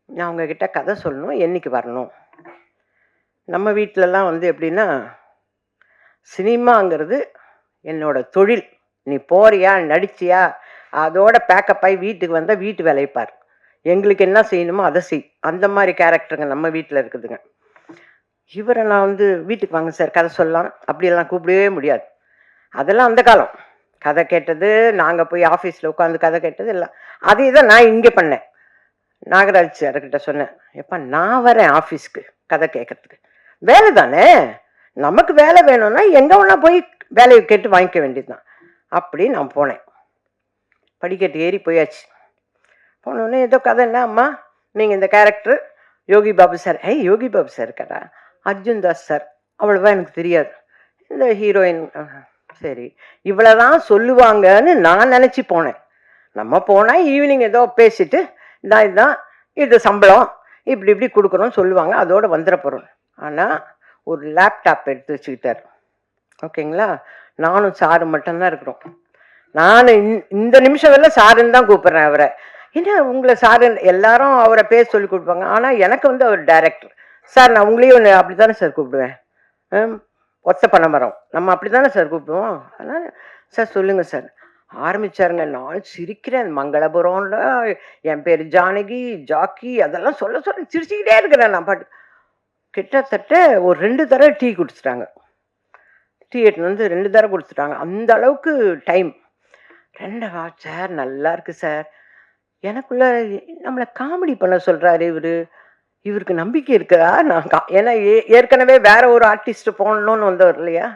நான் உங்ககிட்ட கதை சொல்லணும், என்னைக்கு வரணும்? நம்ம வீட்டிலலாம் வந்து எப்படின்னா, சினிமாங்கிறது என்னோட தொழில், நீ போறியா நடிச்சியா அதோட பேக்கப் ஆகி வீட்டுக்கு வந்தால் வீட்டு வேலையை பார், எங்களுக்கு என்ன செய்யணுமோ அதை செய், அந்த மாதிரி கேரக்டருங்க நம்ம வீட்டில் இருக்குதுங்க. இவரை நான் வந்து வீட்டுக்கு வாங்க சார் கதை சொல்லலாம் அப்படியெல்லாம் கூப்பிடவே முடியாது. அதெல்லாம் அந்த காலம். கதை கேட்டது, நாங்கள் போய் ஆஃபீஸில் உட்காந்து கதை கேட்டது எல்லாம் அதே தான் நான் இங்கே பண்ணேன். நாகராஜ் சார்கிட்ட சொன்னேன், எப்பா நான் வரேன் ஆஃபீஸ்க்கு கதை கேட்கறதுக்கு, வேலை தானே, நமக்கு வேலை வேணும்னா எங்கே வேணா போய் வேலையை கேட்டு வாங்கிக்க வேண்டியது தான். அப்படி நான் போனேன், படிக்கட்டு ஏறி போயாச்சு. போனோடனே ஏதோ கதை, என்ன அம்மா நீங்கள் இந்த character Yogi Babu sir, Yogi Babu sir இருக்காரா, அர்ஜுன் தாஸ் சார், அவ்வளோவா எனக்கு தெரியாது, இந்த ஹீரோயின், சரி இவ்வளோதான் சொல்லுவாங்கன்னு நான் நினச்சி போனேன். நம்ம போனால் ஈவினிங் ஏதோ பேசிட்டு இதுதான் இது சம்பளம் இப்படி இப்படி கொடுக்குறோன்னு சொல்லுவாங்க, அதோடு வந்துட போகிறோம். ஆனால் ஒரு லேப்டாப் எடுத்து வச்சுக்கிட்டார். ஓகேங்களா? நானும் சாரு மட்டும்தான் இருக்கிறோம். நான் இந்த நிமிஷம் வரல சாருன்னு தான் கூப்பிட்றேன் அவரை. என்ன உங்களை சாரு, எல்லாரும் அவரை பேர் சொல்லி கொடுப்பாங்க, ஆனால் எனக்கு வந்து அவர் டைரக்டர். சார் நான் உங்களையும் ஒன்று அப்படி தானே சார் கூப்பிடுவேன், ஒத்த பண்ண மரம் நம்ம அப்படி தானே சார் கூப்பிடுவோம். அதனால் சார் சொல்லுங்கள் சார் ஆரம்பிச்சாருங்க. நான் சிரிக்கிறேன், மங்களபுரம்ல என் பேர் ஜானகி ஜாக்கி அதெல்லாம் சொல்ல சிரிச்சுக்கிட்டே இருக்கிறேன். நான் பாட்டு கிட்டத்தட்ட ஒரு 2 தடவை டீ குடிச்சிட்டாங்க, டீ எட்டுன்னு வந்து 2 தடவை கொடுத்துட்டாங்க. அந்த அளவுக்கு டைம். 2 சார் நல்லா இருக்கு சார், எனக்குள்ள நம்மளை காமெடி பண்ண சொல்கிறாரு இவருக்கு நம்பிக்கை இருக்குதா? நான் ஏன்னா ஏற்கனவே வேற ஒரு ஆர்டிஸ்ட் போடணும்னு வந்தவர் இல்லையா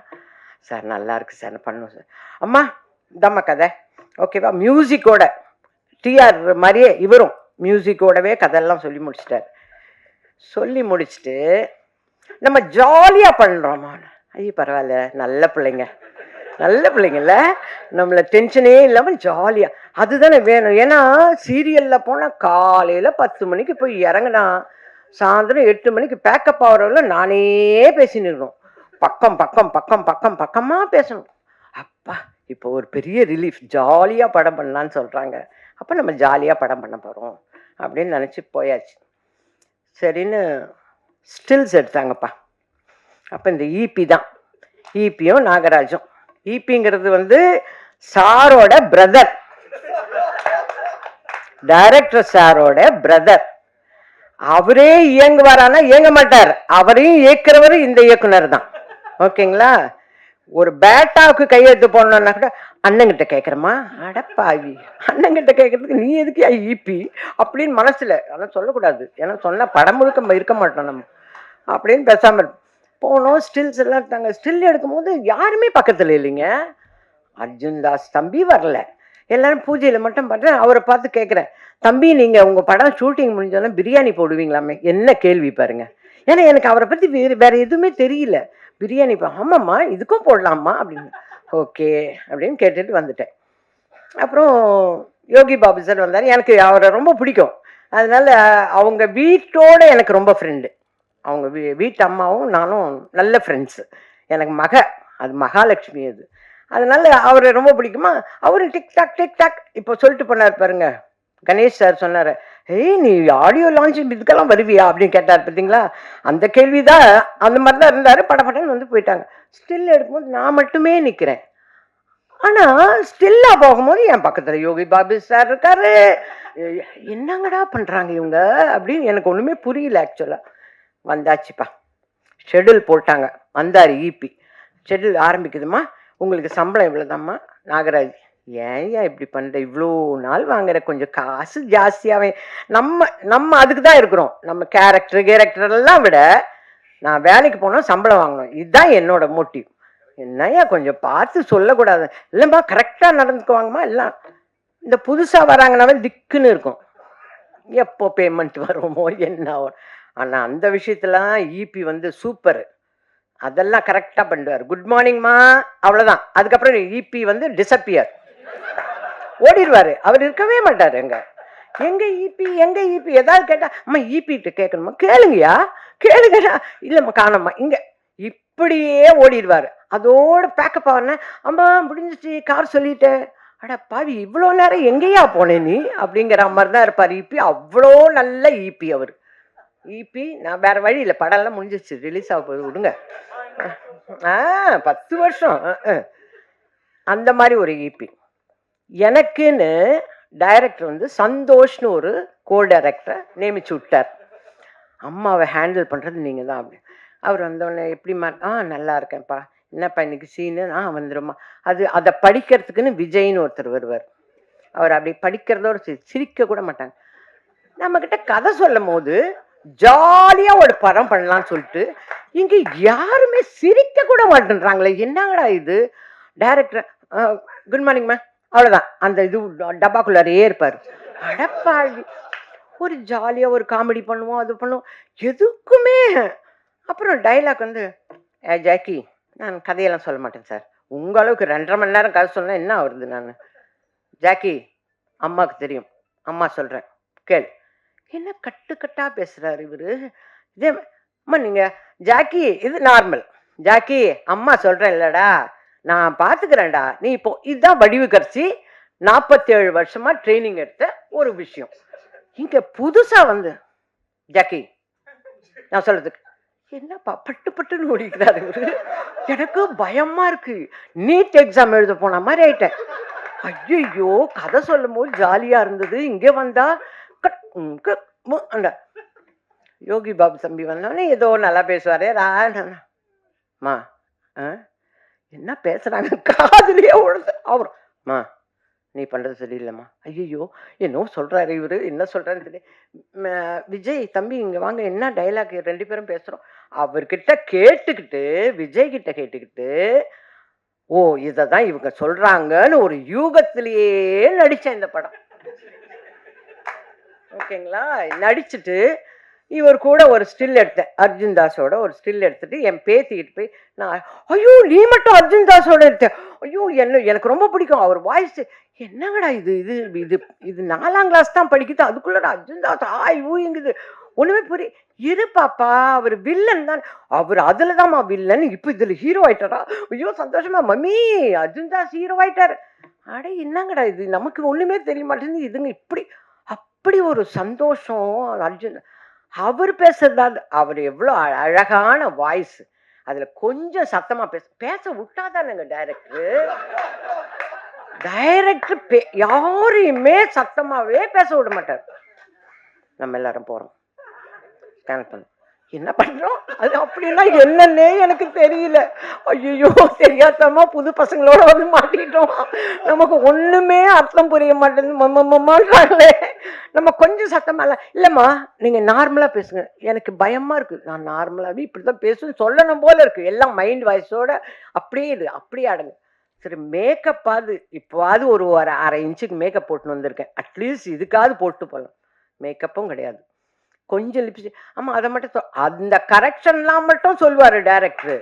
சார். நல்லா இருக்கு சார், பண்ணுவோம் சார். அம்மா இதாம்மா கதை, ஓகேவா? மியூசிக்கோட டிஆர் மாதிரியே இவரும் மியூசிக்கோடவே கதையெல்லாம் சொல்லி முடிச்சிட்டார். சொல்லி முடிச்சுட்டு நம்ம ஜாலியாக பண்ணுறோம்மா. ஐயோ பரவாயில்ல, நல்ல பிள்ளைங்கல்ல, நம்மளை டென்ஷனே இல்லாமல் ஜாலியாக, அதுதானே வேணும். ஏன்னா சீரியலில் போனால் காலையில் 10 மணிக்கு போய் இறங்கினா சாயந்தரம் 8 மணிக்கு பேக்கப் ஆகிறவங்கள நானே பேசின்னு இருக்கணும். பக்கமாக பேசணும். அப்பா இப்போ ஒரு பெரிய ரிலீஃப், ஜாலியாக படம் பண்ணலான்னு சொல்கிறாங்க, அப்போ நம்ம ஜாலியாக படம் பண்ண போகிறோம் அப்படின்னு நினச்சி போயாச்சு. சரின்னு ஸ்டில்ஸ் எடுத்தாங்கப்பா. அப்போ இந்த ஈபி தான், ஈபியும் நாகராஜும். ஈபிங்கிறது வந்து சாரோட பிரதர், டைரக்டர் சாரோட பிரதர். அவரே இயங்குவாரானா இயங்க மாட்டார், அவரையும் இயக்குறவர் இந்த இயக்குனர் தான். ஓகேங்களா? ஒரு பேட்டாவுக்கு கையெழுத்து போடணும்னா கூட அண்ணங்கிட்ட கேட்குறமா, அடப்பாவி அண்ணங்கிட்ட கேட்கறதுக்கு நீ எதுக்கு ஈபி அப்படின்னு மனசில், அதெல்லாம் சொல்லக்கூடாது, ஏன்னா சொன்னால் படம் முழுக்க இருக்க மாட்டோம் நம்ம அப்படின்னு பேசாமல் போனோம். ஸ்டில்ஸ் எல்லாம் எடுத்தாங்க. ஸ்டில் எடுக்கும்போது யாருமே பக்கத்தில் இல்லைங்க. அர்ஜுன் தாஸ் தம்பி வரல, எல்லாரும் பூஜையில் மட்டும் பண்ணுறேன். அவரை பார்த்து கேட்குறேன், தம்பி நீங்கள் உங்கள் படம் ஷூட்டிங் முடிஞ்சோன்னா பிரியாணி போடுவீங்களாமே? என்ன கேள்வி பாருங்க. ஏன்னா எனக்கு அவரை பற்றி வேறு எதுவுமே தெரியல. பிரியாணி ஆமாம்மா இதுக்கும் போடலாமா அப்படின்னு. ஓகே அப்படின்னு கேட்டுட்டு வந்துட்டேன். அப்புறம் யோகி பாபு சார் வந்தார். எனக்கு அவரை ரொம்ப பிடிக்கும், அதனால அவங்க வீட்டோட எனக்கு ரொம்ப ஃப்ரெண்டு. அவங்க வீட்டு அம்மாவும் நானும் நல்ல ஃப்ரெண்ட்ஸு. எனக்கு அது மகாலட்சுமி அது, அதனால அவரை ரொம்ப பிடிக்குமா. அவரு டிக்டாக் இப்போ சொல்லிட்டு போனார் பாருங்க, கணேஷ் சார் சொன்னார், நீ ஆடியோ லான்ச் இதுக்கெல்லாம் வருவியா அப்படின்னு கேட்டார். பார்த்தீங்களா, அந்த கேள்வி தான். அந்த மாதிரி தான் இருந்தார். படப்படன்னு வந்து போயிட்டாங்க. ஸ்டில் எடுக்கும்போது நான் மட்டுமே நிற்கிறேன். ஆனால் ஸ்டில்லாக போகும்போது என் பக்கத்தில் யோகி பாபு சார் இருக்காரு. என்னங்கடா பண்ணுறாங்க இவங்க அப்படின்னு எனக்கு ஒன்றுமே புரியல ஆக்சுவலாக. வந்தாச்சுப்பா, ஷெடியூல் போட்டாங்க. வந்தார் ஈபி. ஷெடியூல் ஆரம்பிக்குதுமா, உங்களுக்கு சம்பளம் இவ்வளோதாம்மா. நாகராஜ், ஏன் இப்படி பண்ணுற, இவ்வளோ நாள் வாங்குற, கொஞ்சம் காசு ஜாஸ்தியாகவே. நம்ம அதுக்கு தான் இருக்கிறோம். நம்ம கேரக்டர் எல்லாம் விட நான் வேலைக்கு போனால் சம்பளம் வாங்கணும், இதுதான் என்னோட மோட்டிவ். என்னையா கொஞ்சம் பார்த்து சொல்லக்கூடாது? இல்லைம்மா கரெக்டாக நடந்துக்குவாங்கம்மா. எல்லாம் இந்த புதுசாக வராங்கனாவே திக்குன்னு இருக்கும், எப்போ பேமெண்ட் வருமோ என்ன. ஆனால் அந்த விஷயத்துலாம் ஈபி வந்து சூப்பர், அதெல்லாம் கரெக்டாக பண்ணுவார். குட் மார்னிங்மா, அவ்வளோதான். அதுக்கப்புறம் ஈபி வந்து டிஸப்பியர், ஓடிடுவார். அவர் இருக்கவே மாட்டார். எங்க ஈபி ஏதாவது கேட்டால், அம்மா ஈபிகிட்ட கேட்கணுமா, கேளுங்கயா கேளுங்கடா, இல்லைம்மா காணம்மா இங்கே, இப்படியே ஓடிடுவார். அதோட பேக்கப் ஆன, அம்மா முடிஞ்சிச்சு கார் சொல்லிட்டேன். அடா பாவி, இவ்வளோ நேரம் எங்கேயா போனேன் நீ அப்படிங்கிற மாதிரி தான் இருப்பார் ஈபி. அவ்வளோ நல்ல ஈபி அவர். ஈபி நான் வேற வழி இல்லை, படம்லாம் முடிஞ்சிச்சு, ரிலீஸ் ஆக போகுது, விடுங்க. 10 வருஷம் அந்த மாதிரி ஒரு ஈபி. எனக்குன்னு டைரக்டர் வந்து சந்தோஷ்னு ஒரு கோ டைரக்டரை நியமிச்சு விட்டார். அம்மாவை ஹேண்டில் பண்ணுறது நீங்கள் தான். அப்படி அவர் வந்தோடனே எப்படிமா, நல்லா இருக்கேன்ப்பா, என்னப்பா இன்னைக்கு சீனு, வந்துடும்மா. அதை படிக்கிறதுக்குன்னு விஜய்னு ஒருத்தர் வருவார். அவர் அப்படி படிக்கிறதோட சிரிக்க கூட மாட்டாங்க. நம்மக்கிட்ட கதை சொல்லும் போது ஜாலியாக ஒரு படம் பண்ணலான்னு சொல்லிட்டு இங்கே யாருமே சிரிக்க கூட மாட்டேன்றாங்களே, என்னங்கடா இது. டைரக்டர் குட் மார்னிங்மா, அவ்வளோதான். அந்த இது டப்பாக்குள்ளாரையே இருப்பார். அடப்பாடி, ஒரு ஜாலியாக ஒரு காமெடி பண்ணுவோம், அது பண்ணுவோம், எதுக்குமே. அப்புறம் டைலாக் வந்து, ஜாக்கி நான் கதையெல்லாம் சொல்ல மாட்டேன் சார், உங்கள் அளவுக்கு 2.5 மணி நேரம் கதை சொன்னால் என்ன வருது. நான் ஜாக்கி அம்மாவுக்கு தெரியும், அம்மா சொல்கிறேன் கேள். என்ன கட்டுக்கட்டாக பேசுகிறாரு இவர். இதே அம்மா நீங்கள் ஜாக்கி, இது நார்மல். ஜாக்கி அம்மா சொல்கிறேன் இல்லைடா, நான் பார்த்துக்கிறேன்டா, நீ இப்போ இதுதான் வடிவு கரைச்சி 47 வருஷமாக ட்ரைனிங் எடுத்த ஒரு விஷயம். இங்கே புதுசாக வந்து ஜாக்கி நான் சொல்கிறதுக்கு என்னப்பா பட்டுன்னு ஓடிக்கிறாரு இவரு. எனக்கு பயமா இருக்கு, நீட் எக்ஸாம் எழுத போன மாதிரி ஆயிட்டேன். ஐயோ, கதை சொல்லும் போது ஜாலியா இருந்தது, இங்கே வந்தா அந்த யோகி பாபு தம்பி வந்தோடனே ஏதோ நல்லா பேசுவாரே. மா என்ன பேசுறாங்க காதுலயே உழுது. அவரும் மா நீ பண்றது சரியில்லைம்மா. ஐயோ என்னோ சொல்றாரு இவரு, என்ன சொல்றாருன்னு தெரியும். விஜய் தம்பி இங்க வாங்க, என்ன டைலாக் 2 பேரும் பேசுறோம். அவர்கிட்ட கேட்டுக்கிட்டு, விஜய் கிட்ட கேட்டுக்கிட்டு, ஓ இததான் இவங்க சொல்றாங்கன்னு ஒரு யூகத்திலேயே நடிச்சேன் இந்த படம். ஓகேங்களா, நடிச்சுட்டு இவர் கூட ஒரு ஸ்டில் எடுத்தேன், அர்ஜுன் தாஸோட ஒரு ஸ்டில் எடுத்துட்டு என் பேத்திக்கிட்டு போய் நான், ஐயோ நீ மட்டும் அர்ஜுன் தாஸோட எடுத்தேன், ஐயோ எனக்கு ரொம்ப பிடிக்கும் அவர் வாய்ஸ், என்னங்கடா இது இது இது இது 4ஆம் கிளாஸ் தான் படிக்குது, அதுக்குள்ள அர்ஜுன் தாஸ் ஊங்குது, ஒண்ணுமே புரிய. இரு பாப்பா, அவர் வில்லன் தான், அவர் அதுலதான்மா வில்லன், இப்ப இதுல ஹீரோ ஆயிட்டாரா, ஐயோ சந்தோஷமா மம்மி அர்ஜுன் தாஸ் ஹீரோ ஆயிட்டாரு. அட என்னங்கடா இது, நமக்கு ஒண்ணுமே தெரிய மாட்டேங்குது, இதுங்க இப்படி அப்படி ஒரு சந்தோஷம். அர்ஜுன் அவர் பேசுறதால், அவர் எவ்வளோ அழகான வாய்ஸ், அதுல கொஞ்சம் சத்தமா பேச விட்டாதானுங்க டைரக்டர் யாரையுமே சத்தமாவே பேச விட மாட்டார். நம்ம எல்லாரும் போறோம், ஸ்கேன் பண்ண என்ன பண்றோம், அது அப்படின்னா என்னன்னே எனக்கு தெரியல. ஐயோ தெரியாதமா புது பசங்களோட வந்து மாட்டிக்கிட்டோம், நமக்கு ஒண்ணுமே அர்த்தம் புரிய மாட்டேங்குது. நம்ம கொஞ்சம் சத்தமா இல்லம்மா நீங்க நார்மலா பேசுங்க, எனக்கு பயமா இருக்கு, நான் நார்மலாவே இப்படிதான் பேசுன்னு சொல்லணும் போல இருக்கு, எல்லாம் மைண்ட் வாய்ஸோட அப்படியே இது அப்படியே அடங்கு. சரி மேக்கப்பாவது இப்போவாது ஒரு 1/2 இன்ச்சுக்கு மேக்கப் போட்டுன்னு வந்திருக்கேன், அட்லீஸ்ட் இதுக்காவது போட்டு போகலாம். மேக்கப்பும் கிடையாது, கொஞ்சம் லிப்ஸ்டிக், ஆமா அதை மட்டும் அந்த கரெக்ஷன்லாம் மட்டும் சொல்லுவாரு டைரக்டர்,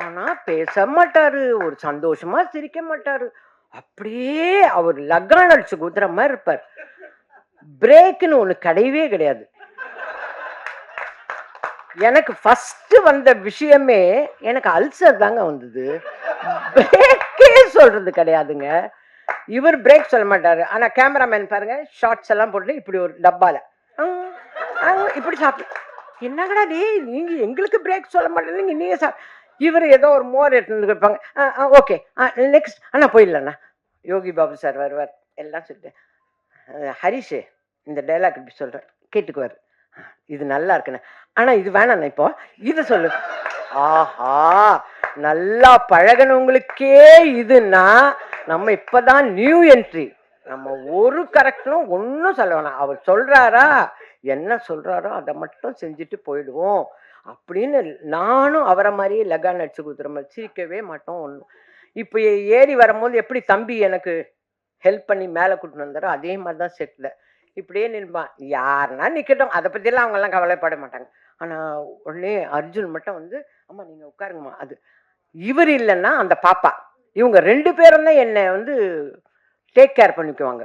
ஆனா பேச மாட்டாரு, ஒரு சந்தோஷமா சிரிக்க மாட்டாரு, அப்படியே அவர் லக்கான் அடிச்சு குதிர மாதிரி இருப்பார். பிரேக்குன்னு ஒண்ணு கிடையவே கிடையாது. எனக்கு ஃபர்ஸ்ட் வந்த விஷயமே எனக்கு அல்சர் தாங்க வந்தது, பிரேக்கே சொல்றது கிடையாதுங்க. இவர் பிரேக் சொல்ல மாட்டாரு, ஆனா கேமராமேன் பாருங்க ஷார்ட்ஸ் எல்லாம் போட்டு இப்படி ஒரு டப்பால இப்படி சாப்பிட்டு, என்னங்கடா நீ நீங்க எங்களுக்கு பிரேக் சொல்ல மாட்டேங்க, நீங்க இவர் ஏதோ ஒரு மோர் எடுத்துட்டு இருப்பாங்க. ஓகே நெக்ஸ்ட் அண்ணா போயிடலண்ணா. யோகி பாபு சார் வருவார், எல்லாம் சொல்லிட்டு ஹரிஷ் இந்த டைலாக் இப்படி சொல்கிறேன் கேட்டுக்குவார், இது நல்லா இருக்குண்ணே, ஆனால் இது வேணாண்ணா இப்போ இதை சொல்லு. ஆஹா, நல்லா பழகினவங்களுக்கே இதுன்னா நம்ம இப்போதான் நியூ என்ட்ரி, நம்ம ஒரு கரெக்டனும் ஒன்றும் சொல்ல வேணாம். அவர் சொல்கிறாரா என்ன சொல்கிறாரோ அதை மட்டும் செஞ்சுட்டு போயிடுவோம் அப்படின்னு நானும் அவரை மாதிரியே லெகான் அடிச்சு கொடுத்துற மாதிரி சிரிக்கவே மாட்டோம் ஒன்றும். இப்போ ஏறி வரும்போது எப்படி தம்பி எனக்கு ஹெல்ப் பண்ணி மேலே கூட்டின்னு வந்தாரோ அதே மாதிரி தான் செட்டில் இப்படியே நிற்பான். யாருன்னா நிற்கட்டும், அதை பற்றியெல்லாம் அவங்கெல்லாம் கவலைப்பட மாட்டாங்க. ஆனால் உடனே அர்ஜுன் மட்டும் வந்து அம்மா நீங்கள் உட்காருங்கம்மா, அது இவர் இல்லைன்னா அந்த பாப்பா, இவங்க 2 பேரும் தான் என்னை வந்து டேக் கேர் பண்ணிக்குவாங்க.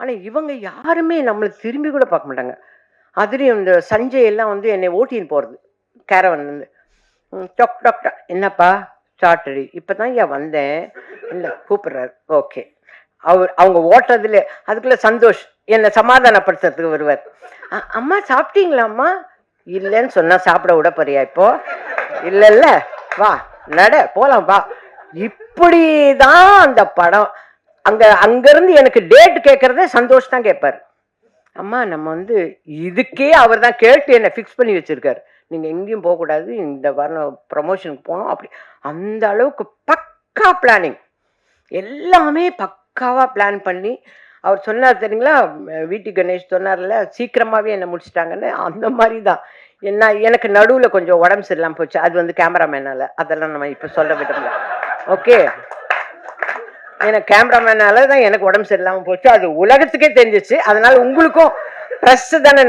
ஆனால் இவங்க யாருமே நம்மளுக்கு திரும்பி கூட பார்க்க மாட்டாங்க. அதுலேயும் இந்த சஞ்சய் எல்லாம் வந்து என்னை ஓட்டின்னு போகிறது கேரவன்லேருந்து, டொக் டொக் என்னப்பா சாட்டடி இப்போ தான் ஏன் வந்தேன், இல்லை கூப்பிட்றாரு ஓகே. அவங்க ஓட்டுறதுல அதுக்குள்ளே சந்தோஷ் என்னை சமாதானப்படுத்துறதுக்கு வருவார். அம்மா சாப்பிட்டீங்களாம்மா, இல்லைன்னு சொன்னால் சாப்பிட விட போறியா இப்போ, இல்லைல்ல வா நட போகலாம் வா. இப்படி தான் அந்த படம். அங்கேருந்து எனக்கு டேட் கேட்குறதே சந்தோஷ் தான் கேட்பார். அம்மா நம்ம வந்து இதுக்கே அவர் தான் கேட்டு என்னை ஃபிக்ஸ் பண்ணி வச்சுருக்காரு, நீங்கள் எங்கேயும் போகக்கூடாது, இந்த வாரம் ப்ரமோஷனுக்கு போகணும் அப்படி. அந்த அளவுக்கு பக்கா பிளானிங், எல்லாமே பக்காவாக பிளான் பண்ணி அவர் சொன்னார் தெரியுங்களா, வீட்டு கணேஷ் சொன்னார்ல சீக்கிரமாகவே என்னை முடிச்சிட்டாங்கன்னு, அந்த மாதிரி தான். எனக்கு நடுவில் கொஞ்சம் உடம்பு சரியில்லாமல் போச்சு, அது வந்து கேமராமேனால், அதெல்லாம் நம்ம இப்போ சொல்ல விட்டோம்ல. ஓகே, எனக்கு கேமராமேனால தான் எனக்கு உடம்பு சரியில்லாமல் போச்சு, அது உலகத்துக்கே தெரிஞ்சிச்சு. அதனால உங்களுக்கும் ப்ரெஸ் தானே,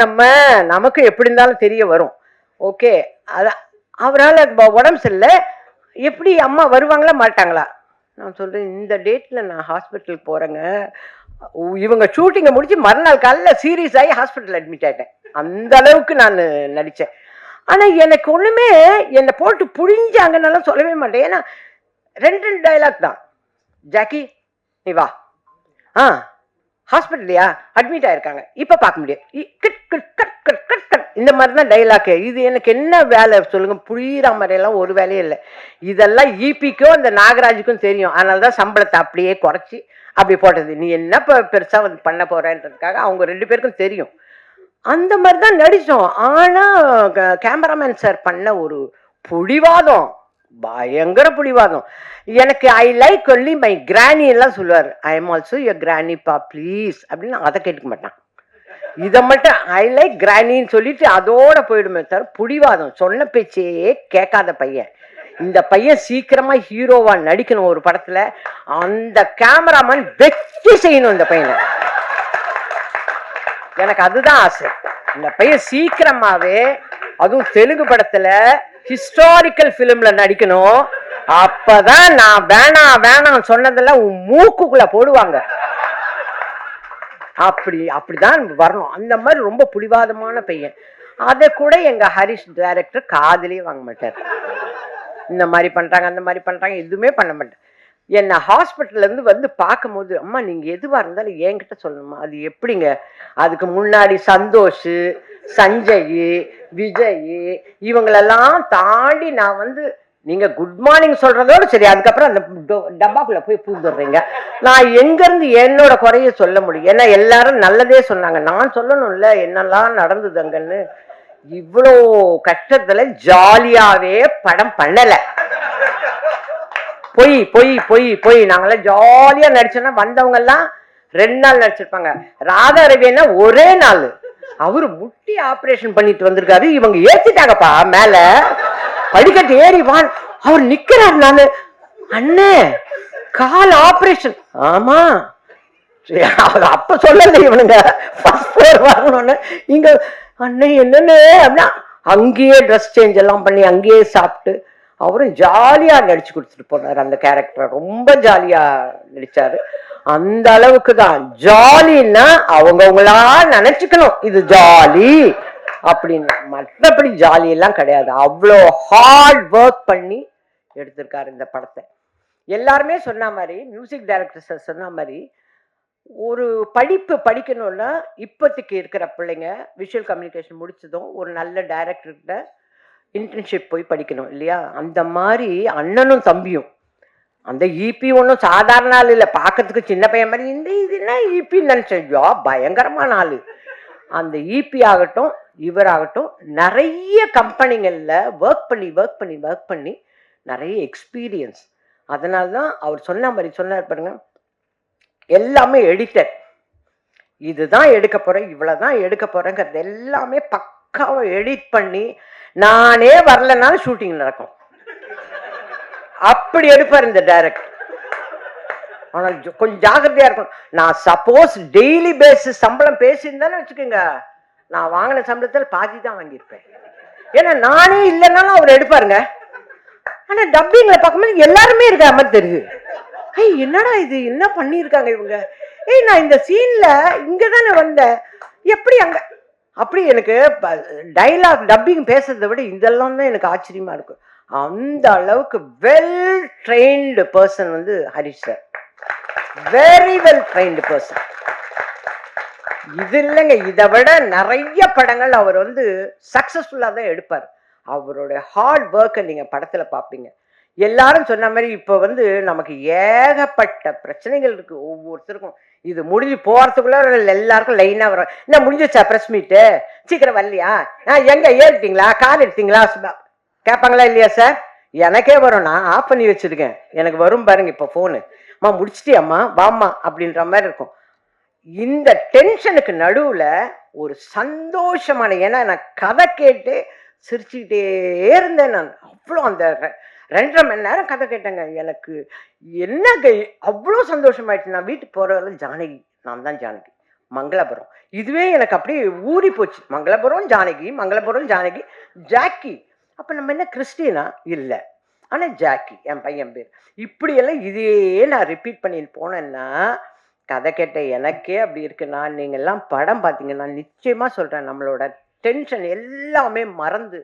நமக்கு எப்படி இருந்தாலும் தெரிய வரும். ஓகே, அதான் அவரால் உடம்பு சரியில்லை, எப்படி அம்மா வருவாங்களா மாட்டாங்களா? நான் சொல்கிறேன் இந்த டேட்டில் நான் ஹாஸ்பிட்டலுக்கு போகிறேங்க. இவங்க ஷூட்டிங்கை முடிச்சு மறுநாள் காலையில் சீரியஸ் ஆகி ஹாஸ்பிட்டல் அட்மிட் ஆகிட்டேன். அந்த அளவுக்கு நான் நடித்தேன். ஆனால் எனக்கு ஒன்றுமே என்னை போட்டு புழிஞ்சாங்கன்னெல்லாம் சொல்லவே மாட்டேன். ஏன்னா 2 டைலாக் தான். ஜாக்கி நீ வா, ஹாஸ்பிட்டல்லையா அட்மிட் ஆயிருக்காங்க, இப்போ பார்க்க முடியும், இந்த மாதிரி தான் டைலாக்கு. இது எனக்கு என்ன வேலை சொல்லுங்க, புரியுற மாதிரியெல்லாம் ஒரு வேலையும் இல்லை. இதெல்லாம் ஈபிக்கும் அந்த நாகராஜுக்கும் தெரியும், அதனால தான் சம்பளத்தை அப்படியே குறைச்சி அப்படி போட்டது. நீ என்ன பெருசாக வந்து பண்ண போறன்றதுக்காக அவங்க 2 பேருக்கும் தெரியும். அந்த மாதிரி தான் நடித்தோம். ஆனால் கேமராமேன் சார் பண்ண ஒரு புடிவாதம், பயங்கர புடிவாதம். எனக்கு I like only my granny எல்லாம் சொல்லுவார். ஐ எம் ஆல்சோ யுவர் கிராணிப்பா ப்ளீஸ் அப்படின்னு. அதை கேட்க மாட்டான், இதை மட்டும் ஐ லைக் கிராணின்னு சொல்லிட்டு அதோட போயிடுமே தவிர புடிவாதம், சொன்ன பேச்சையே கேட்காத பையன். இந்த பையன் சீக்கிரமா ஹீரோவா நடிக்கணும் ஒரு படத்துல, அந்த கேமராமேன் வெற்றி செய்யணும் இந்த பையனை. எனக்கு அதுதான் ஆசை. இந்த பையன் சீக்கிரமாவே, அதுவும் தெலுங்கு படத்துல ஹிஸ்டாரிக்கல் பிலிம்ல நடிக்கணும். அப்பதான் நான் வேணாம் சொன்னதெல்லாம் உன் மூக்குக்குள்ள போடுவாங்க. அப்படிதான் வரணும். அந்த மாதிரி ரொம்ப புடிவாதமான பையன். அதை கூட எங்க ஹரிஷ் டைரக்டர் காதலே வாங்க மாட்டார். இந்த மாதிரி பண்றாங்க அந்த மாதிரி பண்றாங்க எதுவுமே பண்ண மாட்டேன். என்னை ஹாஸ்பிட்டல்ல இருந்து வந்து பார்க்கும்போது, அம்மா நீங்க எதுவா இருந்தாலும் என்கிட்ட சொல்லணுமா. அது எப்படிங்க, அதுக்கு முன்னாடி சந்தோஷ், சஞ்சய், விஜய் இவங்களெல்லாம் தாண்டி நான் வந்து நீங்க குட் மார்னிங் சொல்றதோட சரி, அதுக்கப்புறம் அந்த டப்பாக்குள்ள போய் பூந்துடுறீங்க. நான் எங்க இருந்து என்னோட குறைய சொல்ல முடியும்? ஏன்னா எல்லாரும் நல்லதே சொன்னாங்க, நான் சொல்லணும்ல என்னெல்லாம் நடந்தது அங்கன்னு. இவ்வளோ கஷ்டத்துல ஜாலியாவே படம் பண்ணல. பொய் பொய் பொய் பொய். நாங்கெல்லாம் ஜாலியா நடிச்சோன்னா வந்தவங்க எல்லாம் 2 நாள் நடிச்சிருப்பாங்க. ராதா ரவின்னா ஒரே நாள். அவரு முட்டி ஆபரேஷன் பண்ணிட்டு வந்திருக்காரு, இவங்க ஏத்திட்டாங்கப்பா மேல படிக்கட்டு ஏறி வான். அவர் நிக்கிறார். நானு அண்ணே கால் ஆபரேஷன். ஆமா அப்ப சொல்லல இவனுங்க வரணும்னு. இங்க அண்ணே என்னன்னு அப்படின்னா அங்கேயே ட்ரெஸ் சேஞ்ச் எல்லாம் பண்ணி அங்கேயே சாப்பிட்டு அவரும் ஜாலியா நடிச்சு கொடுத்துட்டு போனார். அந்த கேரக்டரை ரொம்ப ஜாலியா நடிச்சாரு. அந்த அளவுக்கு தான் ஜாலின்னா அவங்கவுங்களா நினைச்சுக்கணும் இது ஜாலி அப்படின்னு, மற்றபடி ஜாலி எல்லாம் கிடையாது. அவ்வளோ ஹார்ட் ஒர்க் பண்ணி எடுத்திருக்காரு இந்த படத்தை. எல்லாருமே சொன்ன மாதிரி, மியூசிக் டைரக்டர் சார் சொன்ன மாதிரி, ஒரு படிப்பு படிக்கணும்னா இப்போதைக்கு இருக்கிற பிள்ளைங்க விஷுவல் கம்யூனிகேஷன் முடிச்சதும் ஒரு நல்ல டைரக்டர்கிட்ட இன்டர்ன்ஷிப் போய் படிக்கணும் இல்லையா? அந்த மாதிரி அண்ணனும் தம்பியும். அந்த ஈபி ஒன்றும் சாதாரண ஆள் இல்லை, பார்க்கறதுக்கு சின்ன பையன் மாதிரி. இந்த இது என்ன ஈபின்னு நினச்சேன், பயங்கரமான ஆள். அந்த ஈபி ஆகட்டும் இவராகட்டும் நிறைய கம்பெனிகளில் ஒர்க் பண்ணி நிறைய எக்ஸ்பீரியன்ஸ். அதனால தான் அவர் சொன்ன மாதிரி சொன்னார் பாருங்க, எல்லாமே எடிட்டர், இதுதான் எடுக்க போகிறேன் இவ்வளோதான் எடுக்க போகிறேங்கிறது எல்லாமே பக்காவாக எடிட் பண்ணி நானே வரலனாலும் ஷூட்டிங் நடக்கும். அப்படி எடுப்பார் இந்த டைரக்டர். ஆனால் கொஞ்சம் ஜாகிரதையா இருக்கும். நான் சப்போஸ் டெய்லி பேசிஸ் சம்பளம் பேசியிருந்தாலும் வச்சுக்கோங்க, நான் வாங்கின சம்பளத்தில் பாதி தான் வாங்கியிருப்பேன். ஏன்னா நானே இல்லைன்னாலும் அவர் எடுப்பாருங்க. ஆனால் டப்பிங்ல பார்க்கும்போது எல்லாருமே இருக்கிற மாதிரி தெரியுது. ஏய் என்னடா இது, என்ன பண்ணியிருக்காங்க இவங்க, ஏய் நான் இந்த சீன்ல இங்கே தானே வந்தேன், எப்படி அங்கே அப்படி. எனக்கு டைலாக் டப்பிங் பேசுறதை விட இதெல்லாம் தான் எனக்கு ஆச்சரியமா இருக்கும். அந்த அளவுக்கு வெல் ட்ரெயின்டு பர்சன் வந்து Harish sir, very well trained person. இது இல்லைங்க, இதை விட நிறைய படங்கள் அவர் வந்து சக்சஸ்ஃபுல்லாக தான் எடுப்பார். அவருடைய ஹார்ட் ஒர்க்கை நீங்கள் படத்தில் பார்ப்பீங்க. எல்லாரும் சொன்ன மாதிரி இப்போ வந்து நமக்கு ஏகப்பட்ட பிரச்சனைகள் இருக்குது ஒவ்வொருத்தருக்கும். இது முடிஞ்சு போகிறதுக்குள்ள எல்லாருக்கும் லைனாக வரும். என்ன முடிஞ்சிச்சா ப்ரெஸ் மீட்டு, சீக்கிரம் வரலையா, எங்கே ஏறிட்டீங்களா, கார் எடுத்தீங்களா கேட்பாங்களா இல்லையா சார்? எனக்கே வரும், நான் ஆஃப் பண்ணி வச்சுருக்கேன், எனக்கு வரும் பாருங்க இப்போ ஃபோனு, அம்மா முடிச்சிட்டியம்மா வாம்மா அப்படின்ற மாதிரி இருக்கும். இந்த டென்ஷனுக்கு நடுவில் ஒரு சந்தோஷமான, ஏன்னா நான் கதை கேட்டு சிரிச்சுக்கிட்டே இருந்தேன். நான் அவ்வளோ அந்த 2.5 மணி நேரம் கதை கேட்டேங்க. எனக்கு என்ன அவ்வளோ சந்தோஷமாயிடுச்சு. நான் வீட்டுக்கு போகிறவரை ஜானகி, நான் தான் ஜானகி, மங்களபுரம், இதுவே எனக்கு அப்படியே ஊறி போச்சு. மங்களபுரம் ஜானகி, மங்களபுரம் ஜானகி, ஜாக்கி. அப்போ நம்ம என்ன கிறிஸ்டினா இல்லை, ஆனால் ஜாக்கி என் பையன் பேர். இப்படியெல்லாம் இதே நான் ரிப்பீட் பண்ணிட்டு போனேன்னா கதை கேட்ட எனக்கே அப்படி இருக்குன்னா, நீங்கள்லாம் படம் பார்த்தீங்கன்னா நிச்சயமாக சொல்கிறேன், நம்மளோட டென்ஷன் எல்லாமே மறந்து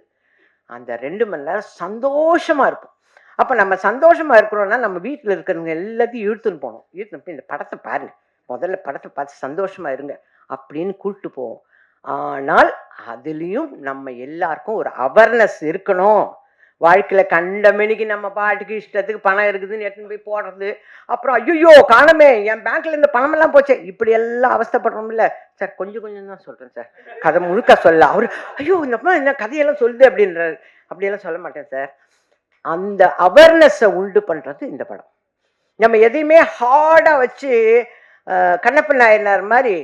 அந்த 2 மணி நேரம் சந்தோஷமாக இருக்கும். அப்போ நம்ம சந்தோஷமாக இருக்கிறோன்னா நம்ம வீட்டில் இருக்கிறவங்க எல்லாத்தையும் இழுத்துன்னு போகணும். இழுத்துன்னு போய் இந்த படத்தை பாருங்க, முதல்ல படத்தை பார்த்து சந்தோஷமாக இருங்க அப்படின்னு கூப்பிட்டு போவோம். ஆனால் அதுலேயும் நம்ம எல்லாருக்கும் ஒரு அவேர்னஸ் இருக்கணும். வாழ்க்கையில் கண்டமணிக்கு நம்ம பாட்டுக்கு இஷ்டத்துக்கு பணம் இருக்குதுன்னு எடுத்துன்னு போய் போடுறது, அப்புறம் ஐயோ காணமே என் பேங்க்ல இந்த பணமெல்லாம் போச்சு, இப்படி எல்லாம் அவஸ்தைப்படுறோம் இல்லை சார். கொஞ்சம் கொஞ்சம் தான் சொல்கிறேன் சார், கதை முழுக்க சொல்ல. அவர் ஐயோ இந்த கதையெல்லாம் சொல்லுது அப்படின்றாரு. அப்படியெல்லாம் சொல்ல மாட்டேன் சார். அந்த அவேர்னஸை உண்டு பண்ணுறது இந்த படம். நம்ம எதையுமே ஹார்டாக வச்சு கண்ணப்ப நாயனார் மாதிரி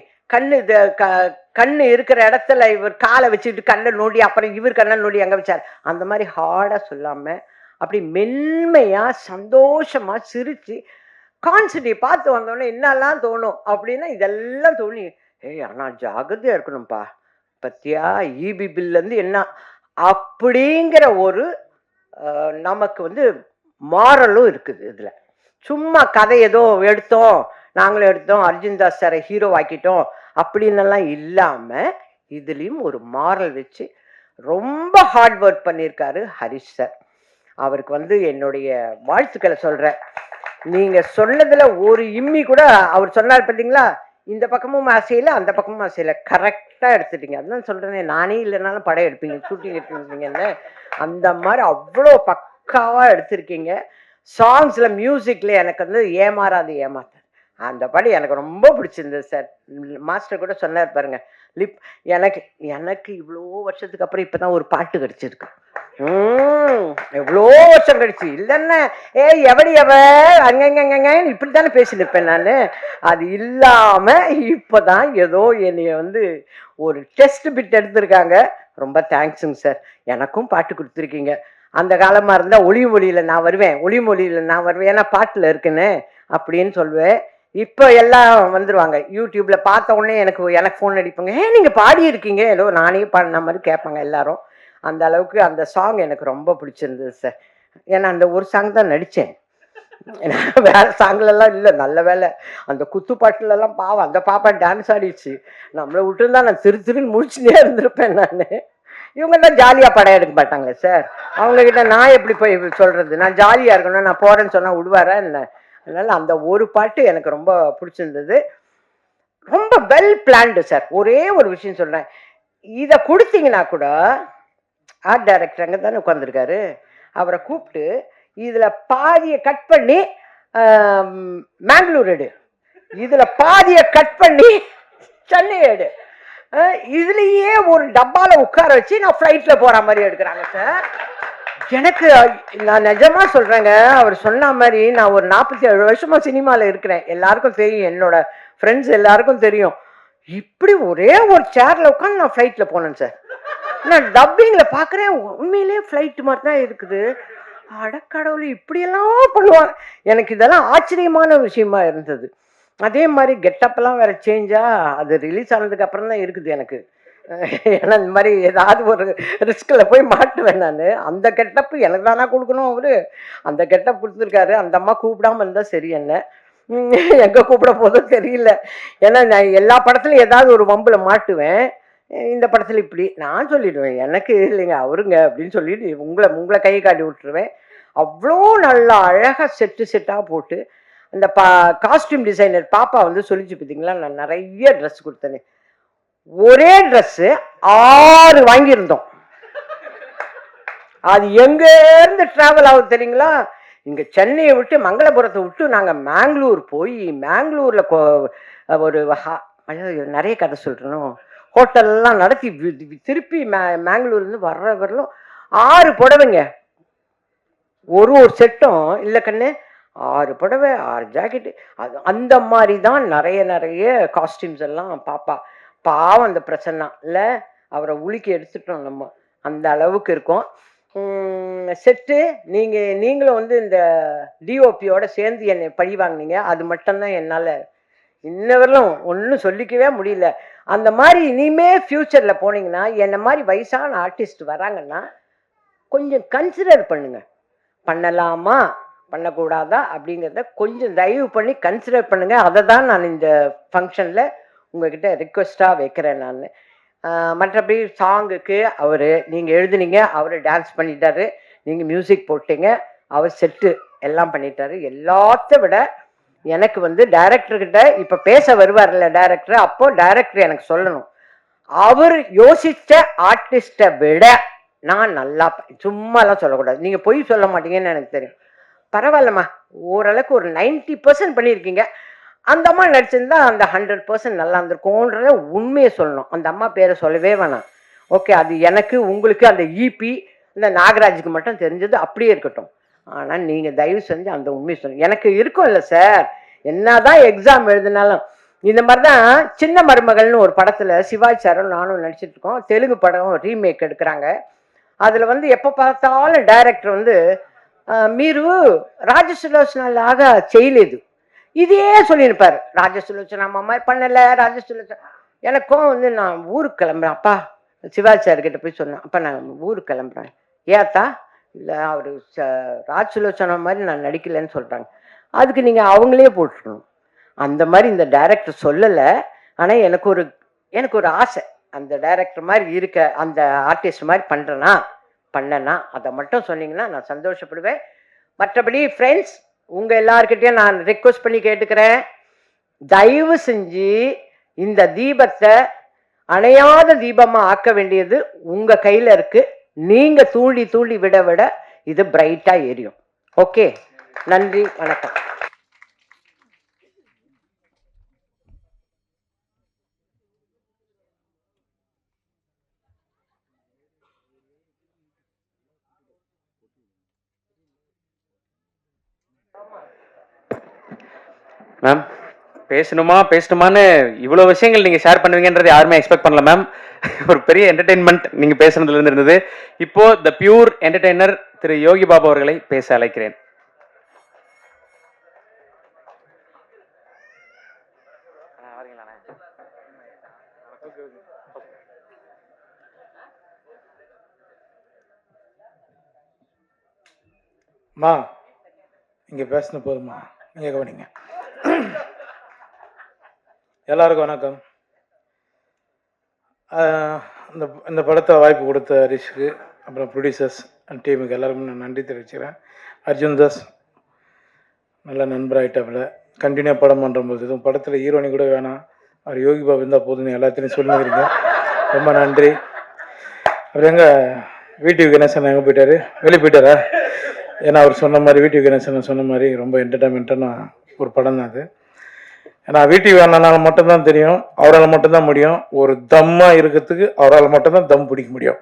கண்ணு இருக்கிற இடத்துல இவர் காலை வச்சுக்கிட்டு கண்ணை நோண்டி அப்புறம் இவர் கண்ணை நோண்டி அங்கே வச்சார், அந்த மாதிரி ஹார்டாக சொல்லாமல் அப்படி மென்மையாக சந்தோஷமாக சிரித்து கான்செப்டை பார்த்து வந்தோடனே என்னெல்லாம் தோணும் அப்படின்னா இதெல்லாம் தோணி, ஏய் ஆனால் ஜாகிரதையாக இருக்கணும்ப்பா, பத்தியா இபி பில்லேருந்து என்ன அப்படிங்கிற ஒரு நமக்கு வந்து மாரலும் இருக்குது இதில். சும்மா கதை ஏதோ எடுத்தோம், நாங்களும் எடுத்தோம், அர்ஜுன் தாஸ் சாரை ஹீரோ ஆக்கிட்டோம் அப்படின்னெல்லாம் இல்லாமல் இதுலேயும் ஒரு மாரல் வச்சு ரொம்ப ஹார்ட் ஒர்க் பண்ணியிருக்காரு ஹரிஷ் சார். அவருக்கு வந்து என்னுடைய வாழ்த்துக்களை சொல்கிறேன். நீங்கள் சொன்னதில் ஒரு இம்மி கூட அவர் சொன்னார் பார்த்தீங்களா, இந்த பக்கமும் ஆசையில் அந்த பக்கமும் ஆசையில் கரெக்டாக எடுத்துட்டீங்க. அதுதான் சொல்கிறேன், நானே இல்லைனாலும் படம் எடுப்பீங்க, ஷூட்டிங் எடுத்துருந்தீங்கன்னு. அந்த மாதிரி அவ்வளோ பக்காவாக எடுத்திருக்கீங்க. சாங்ஸில் மியூசிக்கில் எனக்கு வந்து ஏமாறாது ஏமாத்த அந்த படம் எனக்கு ரொம்ப பிடிச்சிருந்தது சார். மாஸ்டர் கூட சொன்னார் பாருங்க, எனக்கு இவ்வளோ வருஷத்துக்கு அப்புறம் இப்போ தான் ஒரு பாட்டு கிடச்சிருக்கு. எவ்வளோ வருஷம் கழிச்சு இல்லைன்னா எவடி அங்கங்க இப்படி தானே பேசினிருப்பேன் நான். அது இல்லாமல் இப்போ தான் ஏதோ என்னைய வந்து ஒரு டெஸ்ட் பிட் எடுத்திருக்காங்க. ரொம்ப தேங்க்ஸுங்க சார். எனக்கும் பாட்டு கொடுத்துருக்கீங்க. அந்த காலமாக இருந்தால் ஒளிமொழியில் நான் வருவேன், ஏன்னா பாட்டில் இருக்குன்னு அப்படின்னு சொல்லுவேன். இப்போ எல்லாம் வந்துடுவாங்க யூடியூப்ல பார்த்த உடனே எனக்கு ஃபோன் அடிப்பாங்க, நீங்கள் பாடியிருக்கீங்க, ஏதோ நானே பாடின மாதிரி கேட்பாங்க எல்லாரும். அந்த அளவுக்கு அந்த சாங் எனக்கு ரொம்ப பிடிச்சிருந்தது சார். ஏன்னா அந்த ஒரு சாங் தான் நடித்தேன், வேற சாங்லெல்லாம் இல்லை. நல்ல வேலை அந்த குத்துப்பாட்டுலலாம் பாவம் அந்த பாப்பா டான்ஸ் ஆடிடுச்சு. நம்மளை விட்டுருந்தா நான் திருன்னு முடிச்சுட்டே இருந்திருப்பேன் நான். இவங்க தான் ஜாலியாக படம் எடுக்க மாட்டாங்களே சார், அவங்கக்கிட்ட நான் எப்படி போய் சொல்கிறது? நான் ஜாலியாக இருக்கணும், நான் போகிறேன்னு சொன்னால் விடுவாரா என்ன? அதனால் அந்த ஒரு பாட்டு எனக்கு ரொம்ப பிடிச்சிருந்தது. ரொம்ப வெல் பிளான்டு சார். ஒரே ஒரு விஷயம் சொல்கிறேன், இதை கொடுத்தீங்கன்னா கூட ஆர்ட் டைரக்டர் அங்கே தானே உட்காந்துருக்காரு. அவரை கூப்பிட்டு இதில் பாதியை கட் பண்ணி மேங்களூர் எடு, இதில் பாதியை கட் பண்ணி சென்னை எடு, இதுலேயே ஒரு டப்பாவில் உட்கார வச்சு நான் ஃப்ளைட்டில் போகிற மாதிரி எடுக்கிறாங்க சார். எனக்கு நான் நிஜமாக சொல்கிறேங்க, அவர் சொன்ன மாதிரி நான் ஒரு 47 வருஷமாக சினிமாவில் இருக்கிறேன், எல்லாருக்கும் தெரியும், என்னோட ஃப்ரெண்ட்ஸ் எல்லாருக்கும் தெரியும். இப்படி ஒரே ஒரு சேரில் உட்காந்து நான் ஃப்ளைட்டில் போனேன் சார். நான் டப்பிங்கில் பார்க்குறேன், உண்மையிலே ஃப்ளைட்டு மாதிரி தான் இருக்குது. அடக்கடவுளை இப்படியெல்லாம் பண்ணுவாங்க. எனக்கு இதெல்லாம் ஆச்சரியமான விஷயமா இருந்தது. அதே மாதிரி கெட்டப்பெல்லாம் வேறு சேஞ்சாக அது ரிலீஸ் ஆனதுக்கு அப்புறம் தான் இருக்குது எனக்கு. ஏன்னா இந்த மாதிரி ஏதாவது ஒரு ரிஸ்கில் போய் மாட்டுவேன் நான். அந்த கெட்டப்பு எனக்கு தானே கொடுக்கணும், அவரு அந்த கெட்டப் கொடுத்துருக்காரு. அந்த அம்மா கூப்பிடாமல் இருந்தால் சரி, என்ன எங்கே கூப்பிட போதும் தெரியல. ஏன்னா நான் எல்லா படத்துலையும் ஏதாவது ஒரு வம்பில் மாட்டுவேன், இந்த படத்தில் இப்படி நான் சொல்லிடுவேன், எனக்கு இல்லைங்க அவருங்க அப்படின்னு சொல்லிட்டு உங்களை கையை காட்டி விட்டுருவேன். அவ்வளோ நல்லா அழகாக செட்டாக போட்டு அந்த காஸ்டியூம் டிசைனர் பாப்பா வந்து சொல்லிச்சு பார்த்தீங்களா, நான் நிறைய ட்ரெஸ் கொடுத்தேனே, ஒரே ட்ரெஸ்ஸு 6 வாங்கியிருந்தோம். அது எங்கேருந்து ட்ராவல் ஆகுது தெரியுங்களா, இங்கே சென்னையை விட்டு மங்களபுரத்தை விட்டு நாங்கள் மேங்களூர் போய் மேங்களூரில் ஒரு நிறைய கதை சொல்கிறோம், ஹோட்டல்லாம் நடத்தி திருப்பி மேங்களூர்லேருந்து வர்ற வரலும் 6 புடவைங்க, ஒரு செட்டும் இல்லை கண்ணு, 6 புடவை 6 ஜாக்கெட்டு. அது அந்த மாதிரி தான் நிறைய காஸ்டியூம்ஸ் எல்லாம் பாப்பா. பாவம் அந்த பிரச்சனை இல்லை, அவரை உலுக்கி எடுத்துட்டோம் நம்ம, அந்த அளவுக்கு இருக்கும் செட்டு. நீங்களும் வந்து இந்த டிஓபியோட சேர்ந்து என்னை பழி வாங்கினீங்க, அது மட்டும்தான் என்னால் இன்னவரையிலும் ஒன்றும் சொல்லிக்கவே முடியல. அந்த மாதிரி இனிமே ஃப்யூச்சரில் போனீங்கன்னா, என்னை மாதிரி வயசான ஆர்டிஸ்ட் வராங்கன்னா கொஞ்சம் கன்சிடர் பண்ணுங்க, பண்ணலாமா பண்ணக்கூடாதா அப்படிங்கிறத கொஞ்சம் தயவு பண்ணி கன்சிடர் பண்ணுங்க. அதை தான் நான் இந்த ஃபங்க்ஷனில் உங்ககிட்ட ரிக்வெஸ்ட்டாக வைக்கிறேன் நான். மற்றபடி சாங்குக்கு நீங்கள் எழுதுனீங்க, அவர் டான்ஸ் பண்ணிட்டாரு, நீங்கள் மியூசிக் போட்டீங்க, அவர் செட்டு எல்லாம் பண்ணிட்டாரு. எல்லாத்த விட எனக்கு வந்து டைரக்டர்கிட்ட இப்போ பேச வருவார்ல டைரக்டர், அப்போ டைரக்டர் எனக்கு சொல்லணும், அவர் யோசித்த ஆர்டிஸ்ட்டை விட நான் நல்லா, சும்மாலாம் சொல்லக்கூடாது, நீங்கள் பொய் சொல்ல மாட்டீங்கன்னு எனக்கு தெரியும், பரவாயில்லம்மா ஓரளவுக்கு ஒரு 90% பண்ணியிருக்கீங்க, அந்த அம்மா நடிச்சிருந்தா அந்த 100% நல்லா இருந்திருக்கும்ன்றத உண்மையை சொல்லணும். அந்த அம்மா பேரை சொல்லவே வேணாம். ஓகே, அது எனக்கு உங்களுக்கு அந்த இபி இந்த நாகராஜுக்கு மட்டும் தெரிஞ்சது அப்படியே இருக்கட்டும். ஆனால் நீங்கள் தயவு செஞ்சு அந்த உண்மையை சொல்லுங்கள். எனக்கு இருக்கும் இல்லை சார், என்னதான் எக்ஸாம் எழுதினாலும் இந்த மாதிரி தான். சின்ன மருமகள்னு ஒரு படத்தில் சிவாஜி சாரும் நானும் நடிச்சிட்டு இருக்கோம், தெலுங்கு படம் ரீமேக் எடுக்கிறாங்க. அதில் வந்து எப்போ பார்த்தாலும் டைரக்டர் வந்து మీరు రాజసులోచనలాగా చేయలేదు இதே சொல்லியிருப்பார். ராஜசுலோச்சனா அம்மா பண்ணலை, ராஜசுலோச்சனா. எனக்கும் வந்து நான் ஊருக்கு கிளம்புறேன், அப்பா சிவாஜி சார்கிட்ட போய் சொன்னேன், அப்பா நான் ஊருக்கு கிளம்புறேன், ஏத்தா இல்லை அவர் ராஜசுலோச்சனா மாதிரி நான் நடிக்கலைன்னு சொல்கிறாங்க, அதுக்கு நீங்கள் அவங்களே போட்டுருக்கணும். அந்த மாதிரி இந்த டைரக்டர் சொல்லலை, ஆனால் எனக்கு ஒரு ஆசை, அந்த டைரக்டர் மாதிரி இருக்க அந்த ஆர்டிஸ்ட் மாதிரி பண்ணனா அதை மட்டும் சொன்னீங்கன்னா நான் சந்தோஷப்படுவேன். மற்றபடி ஃப்ரெண்ட்ஸ் உங்கள் எல்லாருக்கிட்டையும் நான் ரிக்வெஸ்ட் பண்ணி கேட்டுக்கிறேன், தயவு செஞ்சு இந்த தீபத்தை அணையாத தீபமாக ஆக்க வேண்டியது உங்கள் கையில் இருக்குது. நீங்கள் தூண்டி விட இது பிரைட்டாக எரியும். ஓகே, நன்றி, வணக்கம். மேம் பேசணுமான்னு இவ்வளோ விஷயங்கள் நீங்கள் ஷேர் பண்ணுவீங்கன்றது யாருமே எக்ஸ்பெக்ட் பண்ணல மேம். ஒரு பெரிய என்டர்டெயின்மெண்ட் நீங்கள் பேசுனதுலேருந்து இருந்தது. இப்போ த பியூர் என்டர்டெய்னர் திரு யோகி பாபு அவர்களை பேச அழைக்கிறேன். மா இங்கே பேசின போதுமா, நீங்கள் கவனிங்க. எல்லாருக்கும் வணக்கம். இந்த படத்தை வாய்ப்பு கொடுத்த ஹரிஷ்க்கு, அப்புறம் ப்ரொடியூசர்ஸ் அண்ட் டீமுக்கு எல்லாருக்கும் நான் நன்றி தெரிவிச்சுக்கிறேன். அர்ஜுன் தாஸ் நல்ல நண்பராகிட்டாப்புல, கண்டினியூவாக படம் பண்ணும்போது எதுவும் படத்தில் ஹீரோனி கூட வேணாம், அவர் யோகி பாபு இருந்தால் போதுன்னு எல்லாத்தையும் சொல்லிக்கிறீங்க, ரொம்ப நன்றி. அப்புறம் எங்கள் வீட்டு கணேசன் எங்கே போயிட்டாரு? வெளியே போயிட்டாரா? ஏன்னா அவர் சொன்ன மாதிரி வீட்டு கணேசன் சொன்ன மாதிரி ரொம்ப என்டர்டைன்மெண்ட்டான ஒரு படம் தான் அது. ஏன்னா வீட்டுக்கு அண்ணனால மட்டும்தான் தெரியும், அவரால் மட்டும்தான் முடியும். ஒரு தம்மாக இருக்கிறதுக்கு அவரால் மட்டும்தான் தம் பிடிக்க முடியும்.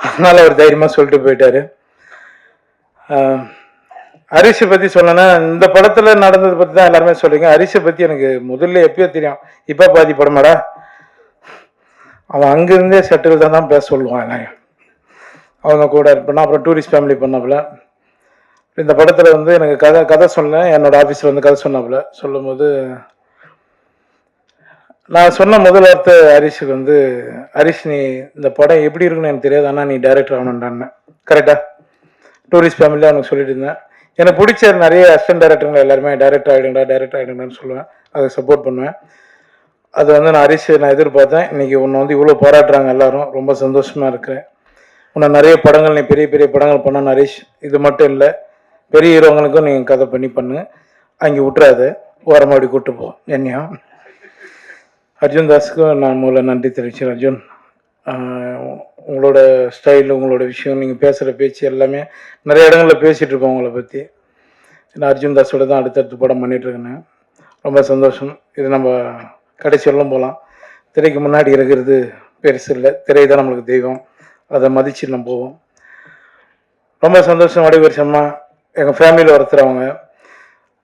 அதனால் அவர் தைரியமாக சொல்லிட்டு போயிட்டார். ஹரிஷை பற்றி சொல்லணும்னா இந்த படத்தில் நடந்ததை பற்றி தான் எல்லாருமே சொல்லுங்க. ஹரிஷை பற்றி எனக்கு முதல்ல எப்பயோ தெரியும். இப்போ பாதி படமாடா, அவன் அங்கேருந்தே செட்டில் தான் பேச சொல்லுவான் எல்லாரையும். அவங்க கூட இருப்பேன். அப்புறம் டூரிஸ்ட் ஃபேமிலி பண்ணாப்புல. இந்த படத்தில் வந்து எனக்கு கதை சொன்னேன். என்னோடய ஆஃபீஸில் வந்து கதை சொன்னாப்புல. சொல்லும்போது நான் சொன்ன முதல் வார்த்தை ஹரிஷுக்கு வந்து, ஹரிஷ் நீ இந்த படம் எப்படி இருக்குன்னு எனக்கு தெரியாது, ஆனால் நீ டைரக்டர் ஆகணுன்றான்னு. கரெக்டாக டூரிஸ்ட் ஃபேமிலியாக அவனுக்கு சொல்லிட்டு இருந்தேன். எனக்கு பிடிச்ச நிறைய அசிஸ்டன்ட் டைரக்டருங்க எல்லாருமே டைரக்டர் ஆகிடுங்கன்னு சொல்லுவேன். அதை சப்போர்ட் பண்ணுவேன். அது வந்து நான் ஹரிஷ் நான் எதிர்பார்த்தேன். இன்றைக்கி உன்னை வந்து இவ்வளோ பாராட்டுறாங்க எல்லாரும், ரொம்ப சந்தோஷமாக இருக்கிறேன். உன்னை நிறைய படங்கள் நீ பெரிய பெரிய படங்கள் பண்ண ஹரிஷ். இது மட்டும் இல்லை, பெரிய ஹீரோங்களுக்கும் நீங்கள் கதை பண்ணு, அங்கே விட்டுறாது, ஓரமாடி கூப்பிட்டு போ. என்னையும் அர்ஜுன் தாஸுக்கும் நான் முதல்ல நன்றி தெரிவிச்சேன். அர்ஜுன், உங்களோட ஸ்டைல், உங்களோட விஷயம், நீங்கள் பேசுகிற பேச்சு எல்லாமே நிறைய இடங்களில் பேசிகிட்டு இருக்கோம் உங்களை பற்றி. நான் அர்ஜுன் தாஸோட தான் அடுத்தடுத்து படம் பண்ணிகிட்ருக்கேன். ரொம்ப சந்தோஷம். இது நம்ம கடைசி வரலும் போகலாம். திரைக்கு முன்னாடி இருக்கிறது பெருசு இல்லை, திரை தான் நம்மளுக்கு தெய்வம். அதை மதித்து நம்ம போவோம். ரொம்ப சந்தோஷம். வடிவரிசம்மா எங்கள் ஃபேமிலியில் ஒருத்தர்.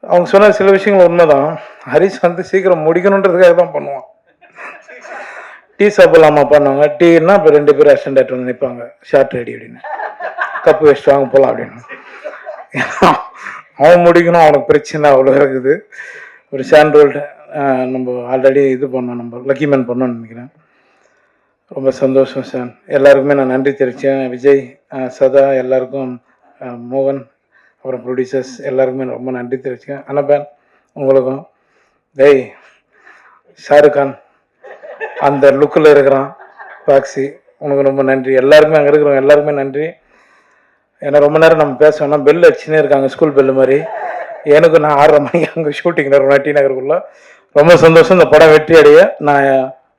அவங்க சொன்ன சில விஷயங்கள் உண்மைதான். ஹரிஷ் வந்து சீக்கிரம் முடிக்கணுன்றதுக்காக தான் பண்ணுவான். டீ சாப்பிடலாமா பண்ணாங்க. டீன்னா இப்போ 2 பேர் அசிஸ்டன்ட் டைரக்டர் வந்து நிற்பாங்க, ஷார்ட் ரெடி அப்படின்னு, கப்பு வச்சுட்டு வாங்க போகலாம் அப்படின்னு. அவன் முடிக்கணும், அவனுக்கு பிரச்சனை அவ்வளோ இருக்குது. ஒரு சாண்ட்ரோல்டு நம்ம ஆல்ரெடி இது பண்ணோம், நம்ம லக்கி மேன் பண்ணோன்னு நினைக்கிறேன். ரொம்ப சந்தோஷம் சார். எல்லாருக்குமே நான் நன்றி தெரிவித்தேன். விஜய், சதா, எல்லாருக்கும், மோகன், அப்புறம் ப்ரொடியூசர்ஸ் எல்லாருக்குமே ரொம்ப நன்றி தெரிவிச்சேன். அனபேன் உங்களுக்கும், டேய் ஷாருக் கான் அந்த லுக்கில் இருக்கிறான் பாக்ஸி, உனக்கு ரொம்ப நன்றி. எல்லாருக்குமே அங்கே இருக்கிறவங்க எல்லாருக்குமே நன்றி. ஏன்னா ரொம்ப நேரம் நம்ம பேசணும்னா பெல் அடிச்சுன்னே இருக்காங்க, ஸ்கூல் பெல் மாதிரி. எனக்கு நான் 6:30 மணிக்கு அங்கே ஷூட்டிங் நடக்கும் டி நகருக்குள்ள. ரொம்ப சந்தோஷம். இந்த படம் வெற்றி அடைய நான்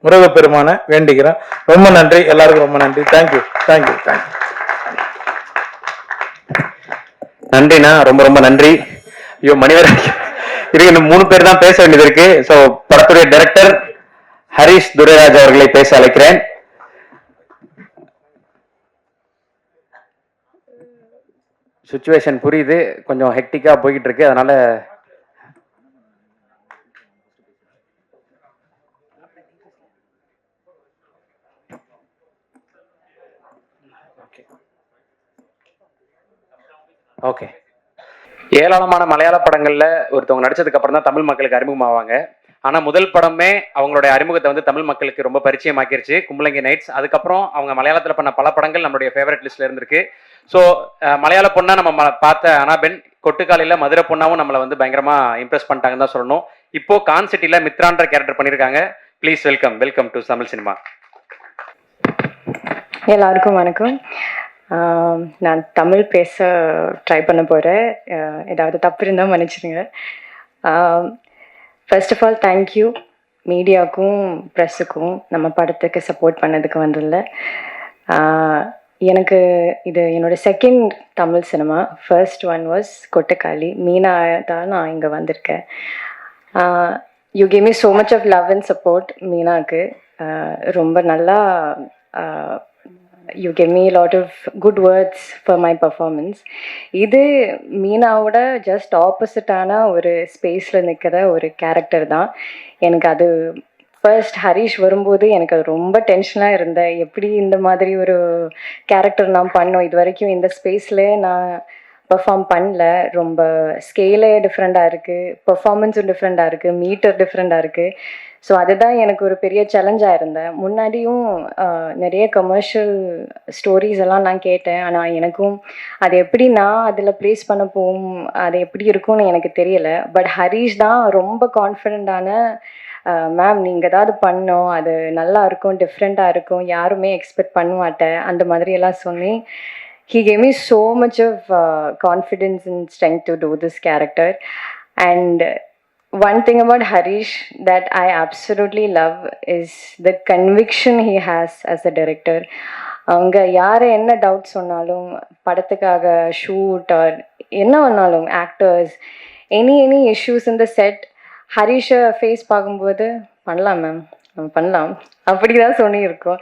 முருகப்பெருமான வேண்டிக்கிறேன். ரொம்ப நன்றி எல்லாருக்கும், ரொம்ப நன்றி. தேங்க்யூ. நன்றிண்ணா, ரொம்ப ரொம்ப நன்றி. ஐயோ மணிவர் இருக்கு, இன்னும் 3 பேர் தான் பேச வேண்டியது இருக்கு. ஸோ படத்துடைய டைரக்டர் ஹரிஷ் துரைராஜ் அவர்களை பேச அழைக்கிறேன். சுச்சுவேஷன் புரியுது, கொஞ்சம் ஹெக்டிக்கா போய்கிட்டு இருக்கு, அதனால ஓகே. ஏராளமான மலையாள படங்கள்ல ஒருத்தவங்க நடிச்சதுக்கு அப்புறம் தான் தமிழ் மக்களுக்கு அறிமுகமாவாங்க. ஆனா முதல் படமே அவங்களுடைய அறிமுகத்தை வந்து தமிழ் மக்களுக்கு ரொம்ப பரிச்சயமாக்கிருச்சு, கும்பலங்கி நைட்ஸ். அதுக்கப்புறம் அவங்க மலையாளத்துல பண்ண பல படங்கள் நம்மளுடைய ஃபேவரட் லிஸ்ட்ல இருந்திருக்கு. ஸோ மலையாள பொண்ணா நம்ம பார்த்த அனாபென், கொட்டுக்காலையில மதுரை பொண்ணாவும் நம்மளை வந்து பயங்கரமா இம்ப்ரெஸ் பண்ணிட்டாங்கன்னு தான் சொல்லணும். இப்போ கான் சிட்டில மித்ரான்ற கேரக்டர் பண்ணியிருக்காங்க. Please welcome to Tamil cinema. எல்லாருக்கும் வணக்கம். நான் தமிழ் பேச ட்ரை பண்ண போகிறேன். ஏதாவது தப்பு இருந்தால் மன்னிச்சிடுங்க. ஃபர்ஸ்ட் ஆஃப் ஆல் தேங்க்யூ மீடியாவுக்கும் ப்ரெஸ்ஸுக்கும் நம்ம படத்துக்கு சப்போர்ட் பண்ணதுக்கு வந்ததில்ல. எனக்கு இது என்னோட second Tamil cinema. First one was Kottukkaali. Meena தான் நான் இங்கே வந்திருக்கேன். You gave me so much of love and support. மீனாவுக்கு ரொம்ப நல்லா you gave me a lot of good words for my performance. இது மீனாவோட ஜஸ்ட் ஆப்போசிட்டான ஒரு ஸ்பேஸில் நிற்கிற ஒரு கேரக்டர் தான். எனக்கு அது ஃபர்ஸ்ட் ஹரிஷ் வரும்போது எனக்கு அது ரொம்ப டென்ஷனாக இருந்தேன். எப்படி இந்த மாதிரி ஒரு கேரக்டர் நான் பண்ணோம், இது வரைக்கும் இந்த ஸ்பேஸில் நான் பெர்ஃபார்ம் பண்ணல. ரொம்ப ஸ்கேலே டிஃப்ரெண்ட்டாக இருக்குது, பெர்ஃபார்மன்ஸும் டிஃப்ரெண்ட்டாக இருக்குது, மீட்டர் டிஃப்ரெண்ட்டாக இருக்குது. ஸோ அதுதான் எனக்கு ஒரு பெரிய சேலஞ்சாக இருந்தேன். முன்னாடியும் நிறைய கமர்ஷியல் ஸ்டோரிஸ் எல்லாம் நான் கேட்டேன். ஆனால் எனக்கும் அது எப்படி நான் அதில் ப்ளேஸ் பண்ண போகும், அது எப்படி இருக்கும்னு எனக்கு தெரியலை. பட் ஹரிஷ் தான் ரொம்ப கான்ஃபிடென்ட்டான, மேம் நீங்கள் ஏதாவது பண்ணோம், அது நல்லா இருக்கும், டிஃப்ரெண்ட்டாக இருக்கும், யாருமே எக்ஸ்பெக்ட் பண்ண மாட்டேன், அந்த மாதிரியெல்லாம் சொல்லி he gave me so much of confidence and strength to do this character. And one thing about Harish that I absolutely love is the conviction he has as a director. அவங்க யாரை என்ன doubt சொன்னாலும் படத்துக்காக shoot or என்ன வேணாலும் actors any issues இந்த set ஹரிஷை face பார்க்கும்போது பண்ணலாம் மேம் நம்ம பண்ணலாம் அப்படி தான் சொல்லியிருக்கோம்.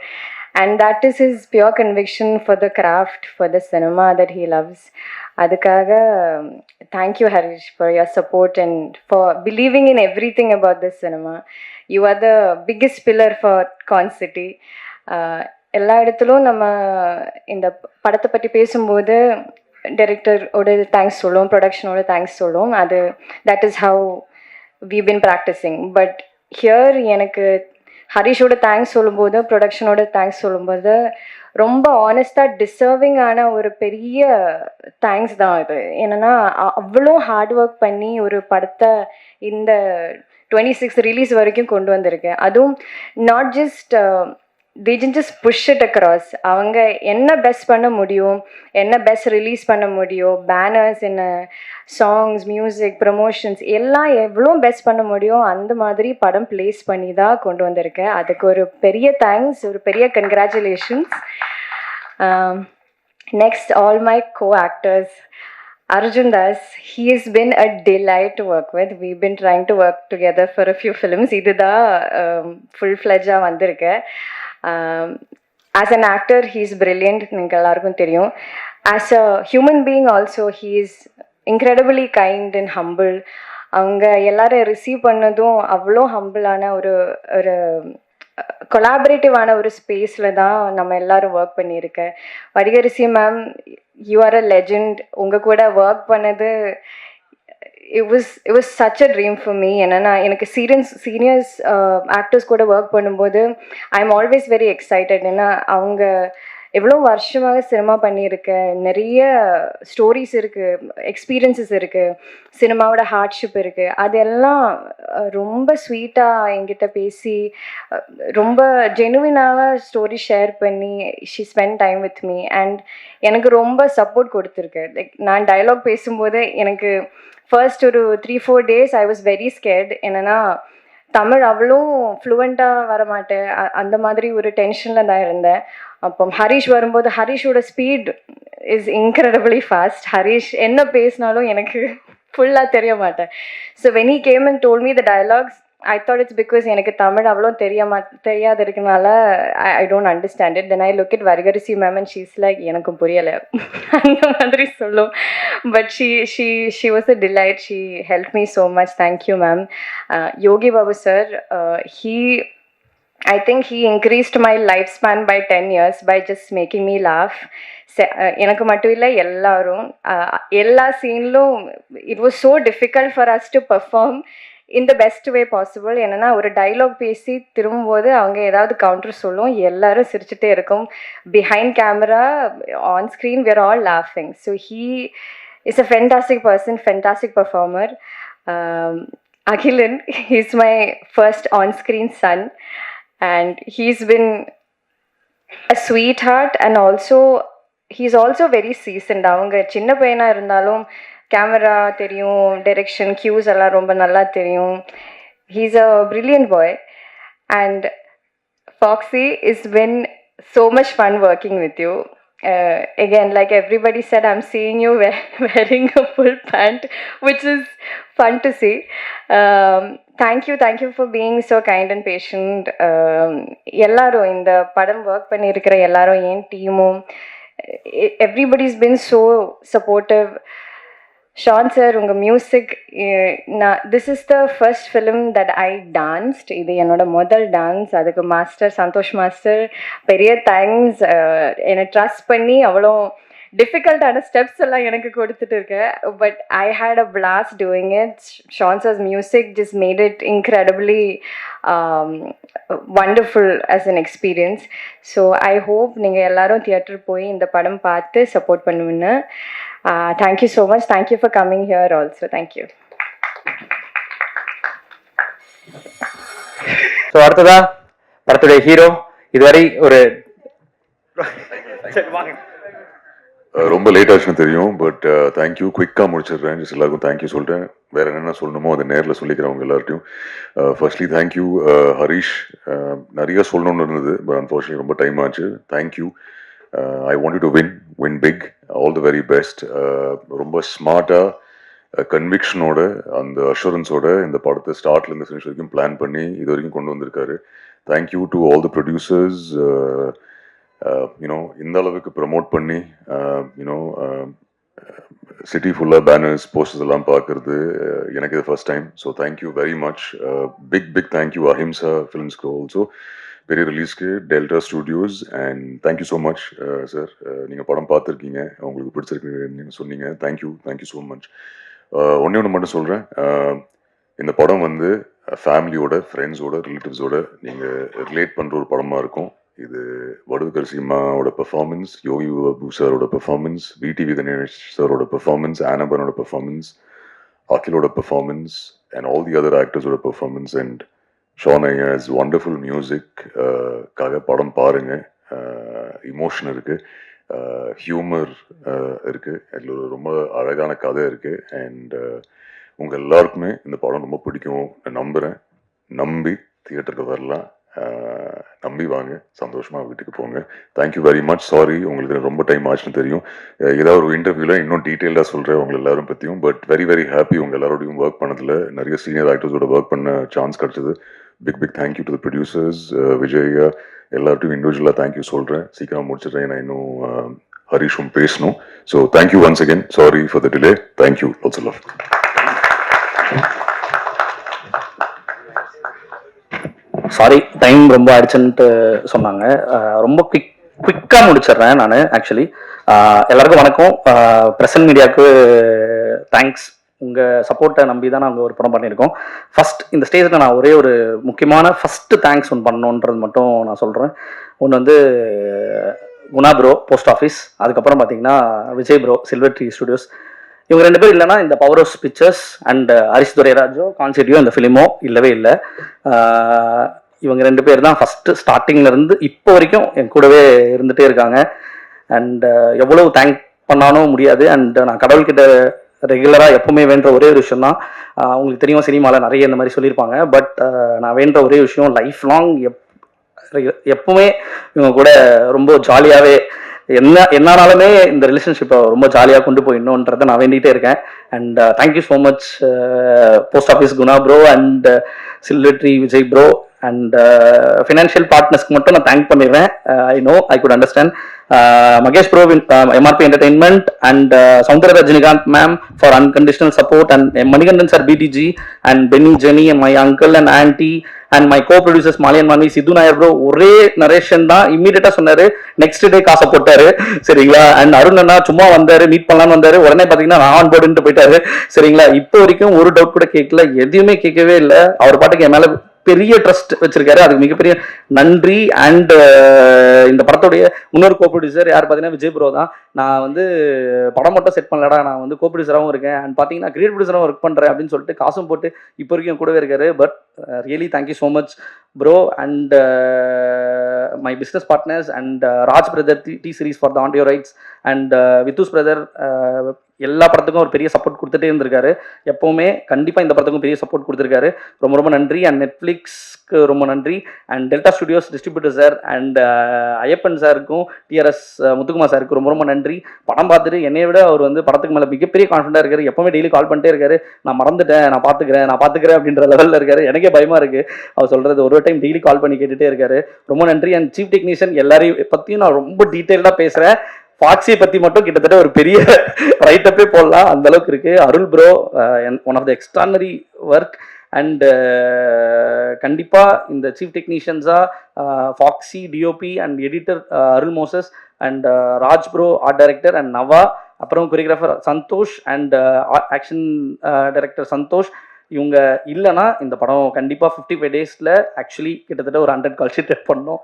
And that is his pure conviction for the craft for the cinema that he loves. அதுக்காக thank you Harish for your support and for believing in everything about this cinema. You are the biggest pillar for Con City. எல்லா இடத்துலும் நம்ம இந்த படத்தை பற்றி பேசும்போது டைரக்டரோட thanks சொல்லுவோம், ப்ரொடக்ஷனோட thanks சொல்லுவோம். அது that is how we been practicing. But here எனக்கு ஹரிஷோட தேங்க்ஸ் சொல்லும்போது ப்ரொடக்ஷனோட தேங்க்ஸ் சொல்லும்போது ரொம்ப ஆனஸ்டாக டிசர்விங்கான ஒரு பெரிய தேங்க்ஸ் தான் இது. என்னென்னா அவ்வளோ ஹார்ட் ஒர்க் பண்ணி ஒரு படத்தை இந்த 26 ரிலீஸ் வரைக்கும் கொண்டு வந்திருக்கேன். அதுவும் not just they didn't just push it across. அவங்க என்ன பெஸ்ட் பண்ண முடியும், என்ன பெஸ்ட் ரிலீஸ் பண்ண முடியும், பேனர்ஸ், என்ன சாங்ஸ், மியூசிக், ப்ரமோஷன்ஸ் எல்லாம் எவ்வளோ பெஸ்ட் பண்ண முடியும் அந்த மாதிரி படம் பிளேஸ் பண்ணி தான் கொண்டு வந்திருக்கேன். அதுக்கு ஒரு பெரிய தேங்க்ஸ், ஒரு பெரிய congratulations. Next all my co actors. Arjun Das, he has been a delight to work with. We've been trying to work together for a few films. இதுதான் full-fledged வந்திருக்கேன். As an actor, he's brilliant. நீங்கள் எல்லாருக்கும் தெரியும். As a human being also, he is incredibly kind and humble. அவங்க எல்லாரும் receive பண்ணதும் அவ்வளோ ஹம்பிளான ஒரு கொலாபரேட்டிவான ஒரு ஸ்பேஸில் தான் நம்ம எல்லாரும் ஒர்க் பண்ணியிருக்கேன். Vadivukkarasi ma'am, you are a legend. உங்கள் கூட ஒர்க் பண்ணது it was such a dream for me. என்னன்னா எனக்கு சீனியர்ஸ் ஆக்டர்ஸ் கூட ஒர்க் பண்ணும்போது I am always very excited. ஏன்னா அவங்க எவ்வளோ வருஷமாக சினிமா பண்ணியிருக்கேன், நிறைய ஸ்டோரிஸ் இருக்குது, எக்ஸ்பீரியன்ஸஸ் இருக்குது, சினிமாவோட ஹார்ட்ஷிப் இருக்குது. அதெல்லாம் ரொம்ப ஸ்வீட்டாக என்கிட்ட பேசி ரொம்ப ஜெனுவினாக ஸ்டோரி ஷேர் பண்ணி she spend time with me. And எனக்கு ரொம்ப சப்போர்ட் கொடுத்துருக்கு. லைக் நான் டயலாக் பேசும்போது எனக்கு ஃபர்ஸ்ட் ஒரு 3-4 days I was very scared. என்னென்னா தமிழ் அவ்வளோ ஃப்ளூவெண்ட்டாக வரமாட்டேன், அந்த மாதிரி ஒரு டென்ஷனில் தான் இருந்தேன். அப்போ ஹரிஷ் வரும்போது ஹரிஷோட speed is incredibly fast. Harish என்ன பேசினாலும் எனக்கு ஃபுல்லாக தெரிய மாட்டேன். So when he came and told me the dialogues, I thought it's because எனக்கு தமிழ் அவ்வளோ தெரியாது இருக்கனால I don't understand it. Then I look at Varigarisi ma'am and she's like எனக்கும் புரியலை அந்த மாதிரி சொல்லும். But she was a delight. She helped me so much. Thank you ma'am. Yogi Babu sir, I think he increased my lifespan by 10 years by just making me laugh. எனக்கு மட்டும் இல்லை, எல்லாரும் எல்லா சீன்லும் it was so difficult for us to perform in the best way possible. என்னென்னா ஒரு dialogue பேசி திரும்பும்போது அவங்க ஏதாவது கவுண்டர் சொல்லும், எல்லாரும் சிரிச்சுட்டே இருக்கும். Behind camera, on screen, we are all laughing. So he is a fantastic person, fantastic performer. Akhilan, he's my first on-screen son and he's been a sweetheart and also he's also very seasoned. அவங்க சின்ன பையனாக இருந்தாலும் camera தெரியும், direction, கியூஸ் எல்லாம் ரொம்ப நல்லா தெரியும். He's a brilliant bye. And foxy is been so much fun working with you. Again, like everybody said, I'm seeing you wearing a full pant, which is fun to see. Thank you for being so kind and patient. எல்லாரும் இந்த படம் work பண்ணியிருக்கிற எல்லாரும், என் டீமும், everybody's been so supportive. Sean sir, உங்கள் music, this is the first film that I danced. இது என்னோட முதல் டான்ஸ். அதுக்கு மாஸ்டர் சந்தோஷ் மாஸ்டர் பெரிய தேங்க்ஸ். என்னை ட்ரஸ்ட் பண்ணி அவ்வளோ டிஃபிகல்ட்டான ஸ்டெப்ஸ் எல்லாம் எனக்கு கொடுத்துட்டு இருக்கேன். But I had a blast doing it. Sean sir's music just made it incredibly wonderful as an experience. So I hope நீங்கள் எல்லாரும் தியேட்டர் போய் இந்த படம் பார்த்து சப்போர்ட் பண்ணுவீங்க. Thank you so much. Thank you for coming here also. Thank you. So அடுத்ததா படத்துடைய hero. இதுவரை ஒரு ரொம்ப லேட் ஆச்சுன்னு தெரியும், பட் தேங்க்யூ. குயிக்காக முடிச்சிடுறேன். ஜஸ்ட் எல்லாருக்கும் தேங்க்யூ சொல்கிறேன். வேற என்னென்ன சொல்லணுமோ அதை நேரில் சொல்லிக்கிறவங்க எல்லார்ட்டையும். Firstly thank you Harish. நிறைய சொல்லணும்னு இருந்தது, பட் அன்ஃபார்ச்சுனேட்லி ரொம்ப டைம் ஆச்சு. Thank you. I want you to win big, all the very best. ரொம்ப ஸ்மார்ட்டாக கன்விக்ஷனோட அந்த அஷூரன்ஸோட இந்த படத்தை ஸ்டார்ட்லேருந்து ஃபினிஷ் வரைக்கும் பிளான் பண்ணி இது வரைக்கும் கொண்டு வந்திருக்காரு. Thank you to all the producers. You know இந்த அளவுக்கு ப்ரமோட் பண்ணி யூனோ சிட்டி ஃபுல்லாக பேனர்ஸ் போஸ்டர்ஸ் எல்லாம் பார்க்குறது எனக்கு இது first time. So thank you very much. Big thank you Ahimsa ஃபிலிம்ஸ்க்கு ஆல்சோ, பெரிய ரிலீஸ்க்கு Delta Studios. And thank you so much sir. நீங்கள் படம் பார்த்துருக்கீங்க, உங்களுக்கு பிடிச்சிருக்கு சொன்னீங்க. Thank you so much. ஒன்று மட்டும் சொல்கிறேன், இந்த படம் வந்து ஃபேமிலியோட, ஃப்ரெண்ட்ஸோட, ரிலேட்டிவ்ஸோட நீங்கள் ரிலேட் பண்ணுற ஒரு படமாக இருக்கும். இது வடுகர் சீமாவோட பெர்ஃபார்மன்ஸ், யோகி பாபு சாரோட பெர்ஃபார்மன்ஸ், விடிவி கணேஷ் சாரோட பெர்ஃபார்மன்ஸ், ஆனபனோட பெர்ஃபார்மன்ஸ், அகிலோட performance and all the other ஆக்டர்ஸோட பெர்ஃபார்மன்ஸ் அண்ட் ஷான் ஐயாஸ் வண்டர்ஃபுல் மியூசிக் காக படம் பாருங்க. இமோஷன் இருக்கு, ஹியூமர் இருக்கு, அதில் ஒரு ரொம்ப அழகான கதை இருக்கு. அண்ட் உங்க எல்லாருக்குமே இந்த படம் ரொம்ப பிடிக்கும் நம்புறேன். நம்பி தியேட்டருக்கு வரலாம், நம்பி வாங்க, சந்தோஷமா வீட்டுக்கு போங்க. Thank you very much. சாரி உங்களுக்கு ரொம்ப டைம் ஆச்சுன்னு தெரியும். ஏதாவது ஒரு இன்டர்வியூல இன்னும் டீட்டெயிலாக சொல்றேன் உங்க எல்லாரும் பத்தியும். பட் வெரி ஹாப்பி உங்க எல்லாரோடையும் ஒர்க் பண்ணதுல. நிறைய சீனியர் ஆக்டர்ஸோட ஒர்க் பண்ண சான்ஸ் கிடைச்சது. Big thank you to the producers. Vijay எல்லார்ட்டையும் இண்டிவிஜுவலாக தேங்க்யூ சொல்றேன். சீக்கிரம் முடிச்சிடுறேன், நான் இன்னும் ஹரிஷும் பேசணும். So thank you once again. Sorry for the delay. Thank you. Lots of love. Sorry time ரொம்ப ஆயிடுச்சுன்ட்டு சொன்னாங்க. ரொம்ப குவிக்காக முடிச்சிடுறேன் நான். ஆக்சுவலி எல்லாருக்கும் வணக்கம். பிரசன்ட் மீடியாவுக்கு தேங்க்ஸ். உங்கள் சப்போர்ட்டை நம்பி தான் நாங்கள் ஒரு படம் பண்ணியிருக்கோம். ஃபர்ஸ்ட் இந்த ஸ்டேஜில் நான் ஒரே ஒரு முக்கியமான ஃபஸ்ட்டு தேங்க்ஸ் ஒன்று பண்ணணுன்றது மட்டும் நான் சொல்கிறேன். ஒன்று வந்து குணா ப்ரோ, போஸ்ட் ஆஃபீஸ். அதுக்கப்புறம் பார்த்தீங்கன்னா Vijay bro, Silver Tree Studios. இவங்க 2 பேர் இல்லைன்னா இந்த Power of Pictures and Harish துரைராஜோ கான்செப்டியோ இந்த ஃபிலிமோ இல்லவே இல்லை. இவங்க 2 பேர் தான் ஃபஸ்ட்டு ஸ்டார்டிங்லேருந்து இப்போ வரைக்கும் என் கூடவே இருந்துகிட்டே இருக்காங்க. அண்ட் எவ்வளவு தேங்க் பண்ணாலும் முடியாது. அண்ட் நான் கடவுள்கிட்ட ரெகுலராக எப்பவுமே வேண்ட ஒரே ஒரு விஷயம் தான், உங்களுக்கு தெரியும் சினிமாவில் நிறைய இந்த மாதிரி சொல்லியிருப்பாங்க. பட் நான் வேண்ட ஒரே விஷயம், லைஃப் லாங் எப்பவுமே இவங்க கூட ரொம்ப ஜாலியாகவே என்னாலுமே இந்த ரிலேஷன்ஷிப்பை ரொம்ப ஜாலியாக கொண்டு போயிடணுன்றதை நான் வேண்டிகிட்டே இருக்கேன். And thank you so much post office Guna bro and Silver Tree Vijay bro. And financial பார்ட்னர்ஸ்க்கு மட்டும் நான் தேங்க் பண்ணிடுறேன். I good understand Mahesh bro, MRP entertainment and Soundarya Rajinikanth ma'am for unconditional support and Manikandan sir PDG and Benny Jenny and my uncle and aunty and my co producers மாலியன் Manvi, Sidhu Nair bro. ஒரே narration தான், இம்மீடியட்டா சொன்னாரு, next day காசை போட்டாரு. சரிங்களா? And Arun அண்ணா சும்மா வந்தாரு, மீட் பண்ணலான்னு வந்தாரு, உடனே பாத்தீங்கன்னா நான் ஆன் போர்டுன்ட்டு போயிட்டாரு. சரிங்களா? இப்போ வரைக்கும் ஒரு டவுட் கூட கேட்கல, எதுவுமே கேட்கவே இல்லை. அவர் பாட்டுக்கு என் மேல பெரிய ட்ரஸ்ட் வச்சிருக்காரு, அதுக்கு மிகப்பெரிய நன்றி. அண்ட் இந்த படத்துடைய இன்னொரு கோ ப்ரொடியூசர் யார் பார்த்தீங்கன்னா விஜய் ப்ரோ தான். நான் வந்து படம் மட்டும் செட் பண்ணலடா, நான் வந்து கோ ப்ரொடியூசராகவும் இருக்கேன் அண்ட் பார்த்தீங்கன்னா கிரியேட் ப்ரொடியூசராகவும் ஒர்க் பண்ணுறேன் அப்படின்னு சொல்லிட்டு காசும் போட்டு இப்போ வரைக்கும் கூடவே இருக்காரு. But really thank you so much bro. And my business partners and Raj brother T Series for the audio rights and வித்துஸ் பிரதர் எல்லா படத்துக்கும் ஒரு பெரிய சப்போர்ட் கொடுத்துட்டே இருந்திருக்காரு. எப்போவுமே கண்டிப்பாக இந்த படத்துக்கும் பெரிய சப்போர்ட் கொடுத்துருக்காரு. ரொம்ப நன்றி. அண்ட் நெட்ஃப்ளிக்ஸ்க்கு ரொம்ப நன்றி. And delta studios distributor sir and Ayyappan சாருக்கும் டிஆர்எஸ் முத்துக்குமார் சாருக்கு ரொம்ப நன்றி. படம் பார்த்துட்டு என்னை விட அவர் வந்து படத்துக்கு மேலே மிகப்பெரிய கான்ஃபிடண்டாக இருக்காரு. எப்போவுமே டெய்லி கால் பண்ணிட்டே இருக்காரு, நான் மறந்துட்டேன், நான் பார்த்துக்கிறேன் அப்படின்ற லெவலில் இருக்காரு. எனக்கே பயமாக இருக்குது அவர் சொல்கிறது. ஒரு டைம் டெய்லி கால் பண்ணி கேட்டுகிட்டே இருக்காரு. ரொம்ப நன்றி. அண்ட் சீஃப் டெக்னீஷியன் எல்லாரையும் பற்றியும் நான் ரொம்ப டீட்டெயிலாக பேசுகிறேன். ஃபாக்ஸியை பற்றி மட்டும் கிட்டத்தட்ட ஒரு பெரிய ரைட்டப்பே போடலாம், அந்த அளவுக்கு இருக்கு. Arul bro one of the extraordinary work. And கண்டிப்பாக இந்த சீஃப் டெக்னீஷியன்ஸாக Foxy, DOP and editor Arul Moses and Raj bro art director and Nava, அப்புறம் choreographer Santhosh and action director Santhosh. இவங்க இல்லைன்னா இந்த படம் கண்டிப்பாக 55 டேஸில் ஆக்சுவலி கிட்டத்தட்ட ஒரு 100 கால் ஷீட் பண்ணோம்.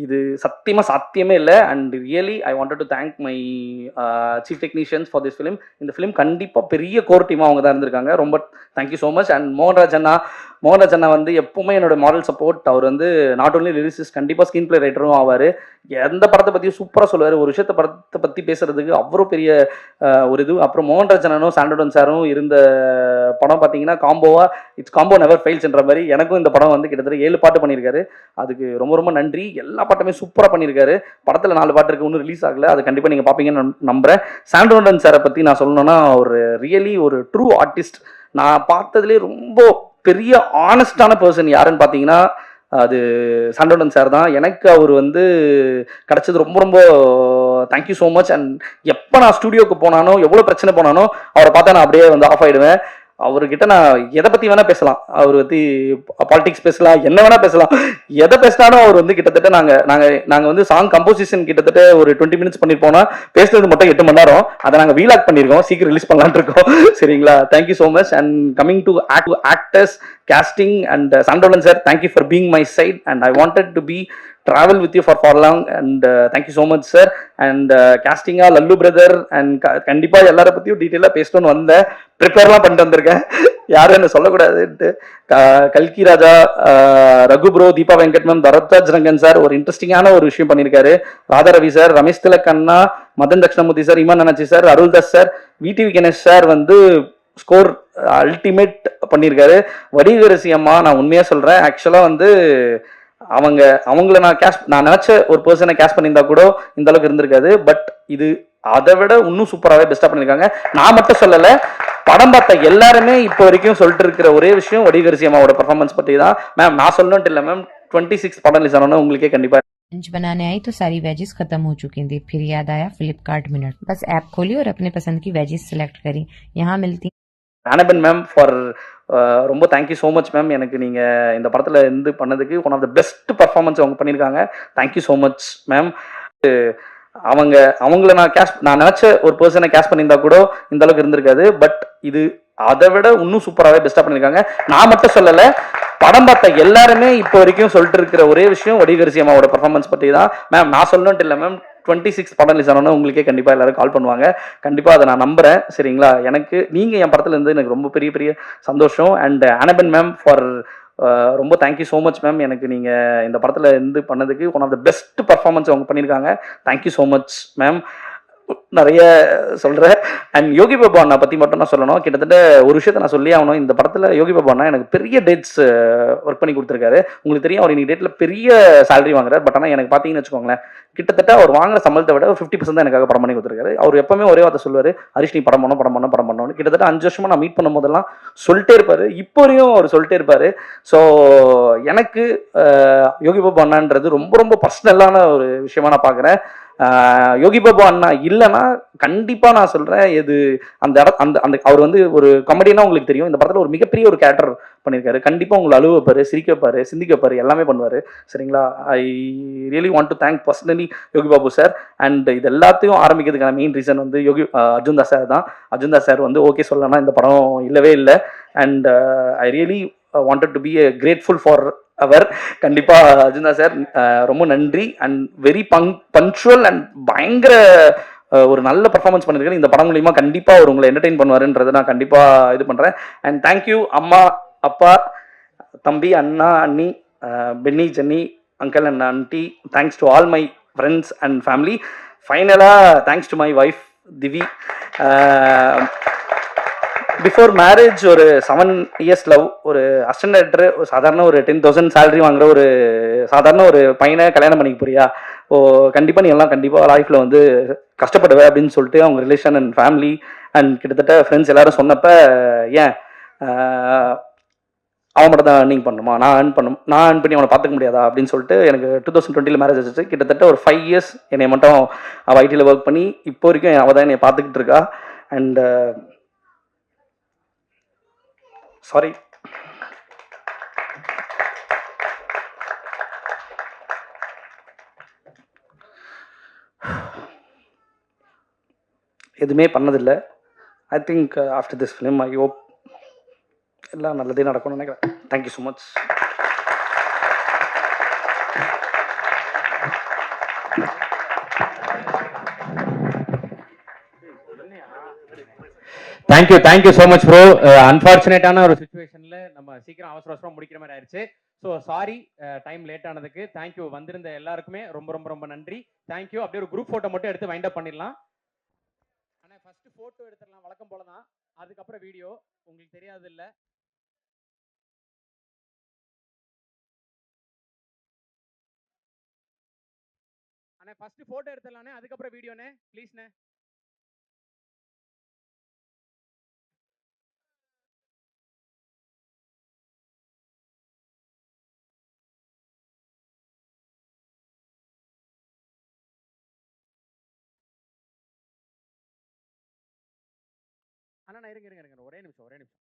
இது சாத்தியமே இல்லை. And really I wanted to thank my chief technicians for this film. இந்த ஃபிலிம் கண்டிப்பாக பெரிய கோர் டீமாக அவங்க தான் இருந்திருக்காங்க. ரொம்ப thank you so much. And Mohanraj அண்ணா வந்து எப்பவுமே என்னோட மாரல் சப்போர்ட். அவர் வந்து நாட் ஓன்லி லிரிசிஸ்ட், கண்டிப்பாக ஸ்க்ரீன் பிளே ரைட்டரும் ஆவார். எந்த படத்தை பற்றியும் சூப்பராக சொல்லுவார். ஒரு விஷயத்தை படத்தை பற்றி பேசுறதுக்கு அவ்வளோ பெரிய ஒரு இது. அப்புறம் மோகன்ராஜ் அண்ணனும் சாண்டோடன் சாரும் இருந்த படம் பார்த்தீங்கன்னா காம்போ காம்போவா இட்ஸ் காம்போ நெவர் ஃபெயில்ஸ்ன்ற மாதிரி எனக்கும் இந்த படம் வந்து கிட்டத்தட்ட 7 பாட்டு பண்ணியிருக்காரு. அதுக்கு ரொம்ப ரொம்ப நன்றி. எல்லா பாட்டுமே சூப்பராக பண்ணியிருக்காரு. படத்தில் 4 பாட்டு இருக்கு, இன்னும் ரிலீஸ் ஆகல. அது கண்டிப்பாக நீங்கள் பார்ப்பீங்கன்னு நம்புகிறேன். சாண்டோடன் சாரை பற்றி நான் சொல்லணும்னா ஒரு ரியலி ஒரு ட்ரூ ஆர்டிஸ்ட். நான் பார்த்ததுலேயே ரொம்ப பெரிய ஆனஸ்டான பர்சன் யாருன்னு பார்த்தீங்கன்னா அது சாண்டோடன் சார் தான். எனக்கு அவர் வந்து கிடச்சது ரொம்ப ரொம்ப தேங்க்யூ ஸோ மச். அண்ட் எப்போ நான் ஸ்டுடியோக்கு போனானோ எவ்வளோ பிரச்சனை போனானோ அவரை பார்த்தா நான் அப்படியே வந்து ஆஃப் ஆகிடுவேன். அவர்கிட்ட நான் எதை பற்றி வேணால் பேசலாம், அவர் பற்றி பாலிடிக்ஸ் பேசலாம், என்ன வேணால் பேசலாம். எதை பேசினாலும் அவர் வந்து கிட்டத்தட்ட நாங்கள் வந்து சாங் கம்போசிஷன் கிட்டத்தட்ட ஒரு 20 மினிட்ஸ் பண்ணியிருப்போம்னா பேசுறது மட்டும் 8 மணி நேரம். அதை நாங்கள் வீலாக் பண்ணியிருக்கோம், சீக்கிரம் ரிலீஸ் பண்ணலான்னு இருக்கோம். சரிங்களா? Thank you so much. And coming to actors, casting and Sandolan sir, thank you for being my side and I wanted to be travel with you for long and thank you so much sir. And casting Lallu brother and கண்டிப்பா எல்லார பத்தியும் டீடைலா பேசணும்னு வந்தேன், ப்ரிப்பேர்லாம் பண்ணிட்டு வந்திருக்கேன். யாரும் என்ன சொல்லக்கூடாதுன்ட்டு. கல்கி Raja, Raghu bro, Deepa Venkat ma'am, Bharathraj Rangan sir ஒரு இன்ட்ரெஸ்டிங்கான ஒரு விஷயம் பண்ணியிருக்காரு. ராதா ரவி சார், ரமேஷ் திலக் அண்ணா, Madhan Dakshinamoorthy sir, Imman Annachi sir, Aruldoss sir, VTV Ganesh sir வந்து ஸ்கோர் அல்டிமேட் பண்ணியிருக்காரு. வடிகரசி அம்மா நான் உண்மையாக சொல்கிறேன், ஆக்சுவலாக வந்து அவங்கள நான் நினச்ச ஒரு பர்சனை கேஷ் பண்ணியிருந்தா கூட இந்த அளவுக்கு இருந்திருக்காது. பட் இது அதை விட இன்னும் சூப்பராகவே பெஸ்ட்டாக பண்ணியிருக்காங்க. நான் மட்டும் சொல்லலை, படம் பார்த்த எல்லாருமே இப்போ வரைக்கும் சொல்லிட்டு இருக்கிற ஒரே விஷயம் வடிகரசி அம்மாவோட பர்ஃபார்மன்ஸ் பற்றி தான். மேம் நான் சொல்லணுன்ட்டு இல்லை மேம், 26 படம் ரிலீஸ் ஆனோன்னா उंगलिके कंडीपा लंच बनाने आई तो सारी वेजिस खत्म हो चुकी थी। फिर याद आया फ्लिपकार्ट मिनट, बस ऐप खोली और अपने पसंद की वेजिस सिलेक्ट करी, यहाँ मिलती। ஆனபன் மேம் ஃபார் ரொம்ப தேங்க்யூ ஸோ மச் மேம். எனக்கு நீங்கள் இந்த படத்தில் இருந்து பண்ணதுக்கு one of the best performance அவங்க பண்ணியிருக்காங்க. Thank you so much ma'am. அவங்கள நான் நினச்ச ஒரு பர்சனை கேஷ் பண்ணியிருந்தா கூட இந்த அளவுக்கு இருந்திருக்காது. பட் இது அதை விட இன்னும் சூப்பராகவே பெஸ்ட்டாக பண்ணியிருக்காங்க. நான் மட்டும் சொல்லலை, படம் பார்த்த எல்லாருமே இப்போ வரைக்கும் சொல்லிட்டு இருக்கிற ஒரே விஷயம் வடிகரசி அம்மாவோட பர்ஃபார்மன்ஸ் பற்றி தான். மேம் நான் சொல்லணுன்ட்டு இல்லை மேம், 26 படம் ரிலீஸ் ஆனோன்னா உங்களுக்கே கண்டிப்பாக எல்லாரும் கால் பண்ணுவாங்க. கண்டிப்பாக அதை நான் நம்புகிறேன். சரிங்களா? எனக்கு நீங்கள் என் படத்தில் இருந்து எனக்கு ரொம்ப பெரிய பெரிய சந்தோஷம். அண்ட் ஆனபன் மேம் ஃபார் ரொம்ப தேங்க்யூ ஸோ மச் மேம். எனக்கு நீங்கள் இந்த படத்தில் இருந்து பண்ணதுக்கு one of the best performance அவங்க பண்ணியிருக்காங்க. Thank you so much ma'am. நிறைய சொல்கிறேன். அண்ட் யோகி பாபு அண்ணா பற்றி மட்டும் நான் சொல்லணும். கிட்டத்தட்ட ஒரு விஷயத்தை நான் சொல்லி ஆகணும். இந்த படத்தில் யோகி பாபு அண்ணா எனக்கு பெரிய டேட்ஸ் ஒர்க் பண்ணி கொடுத்துருக்காரு. உங்களுக்கு தெரியும், அவர் இன்னைக்கு டேட்டில் பெரிய சேலரி வாங்குறாரு. பட் ஆனால் எனக்கு பார்த்தீங்கன்னு வச்சுக்கோங்களேன், கிட்டத்தட்ட அவர் வாங்குற சம்பளத்தை விட 50% தான் எனக்காக படம் பண்ணி கொடுத்துருக்காரு. அவர் எப்பவுமே ஒரே வார்த்தை சொல்லுவார், ஹரிஷ் நீ படம் பண்ணணும். கிட்டத்தட்ட 5 வருஷமா நான் மீட் பண்ணும் போதெல்லாம் சொல்லிட்டே இருப்பார். இப்போ வரையும் அவர் சொல்லிட்டே இருப்பார். ஸோ எனக்கு யோகி பாபு அண்ணான்றது ரொம்ப ரொம்ப பர்சனலான ஒரு விஷயமா நான் பார்க்குறேன். யோகி பாபு அண்ணா இல்லைன்னா கண்டிப்பாக நான் சொல்கிறேன், இது அந்த அவர் வந்து ஒரு காமெடினா உங்களுக்கு தெரியும். இந்த படத்தில் ஒரு மிகப்பெரிய ஒரு கேரக்டர் பண்ணியிருக்காரு. கண்டிப்பாக உங்களை அழுவ வைப்பார், சிரிக்க வைப்பார், சிந்திக்க வைப்பார், எல்லாமே பண்ணுவார். சரிங்களா? I really want to thank personally Yogi Babu sir. And இது எல்லாத்தையும் ஆரம்பிக்கிறதுக்கான மெயின் ரீசன் வந்து அர்ஜுன் தாஸ் சார் தான். அர்ஜுன் தாஸ் சார் வந்து ஓகே சொல்லலைன்னா இந்த படம் இல்லவே இல்லை. And I really wanted to be grateful for அவர். கண்டிப்பாக அர்ஜுனா சார் ரொம்ப நன்றி. அண்ட் வெரி பங்க்சுவல் அண்ட் பயங்கர ஒரு நல்ல பர்ஃபார்மன்ஸ் பண்ணியிருக்கேன். இந்த படம் மூலியமாக கண்டிப்பாக அவர் உங்களை என்டர்டெயின் பண்ணுவாருன்றதை நான் கண்டிப்பாக இது பண்ணுறேன். அண்ட் தேங்க்யூ அம்மா, அப்பா, தம்பி, அண்ணா, அண்ணி, Benny, Jenny, uncle and aunty. Thanks to all my friends and family. ஃபைனலாக thanks to my wife Divi. Before marriage ஒரு 7 years லவ், ஒரு அசிஸ்டன்ட் டைரக்டர், ஒரு சாதாரண ஒரு 10,000 சேலரி வாங்குற ஒரு சாதாரண ஒரு பையனை கல்யாணம் பண்ணிக்க போறியா? கண்டிப்பாக நீ எல்லாம் கண்டிப்பாக லைஃப்பில் வந்து கஷ்டப்படுவேன் அப்படின்னு சொல்லிட்டு அவங்க ரிலேஷன் அண்ட் ஃபேமிலி அண்ட் கிட்டத்தட்ட ஃப்ரெண்ட்ஸ் எல்லாரும் சொன்னப்போ, ஏன் அவன் மட்டும் தான் ஏர்னிங் பண்ணணுமா, நான் ஏர்ன் பண்ணி அவனை பார்த்துக்க முடியாதா அப்படின்னு சொல்லிட்டு எனக்கு 2020 மேரேஜ் ஆச்சு. கிட்டத்தட்ட ஒரு 5 years என்னை மட்டும் அவள் ஐடியில் ஒர்க் பண்ணி இப்போ வரைக்கும் அவள் தான் என்னை பார்த்துக்கிட்டு இருக்கா. அண்ட் சாரி, எதுவுமே பண்ணதில்லை. I think after this film I hope எல்லாம் நல்லதே நடக்கும்னு நினைக்கிறேன். Thank you so much. Thank you so much bro. அன்ஃபார்ச்சுனேட்டான ஒரு சுச்சுவேஷனில் நம்ம சீக்கிரம் அவசரம் முடிக்கிற மாதிரி ஆயிடுச்சு. ஸோ சாரி டைம் லேட் ஆனதுக்கு. தேங்க்யூ வந்திருந்த எல்லாருக்குமே ரொம்ப ரொம்ப ரொம்ப நன்றி. தேங்க்யூ. அப்படியே ஒரு குரூப் ஃபோட்டோ மட்டும் எடுத்து வைண்ட் அப் பண்ணிடலாம். ஆனால் ஃபஸ்ட்டு ஃபோட்டோ எடுத்துடலாம் வழக்கம் போல தான், அதுக்கப்புறம் வீடியோ. உங்களுக்கு தெரியாது இல்லை, அண்ணே ஃபர்ஸ்ட் போட்டோ எடுத்துடலாண்ணே, அதுக்கப்புறம் வீடியோண்ணே ப்ளீஸ்ண்ணே. அண்ணா இருங்க இருங்க இருங்க, ஒரே நிமிஷம் ஒரே நிமிஷம்.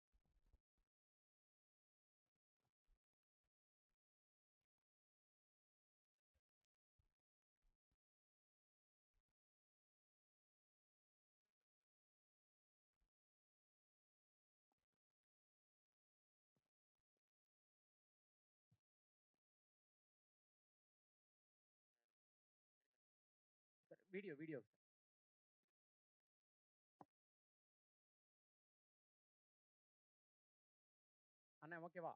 வீடியோ வீடியோ அண்ணா ஓகேவா?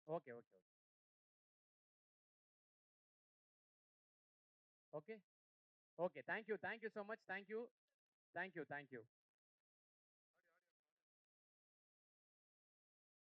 Okay okay okay okay okay. Thank you thank you so much. Thank you thank you thank you.